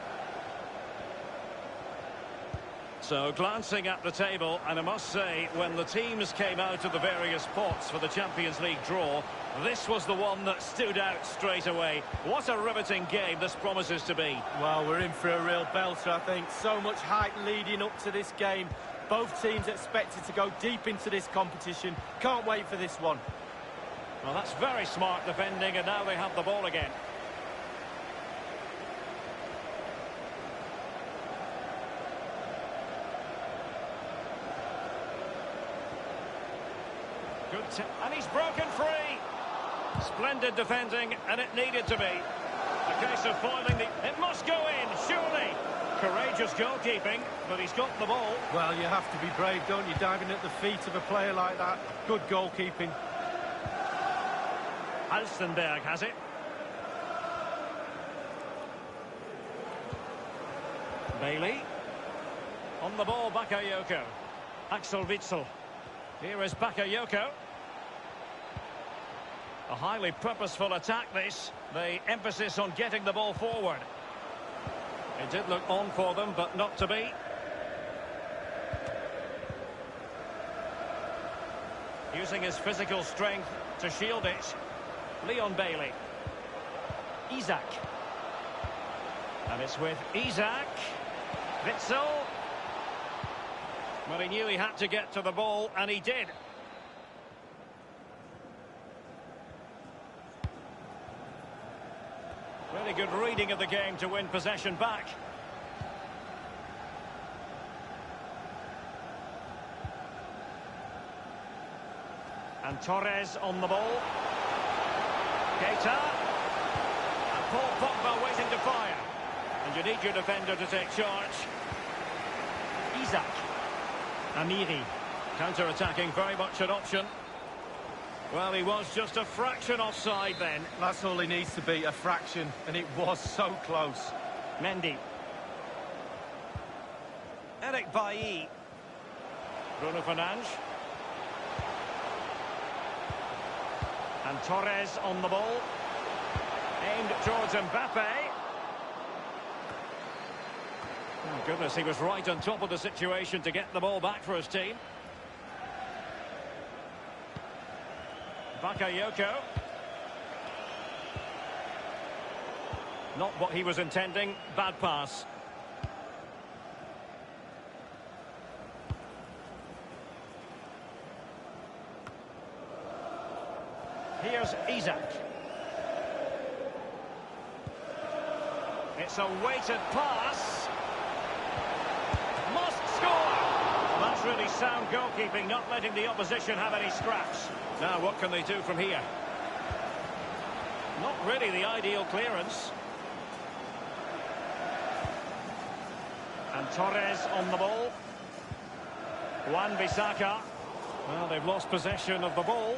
So glancing at the table, and I must say, when the teams came out of the various pots for the Champions League draw, this was the one that stood out straight away. What a riveting game this promises to be. Well, we're in for a real belter, I think. So much hype leading up to this game. Both teams expected to go deep into this competition. Can't wait for this one. Well, that's very smart defending, and now they have the ball again. And he's broken free. Splendid defending, and it needed to be. A case of foiling the... It must go in, surely. Courageous goalkeeping, but he's got the ball. Well, you have to be brave, don't you, diving at the feet of a player like that. Good goalkeeping. Alstenberg has it. Bailey. On the ball, Bakayoko. Axel Witsel. Here is Bakayoko. A highly purposeful attack, this. The emphasis on getting the ball forward. It did look on for them, but not to be. Using his physical strength to shield it. Leon Bailey. Isak. And it's with Isak. Witsel. Well, he knew he had to get to the ball, and he did. Really good reading of the game to win possession back. And Torres on the ball. Keita. And Paul Pogba waiting to fire. And you need your defender to take charge. Isak. Amiri. Counter-attacking, very much an option. Well, he was just a fraction offside then. That's all he needs to be, a fraction, and it was so close. Mendy. Eric Bailly. Bruno Fernandes. And Torres on the ball. Aimed towards Mbappe. Oh, goodness, he was right on top of the situation to get the ball back for his team. Bakayoko. Not what he was intending. Bad pass. Here's Isak. It's a weighted pass. Must score! Well, that's really sound goalkeeping, not letting the opposition have any scraps. Now, what can they do from here? Not really the ideal clearance. And Torres on the ball. Wan-Bissaka. Well, they've lost possession of the ball.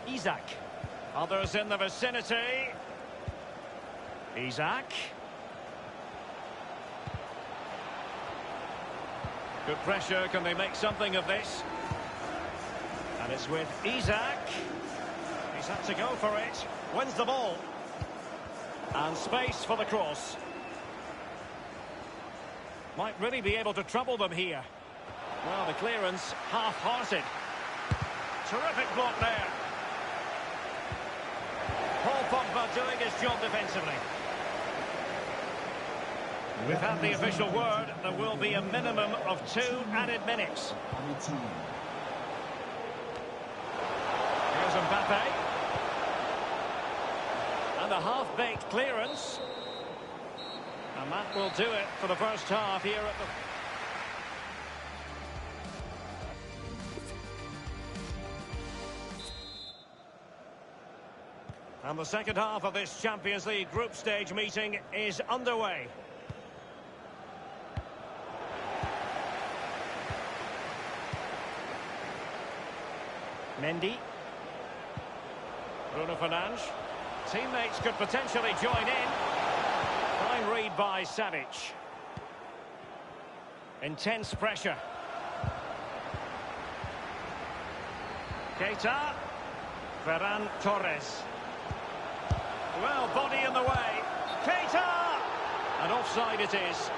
Isak. Others in the vicinity. Isak. Good pressure. Can they make something of this? And it's with Isak. He's had to go for it. Wins the ball. And space for the cross. Might really be able to trouble them here. Well, the clearance half-hearted. Terrific block there. Paul Pogba doing his job defensively. We've had the official word. There will be a minimum of 2 added minutes. Here's Mbappe. And a half-baked clearance. And that will do it for the first half here at the... And the second half of this Champions League group stage meeting is underway. Mendy. Bruno Fernandes. Teammates could potentially join in. Fine read by Savic. Intense pressure. Keita. Ferran Torres. Well, body in the way. Keita! And offside it is.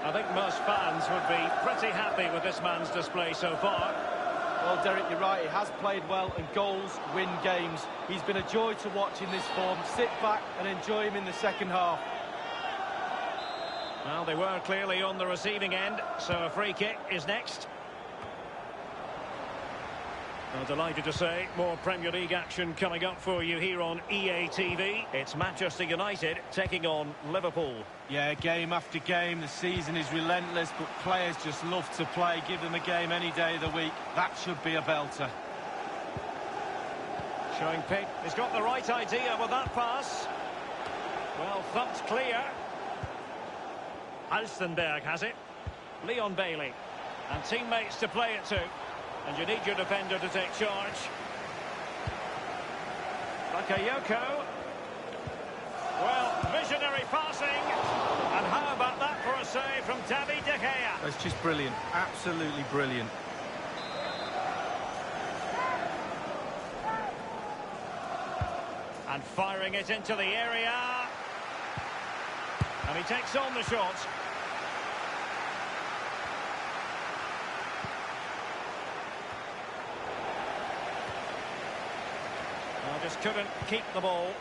I think most fans would be pretty happy with this man's display so far. Well, Derek, you're right. He has played well, and goals win games. He's been a joy to watch in this form. Sit back and enjoy him in the second half. Well, they were clearly on the receiving end, so a free kick is next. Well, delighted to say, more Premier League action coming up for you here on EA TV. It's Manchester United taking on Liverpool. Yeah, game after game, the season is relentless, but players just love to play. Give them a game any day of the week. That should be a belter. Showing Pip. He's got the right idea with that pass. Well, thumped clear. Alstenberg has it. Leon Bailey. And teammates to play it to. And you need your defender to take charge. Bakayoko. Well, visionary passing. And how about that for a save from David De Gea? That's just brilliant. Absolutely brilliant. And firing it into the area. And he takes on the shot. Just couldn't keep the ball.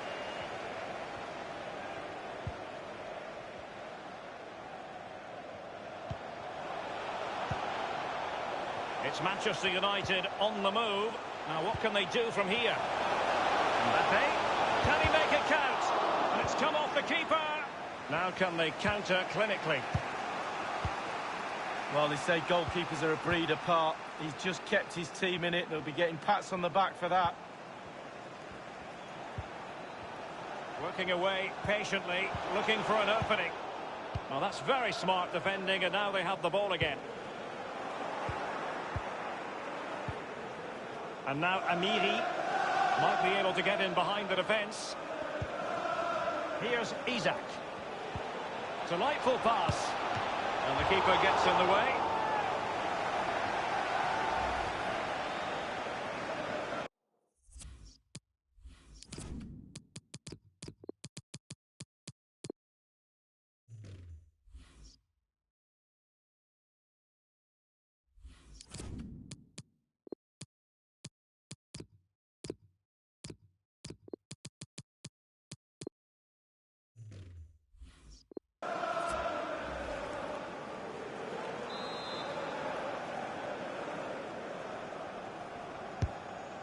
It's Manchester United on the move. Now what can they do from here? Mbappe, can he make it count? And it's come off the keeper. Now can they counter clinically? Well, they say goalkeepers are a breed apart. He's just kept his team in it. They'll be getting pats on the back for that. Working away patiently, looking for an opening. Well, that's very smart defending, and now they have the ball again. And now Amiri might be able to get in behind the defence. Here's Isak. Delightful pass. And the keeper gets in the way.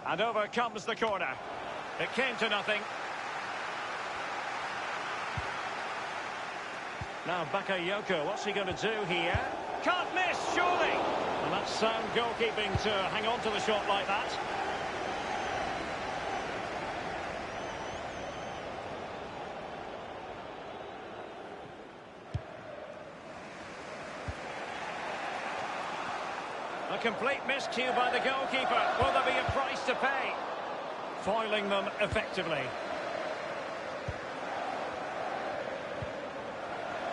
And over comes the corner. It came to nothing. Now Bakayoko, what's he going to do here? Can't miss, surely! And that's sound goalkeeping to hang on to the shot like that. A complete miscue by the goalkeeper. Will there be a price to pay? Foiling them effectively.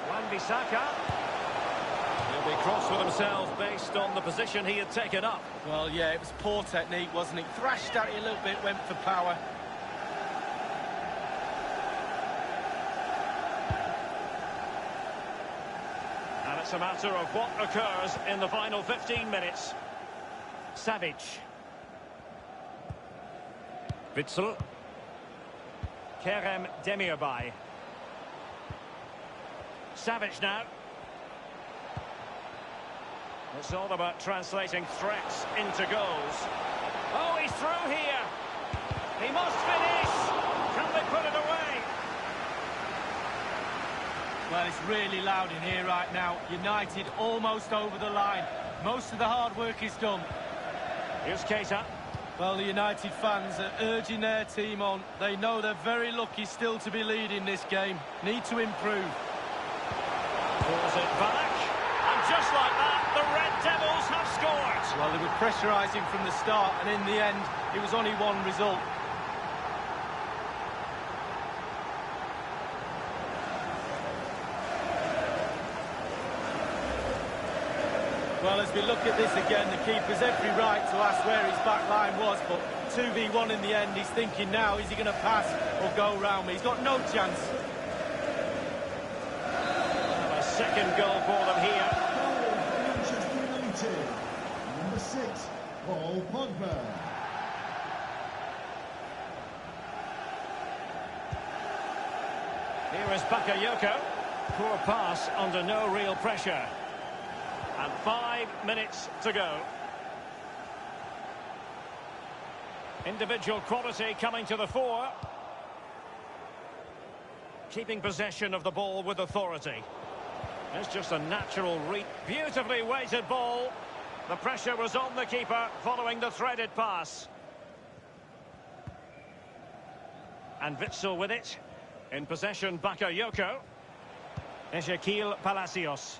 Wan-Bissaka. He'll be cross with himself based on the position he had taken up. Well, yeah, it was poor technique, wasn't it? Thrashed at it a little bit, went for power. It's a matter of what occurs in the final 15 minutes. Savic. Witsel. Kerem Demirbay. Savic now. It's all about translating threats into goals. Oh, he's through here. He must finish. Can they put it away? Well, it's really loud in here right now. United almost over the line. Most of the hard work is done. Here's Keita. Well, the United fans are urging their team on. They know they're very lucky still to be leading this game. Need to improve. Pulls it back. And just like that, the Red Devils have scored. Well, they were pressurising from the start, and in the end, it was only one result. Well, as we look at this again, the keeper's every right to ask where his back line was, but 2v1 in the end, he's thinking now, is he going to pass or go round me? He's got no chance. Well, a second goal for them here. Manchester United, number 6, Paul Pogba. Here is Bakayoko. Poor pass under no real pressure. And 5 minutes to go. Individual quality coming to the fore. Keeping possession of the ball with authority. It's just a natural beautifully weighted ball. The pressure was on the keeper following the threaded pass. And Witsel with it. In possession, Bakayoko. Ezequiel Palacios.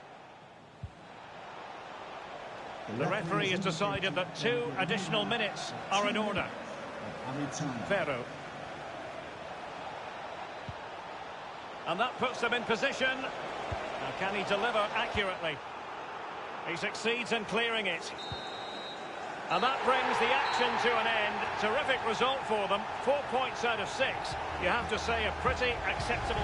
The referee has decided that 2 additional minutes are in order. Ferro. And that puts them in position. Now, can he deliver accurately? He succeeds in clearing it. And that brings the action to an end. Terrific result for them. 4 points out of 6. You have to say a pretty acceptable...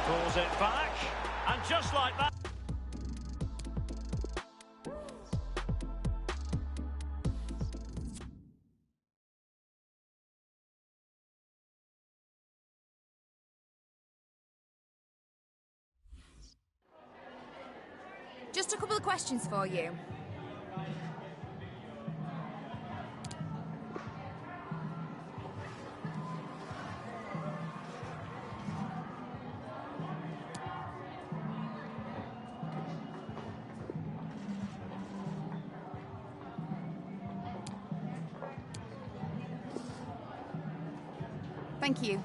Pulls it back, and just like that... Just a couple of questions for you. Thank you.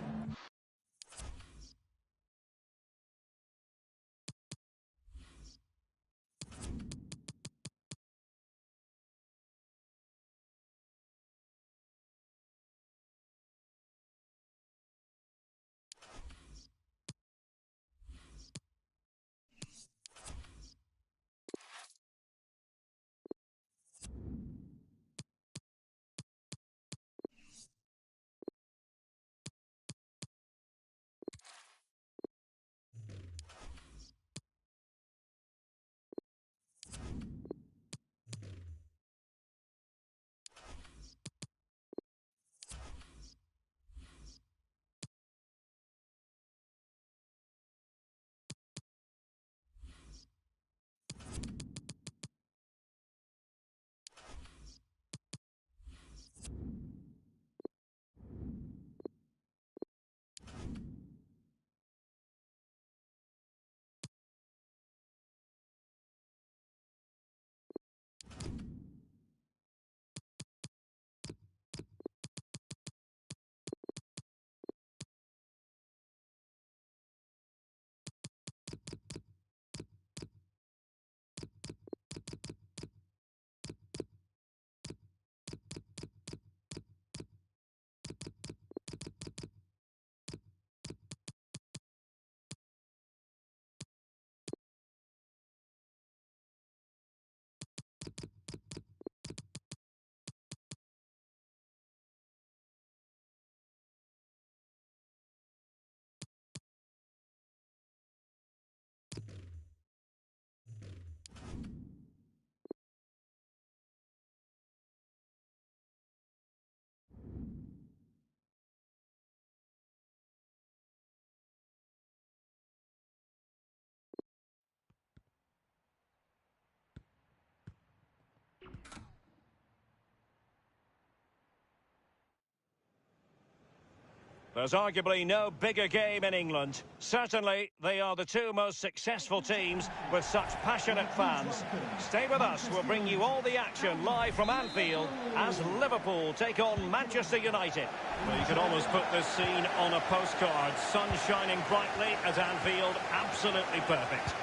There's arguably no bigger game in England. Certainly, they are the two most successful teams with such passionate fans. Stay with us, we'll bring you all the action live from Anfield as Liverpool take on Manchester United. Well, you could almost put this scene on a postcard. Sun shining brightly at Anfield, absolutely perfect.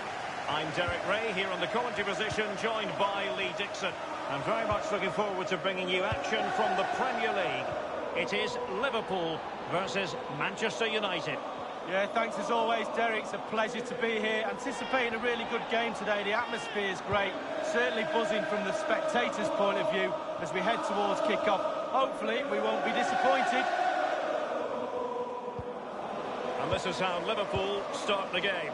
I'm Derek Ray here on the commentary position, joined by Lee Dixon. I'm very much looking forward to bringing you action from the Premier League. It is Liverpool versus Manchester United. Yeah, thanks as always, Derek. It's a pleasure to be here. Anticipating a really good game today. The atmosphere is great. Certainly buzzing from the spectators' point of view as we head towards kick-off. Hopefully, we won't be disappointed. And this is how Liverpool start the game.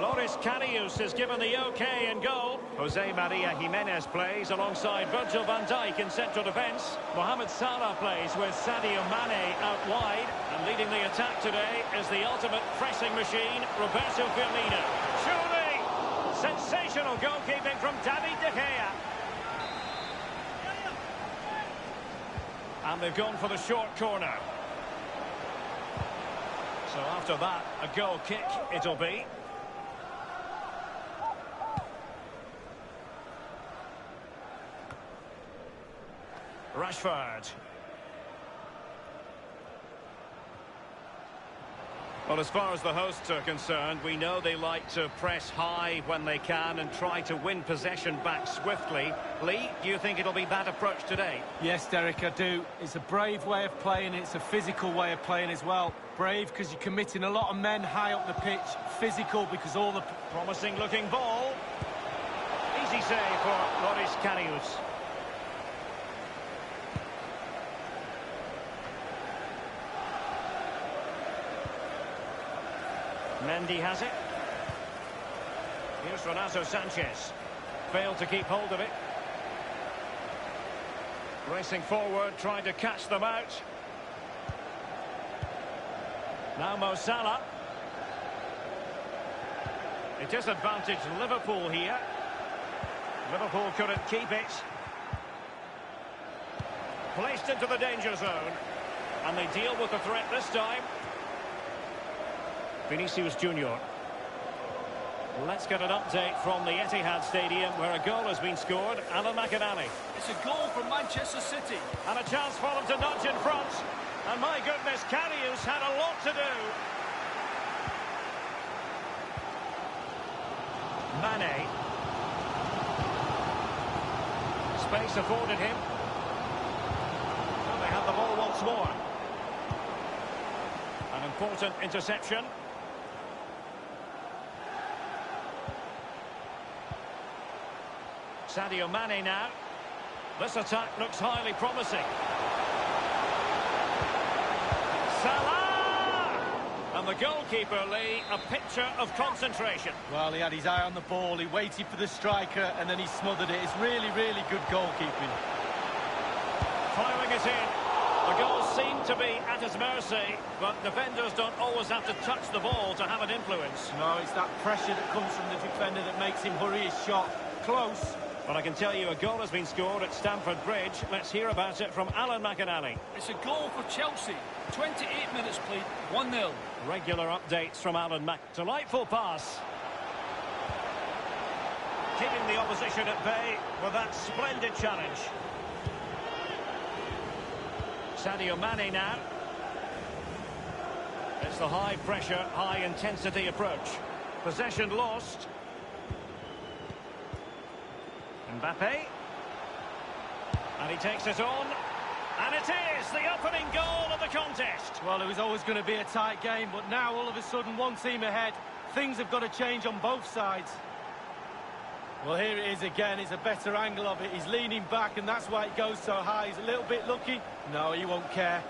Loris Karius has given the OK in goal. Jose Maria Jimenez plays alongside Virgil van Dijk in central defence. Mohamed Salah plays with Sadio Mane out wide. And leading the attack today is the ultimate pressing machine, Roberto Firmino. Surely! Sensational goalkeeping from David De Gea. And they've gone for the short corner. So after that, a goal kick it'll be. Rashford. Well, as far as the hosts are concerned, we know they like to press high when they can and try to win possession back swiftly. Lee, do you think it'll be that approach today? Yes, Derek, I do. It's a brave way of playing. It's a physical way of playing as well. Brave because you're committing a lot of men high up the pitch. Physical because all the... Promising looking ball. Easy save for Loris Karius. Mendy has it. Here's Renato Sanchez. Failed to keep hold of it. Racing forward, trying to catch them out. Now Mo Salah. It is advantage Liverpool here. Liverpool couldn't keep it. Placed into the danger zone. And they deal with the threat this time. Vinicius Junior. Let's get an update from the Etihad Stadium where a goal has been scored. Alan McInally. It's a goal for Manchester City. And a chance for them to nudge in front. And my goodness, Karius had a lot to do. Mane. Space afforded him. And they have the ball once more. An important interception. Sadio Mane now. This attack looks highly promising. Salah! And the goalkeeper, Lee, a picture of concentration. Well, he had his eye on the ball, he waited for the striker, and then he smothered it. It's really, really good goalkeeping. Firing it in. The goals seem to be at his mercy, but defenders don't always have to touch the ball to have an influence. No, it's that pressure that comes from the defender that makes him hurry his shot. Close. But I can tell you a goal has been scored at Stamford Bridge. Let's hear about it from Alan McInally. It's a goal for Chelsea. 28 minutes played, 1-0. Regular updates from Alan Delightful pass. Keeping the opposition at bay with that splendid challenge. Sadio Mane now. It's the high-pressure, high-intensity approach. Possession lost. Mbappe. And he takes it on. And it is the opening goal of the contest. Well, it was always going to be a tight game, but now all of a sudden one team ahead. Things have got to change on both sides. Well, here it is again. It's a better angle of it. He's leaning back, and that's why it goes so high. He's a little bit lucky. No, he won't care.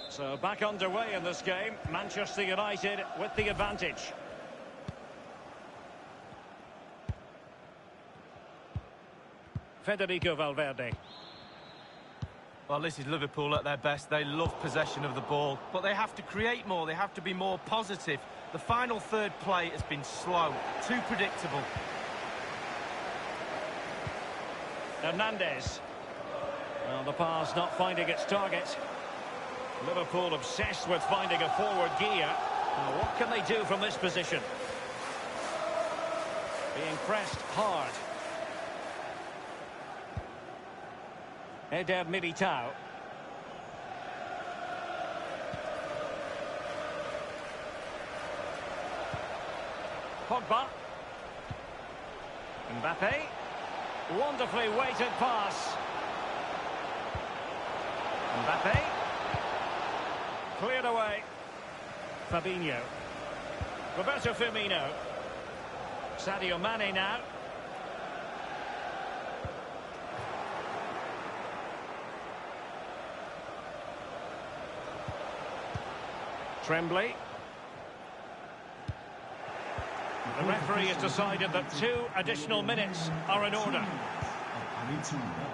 So back underway in this game. Manchester United with the advantage. Federico Valverde. Well, this is Liverpool at their best. They love possession of the ball, but they have to create more. They have to be more positive. The final third play has been slow, too predictable. Hernandez. Well, the pass not finding its target. Liverpool obsessed with finding a forward gear. Now, what can they do from this position? Being pressed hard. Eder Militao. Pogba. Mbappe. Wonderfully weighted pass. Mbappe. Cleared away. Fabinho. Roberto Firmino. Sadio Mane now. Tremblay. The referee has decided that 2 additional minutes are in order.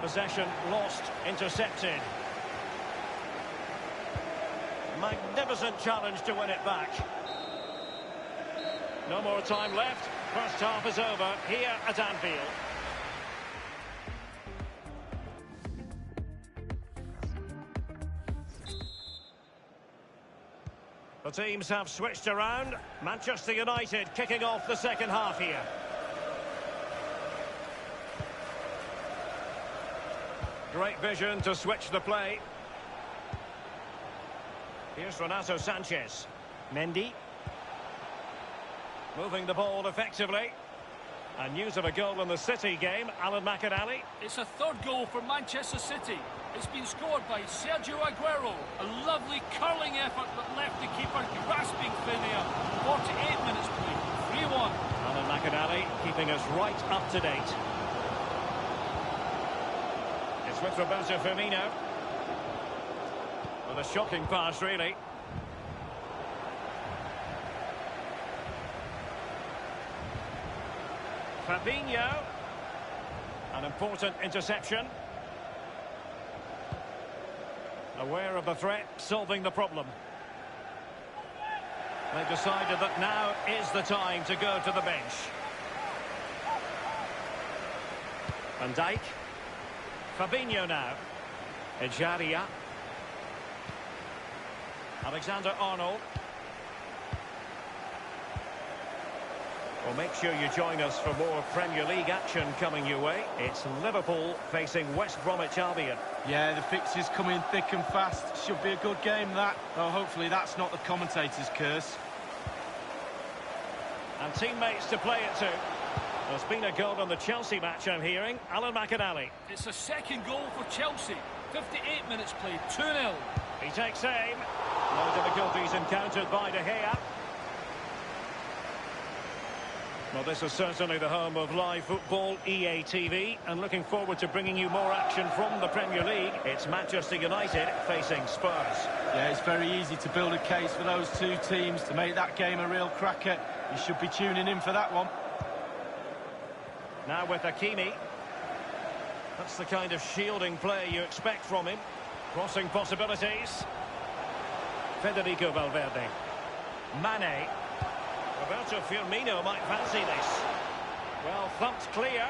Possession lost, intercepted. Magnificent challenge to win it back. No more time left. First half is over here at Anfield. The teams have switched around. Manchester United kicking off the second half here. Great vision to switch the play. Here's Renato Sanchez. Mendy. Moving the ball effectively. And news of a goal in the City game. Alan McInally. It's a third goal for Manchester City. It's been scored by Sergio Aguero. A lovely curling effort that left the keeper grasping thin air. 48 minutes played. 3-1. Alan McInally keeping us right up to date. It's with Roberto Firmino. With a shocking pass, really. Fabinho. An important interception. Aware of the threat, solving the problem. They've decided that now is the time to go to the bench. Van Dijk. Fabinho now. Ejaria. Alexander-Arnold. Well, make sure you join us for more Premier League action coming your way. It's Liverpool facing West Bromwich Albion. Yeah, the fixtures coming thick and fast. Should be a good game, that. Though hopefully that's not the commentator's curse. And teammates to play it to. There's been a goal on the Chelsea match, I'm hearing. Alan McInally. It's a second goal for Chelsea. 58 minutes played, 2-0. He takes aim. No difficulties encountered by De Gea. Well, this is certainly the home of live football, EA TV, and looking forward to bringing you more action from the Premier League. It's Manchester United facing Spurs. Yeah, it's very easy to build a case for those two teams to make that game a real cracker. You should be tuning in for that one. Now with Hakimi. That's the kind of shielding play you expect from him. Crossing possibilities. Federico Valverde. Mane. Roberto Firmino might fancy this. Well, thumped clear.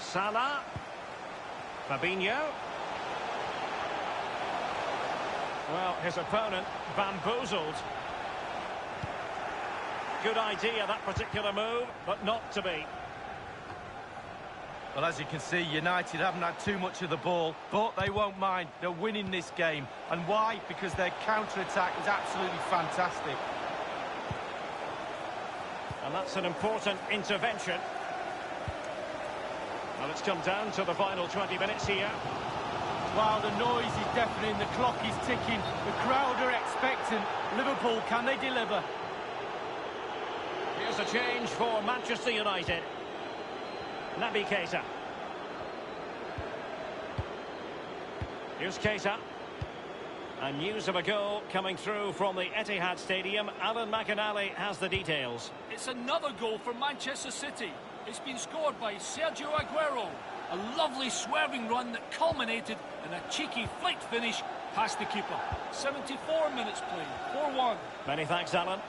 Salah. Fabinho. Well, his opponent bamboozled. Good idea, that particular move, but not to be. Well, as you can see, United haven't had too much of the ball, but they won't mind. They're winning this game. And why? Because their counter-attack is absolutely fantastic. And that's an important intervention. Well, it's come down to the final 20 minutes here. Wow, the noise is deafening, the clock is ticking, the crowd are expectant. Liverpool, can they deliver? Here's a change for Manchester United. Naby Keita. Here's Keita. And news of a goal coming through from the Etihad Stadium. Alan McInally has the details. It's another goal for Manchester City. It's been scored by Sergio Aguero. A lovely swerving run that culminated in a cheeky flick finish past the keeper. 74 minutes played, 4-1. Many thanks, Alan.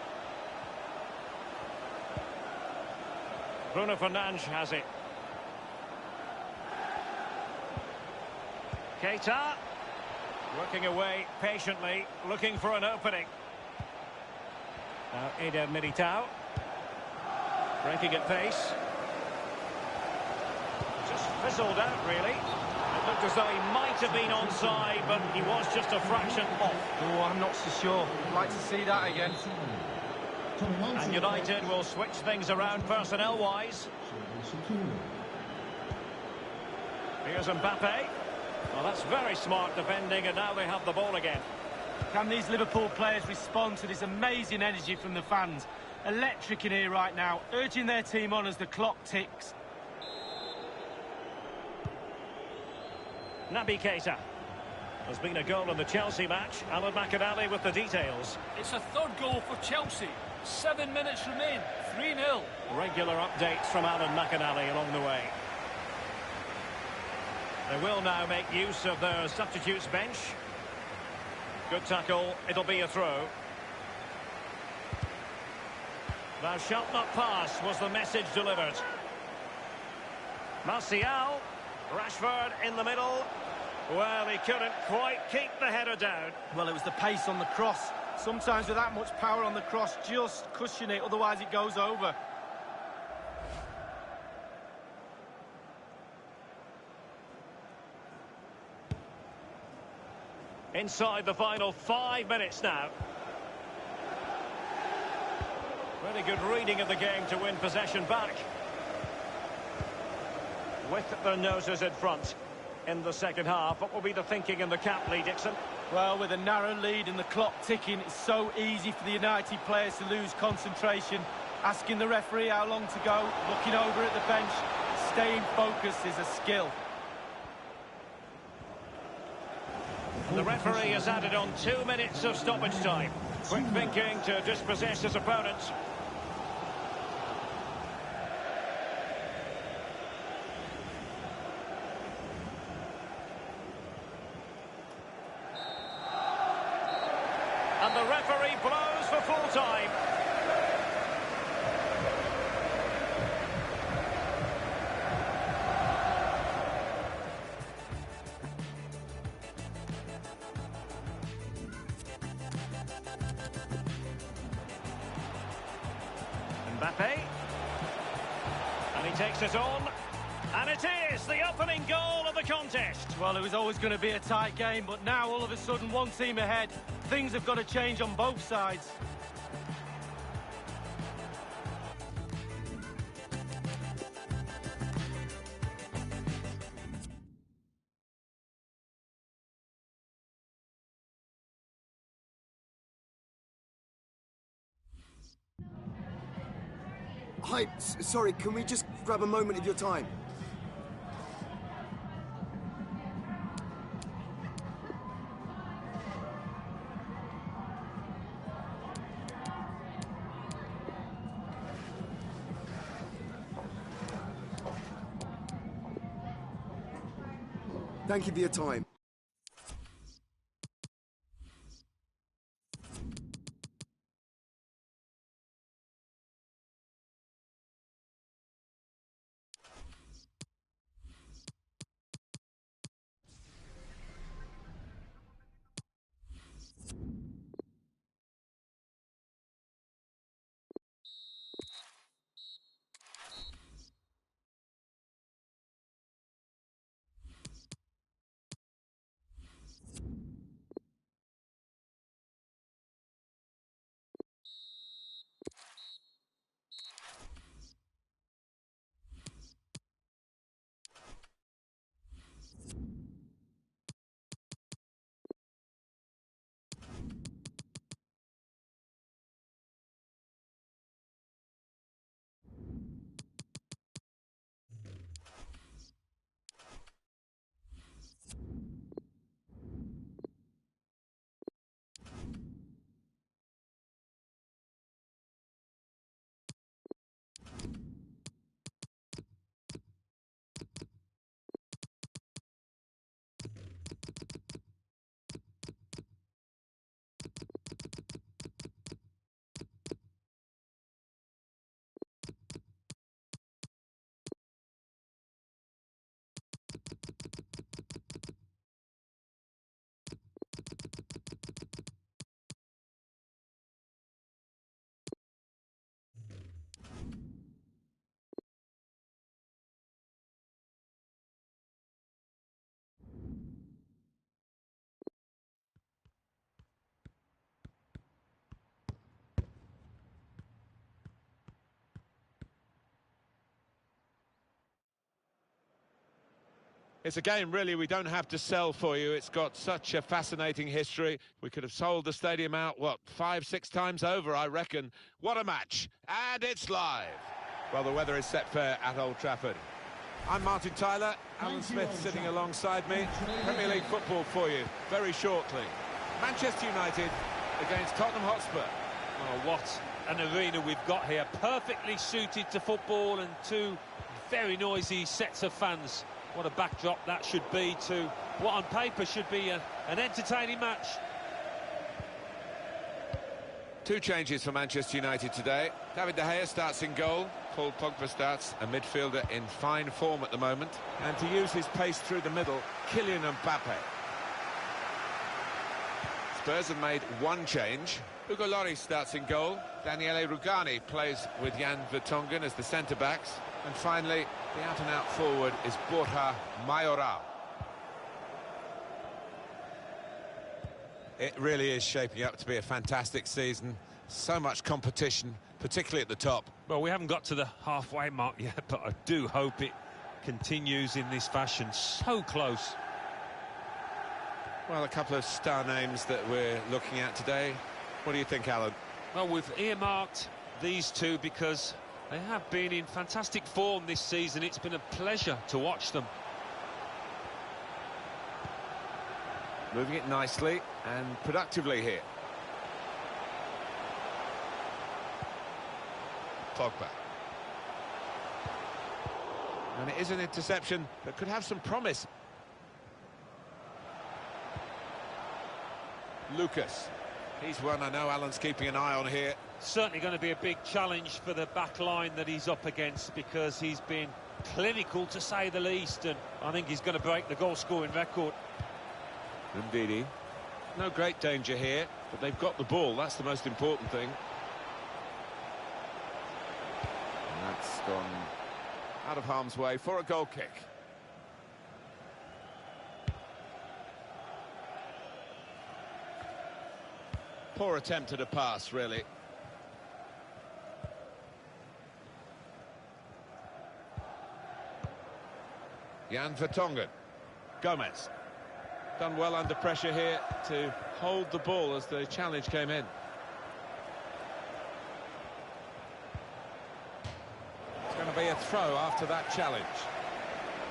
Bruno Fernandes has it. Keita, working away patiently, looking for an opening. Now Eder Militao, breaking at pace. Just fizzled out, really. It looked as though he might have been onside, but he was just a fraction off. Oh, I'm not so sure. I'd like to see that again. And United will switch things around personnel-wise. Here's Mbappe. Well, that's very smart defending, and now they have the ball again. Can these Liverpool players respond to this amazing energy from the fans? Electric in here right now, urging their team on as the clock ticks. Naby Keita. There's been a goal in the Chelsea match. Alan McInally with the details. It's a third goal for Chelsea. 7 minutes remain. 3-0. Regular updates from Alan McInally along the way. They will now make use of their substitutes bench. Good tackle. It'll be a throw. Thou shalt not pass was the message delivered. Martial. Rashford in the middle. Well, he couldn't quite keep the header down. Well, it was the pace on the cross. Sometimes with that much power on the cross, just cushion it, otherwise it goes over. Inside the final 5 minutes now. Really good reading of the game to win possession back. With their noses in front in the second half. What will be the thinking in the camp, Lee Dixon? Well, with a narrow lead and the clock ticking, it's so easy for the United players to lose concentration. Asking the referee how long to go, looking over at the bench, staying focused is a skill. The referee has added on 2 minutes of stoppage time. Quick thinking to dispossess his opponent. And the referee blows for full time. Mbappe. And he takes it on. And it is the opening goal of the contest. Well, it was always going to be a tight game, but now all of a sudden one team ahead. Things have got to change on both sides. Hi, sorry, can we just grab a moment of your time? Thank you for your time. It's a game, really, we don't have to sell for you. It's got such a fascinating history. We could have sold the stadium out, what, 5-6 times over, I reckon. What a match. And it's live. Well, the weather is set fair at Old Trafford. I'm Martin Tyler, Alan Smith sitting alongside me. Premier League football for you, very shortly. Manchester United against Tottenham Hotspur. Oh, what an arena we've got here. Perfectly suited to football and two very noisy sets of fans. What a backdrop that should be to what on paper should be an entertaining match. Two changes for Manchester United today. David De Gea starts in goal. Paul Pogba starts, a midfielder in fine form at the moment. And to use his pace through the middle, Kylian Mbappe. Spurs have made one change. Hugo Lloris starts in goal. Daniele Rugani plays with Jan Vertonghen as the centre-backs. And finally, the out-and-out forward is Borja Mayoral. It really is shaping up to be a fantastic season. So much competition, particularly at the top. Well, we haven't got to the halfway mark yet, but I do hope it continues in this fashion. So close. Well, a couple of star names that we're looking at today. What do you think, Alan? Well, we've earmarked these two because they have been in fantastic form this season. It's been a pleasure to watch them. Moving it nicely and productively here. Pogba. And it is an interception that could have some promise. Lucas. He's one I know Alan's keeping an eye on here. Certainly going to be a big challenge for the back line that he's up against because he's been clinical, to say the least, and I think he's going to break the goal-scoring record. Indeed. No great danger here, but they've got the ball. That's the most important thing. And that's gone out of harm's way for a goal kick. Poor attempt at a pass, really. Jan Vertonghen. Gomez. Done well under pressure here to hold the ball as the challenge came in. It's going to be a throw after that challenge.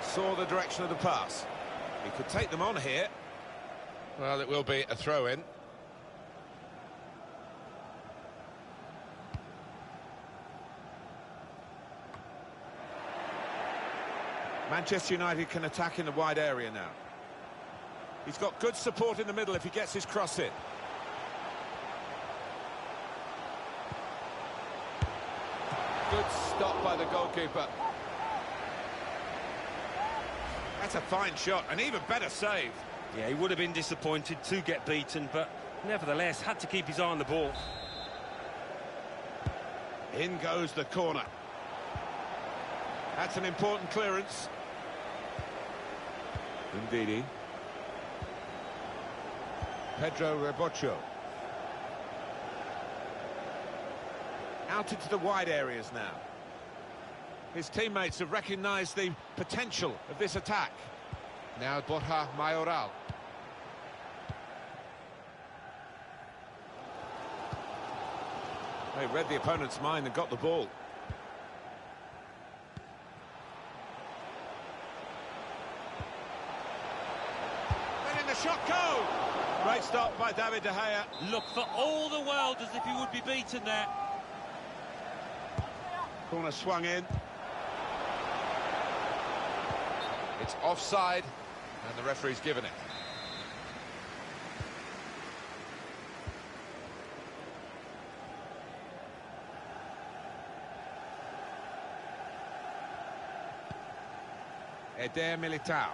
Saw the direction of the pass. He could take them on here. Well, it will be a throw-in. Manchester United can attack in the wide area now. He's got good support in the middle if he gets his cross in. Good stop by the goalkeeper. That's a fine shot, an even better save. Yeah, he would have been disappointed to get beaten, but nevertheless had to keep his eye on the ball. In goes the corner. That's an important clearance. Indeed. Pedro Rebocho. Out into the wide areas now. His teammates have recognised the potential of this attack. Now Borja Mayoral. They read the opponent's mind and got the ball. Letting the shot go! Great stop by David De Gea. Looked for all the world as if he would be beaten there. Corner swung in. It's offside, and the referee's given it. Eder Militao.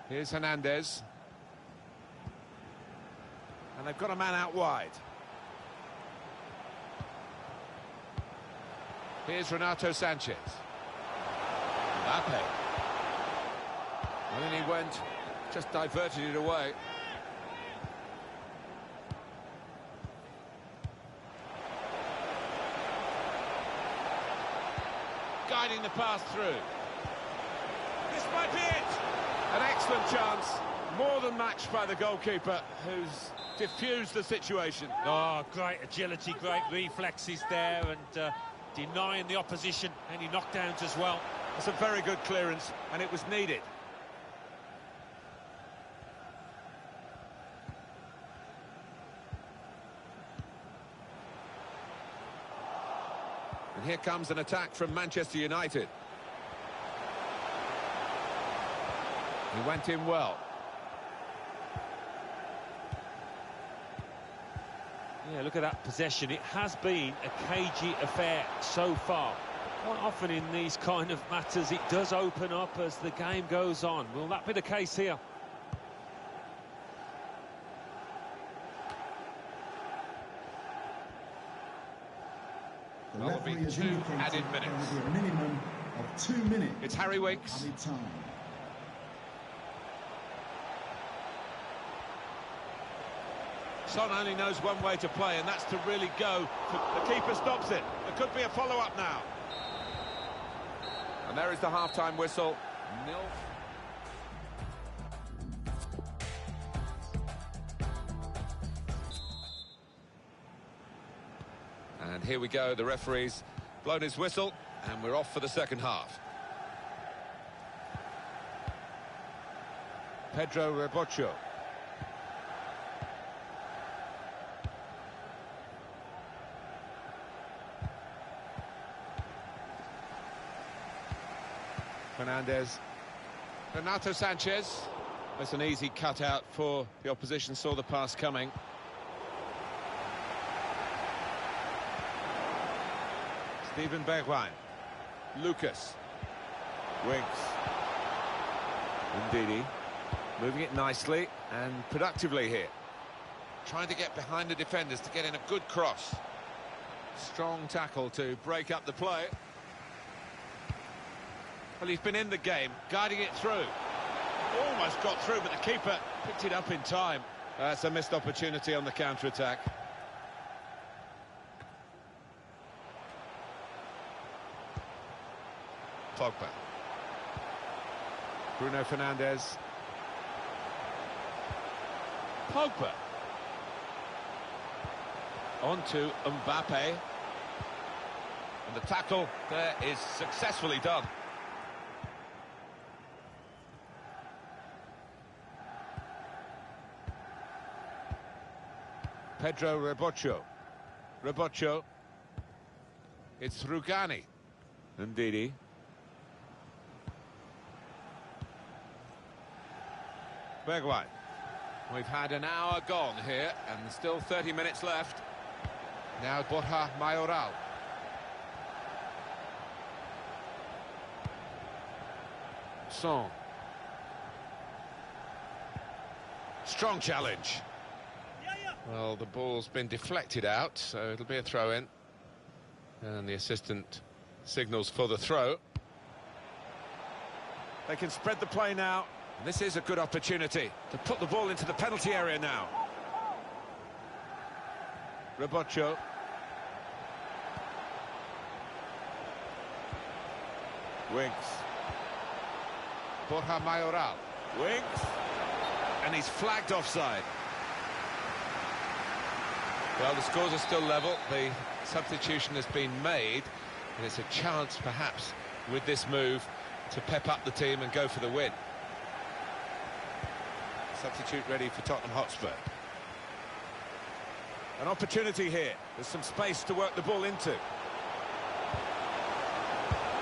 Here's Hernandez. And they've got a man out wide. Here's Renato Sanchez. Mbappe. And then he went, just diverted it away. Guiding the pass through. might be it! An excellent chance, more than matched by the goalkeeper, who's diffused the situation. Oh, great agility, great reflexes there, and denying the opposition any knockdowns as well. It's a very good clearance, and it was needed. And here comes an attack from Manchester United. He went in well. Yeah, look at that possession. It has been a cagey affair so far. Quite often in these kind of matters, it does open up as the game goes on. Will that be the case here? The Well, referee there'll be has 2 indicated added there minutes. will be a minimum of 2 minutes. It's Harry Winks. Added time. Son only knows one way to play, and that's to really go. The keeper stops it. There could be a follow-up now. And there is the half-time whistle. 0. And here we go. The referee's blown his whistle, and we're off for the second half. Pedro Rebocho. Fernandez. Renato Sanchez. That's an easy cutout for the opposition, saw the pass coming. Steven Bergwijn. Lucas. Winks. Ndidi. Moving it nicely and productively here. Trying to get behind the defenders to get in a good cross. Strong tackle to break up the play. Well, he's been in the game, guiding it through. Almost got through, but the keeper picked it up in time. That's a missed opportunity on the counter-attack. Pogba. Bruno Fernandes. Pogba. On to Mbappe. And the tackle there is successfully done. Pedro Rebocho. Rebocho. It's Rugani. Ndidi. Bergwijn. We've had an hour gone here, and still 30 minutes left. Now Borja Mayoral. Son. Strong challenge. Well, the ball's been deflected out, so it'll be a throw-in. And the assistant signals for the throw. They can spread the play now. And this is a good opportunity to put the ball into the penalty area now. Rebocho. Winks. Borja Mayoral. Winks. And he's flagged offside. Well, the scores are still level. The substitution has been made, and it's a chance, perhaps, with this move, to pep up the team and go for the win. Substitute ready for Tottenham Hotspur. An opportunity here. There's some space to work the ball into.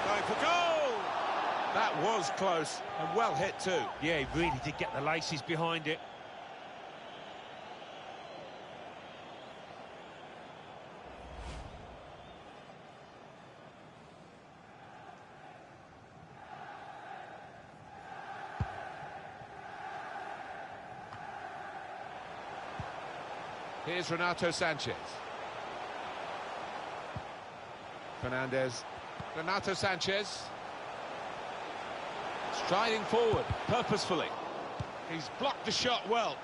Going for goal! That was close, and well hit too. Yeah, he really did get the laces behind it. Here's Renato Sanchez. Fernandez. Renato Sanchez. Striding forward, purposefully. He's blocked the shot well.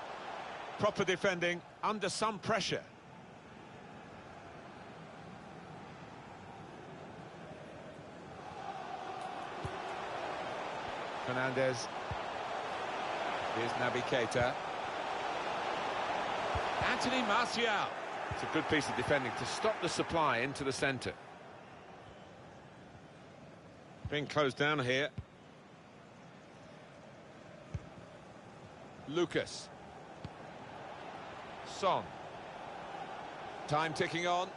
Proper defending, under some pressure. Fernandez. Here's Naby Keita. Anthony Martial. It's a good piece of defending to stop the supply into the centre. Being closed down here. Lucas. Son. Time ticking on.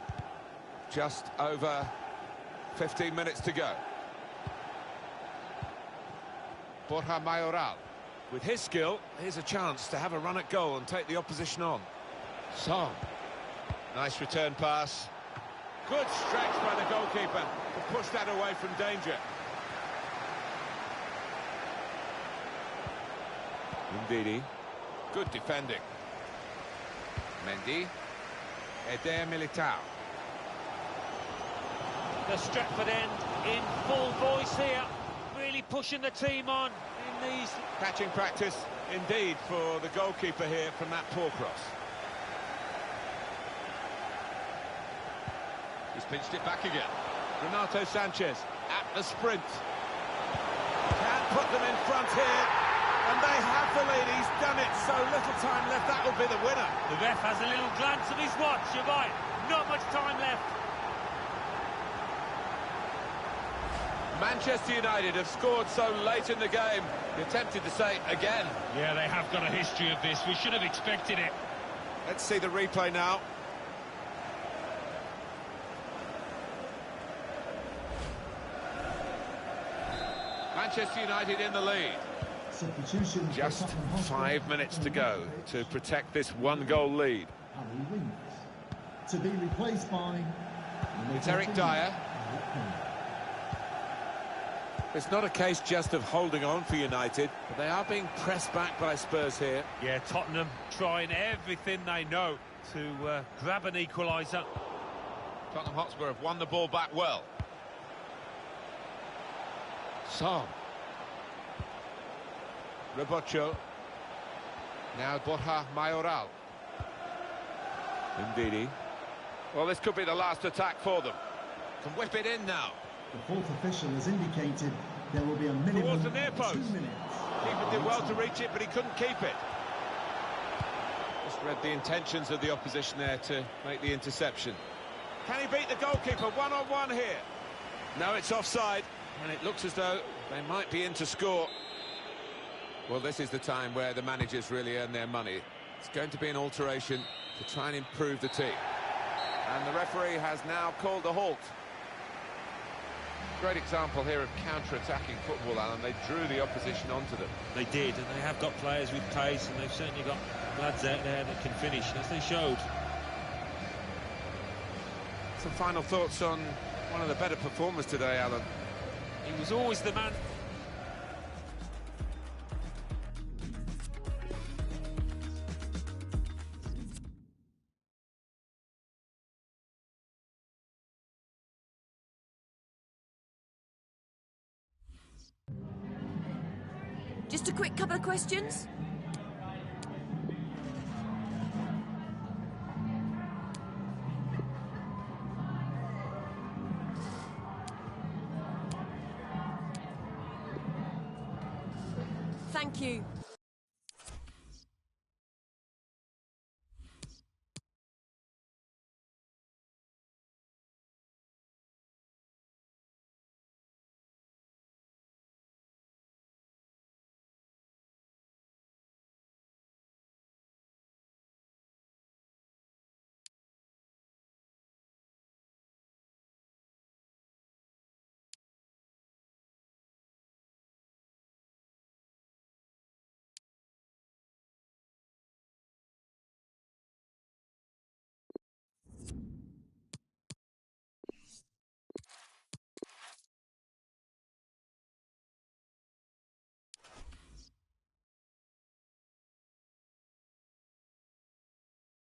Just over 15 minutes to go. Borja Mayoral. With his skill, here's a chance to have a run at goal and take the opposition on. Son. Nice return pass. Good stretch by the goalkeeper to push that away from danger. Ndidi. Good defending. Mendy. Eder Militao. The Stretford end in full voice here, really pushing the team on in these... Catching practice, indeed, for the goalkeeper here from that poor cross. He's pinched it back again. Renato Sanchez at the sprint. Can't put them in front here, and they have the lead. He's done it, so little time left. That will be the winner. The ref has a little glance at his watch. You're right, not much time left. Manchester United have scored so late in the game. You're tempted to say again. Yeah, they have got a history of this. We should have expected it. Let's see the replay now. Manchester United in the lead. Substitution. Just 5 minutes to go to protect this one-goal lead. To be replaced by... It's Eric Dyer. It's not a case just of holding on for United, but they are being pressed back by Spurs here. Yeah, Tottenham trying everything they know to grab an equaliser. Tottenham Hotspur have won the ball back well. Son. Robocho. Now Borja Mayoral. Ndidi. Well, this could be the last attack for them. Can whip it in now. The fourth official has indicated there will be a minimum towards the near of post. 2 minutes. Keeper did well to reach it, but he couldn't keep it. Just read the intentions of the opposition there to make the interception. Can he beat the goalkeeper one-on-one here? No, it's offside, and it looks as though they might be in to score. Well, this is the time where the managers really earn their money. It's going to be an alteration to try and improve the team. And the referee has now called a halt. Great example here of counter-attacking football, Alan. They drew the opposition onto them. They did, and they have got players with pace, and they've certainly got lads out there that can finish, as they showed. Some final thoughts on one of the better performers today, Alan. He was always the man. Just a quick couple of questions. Thank you.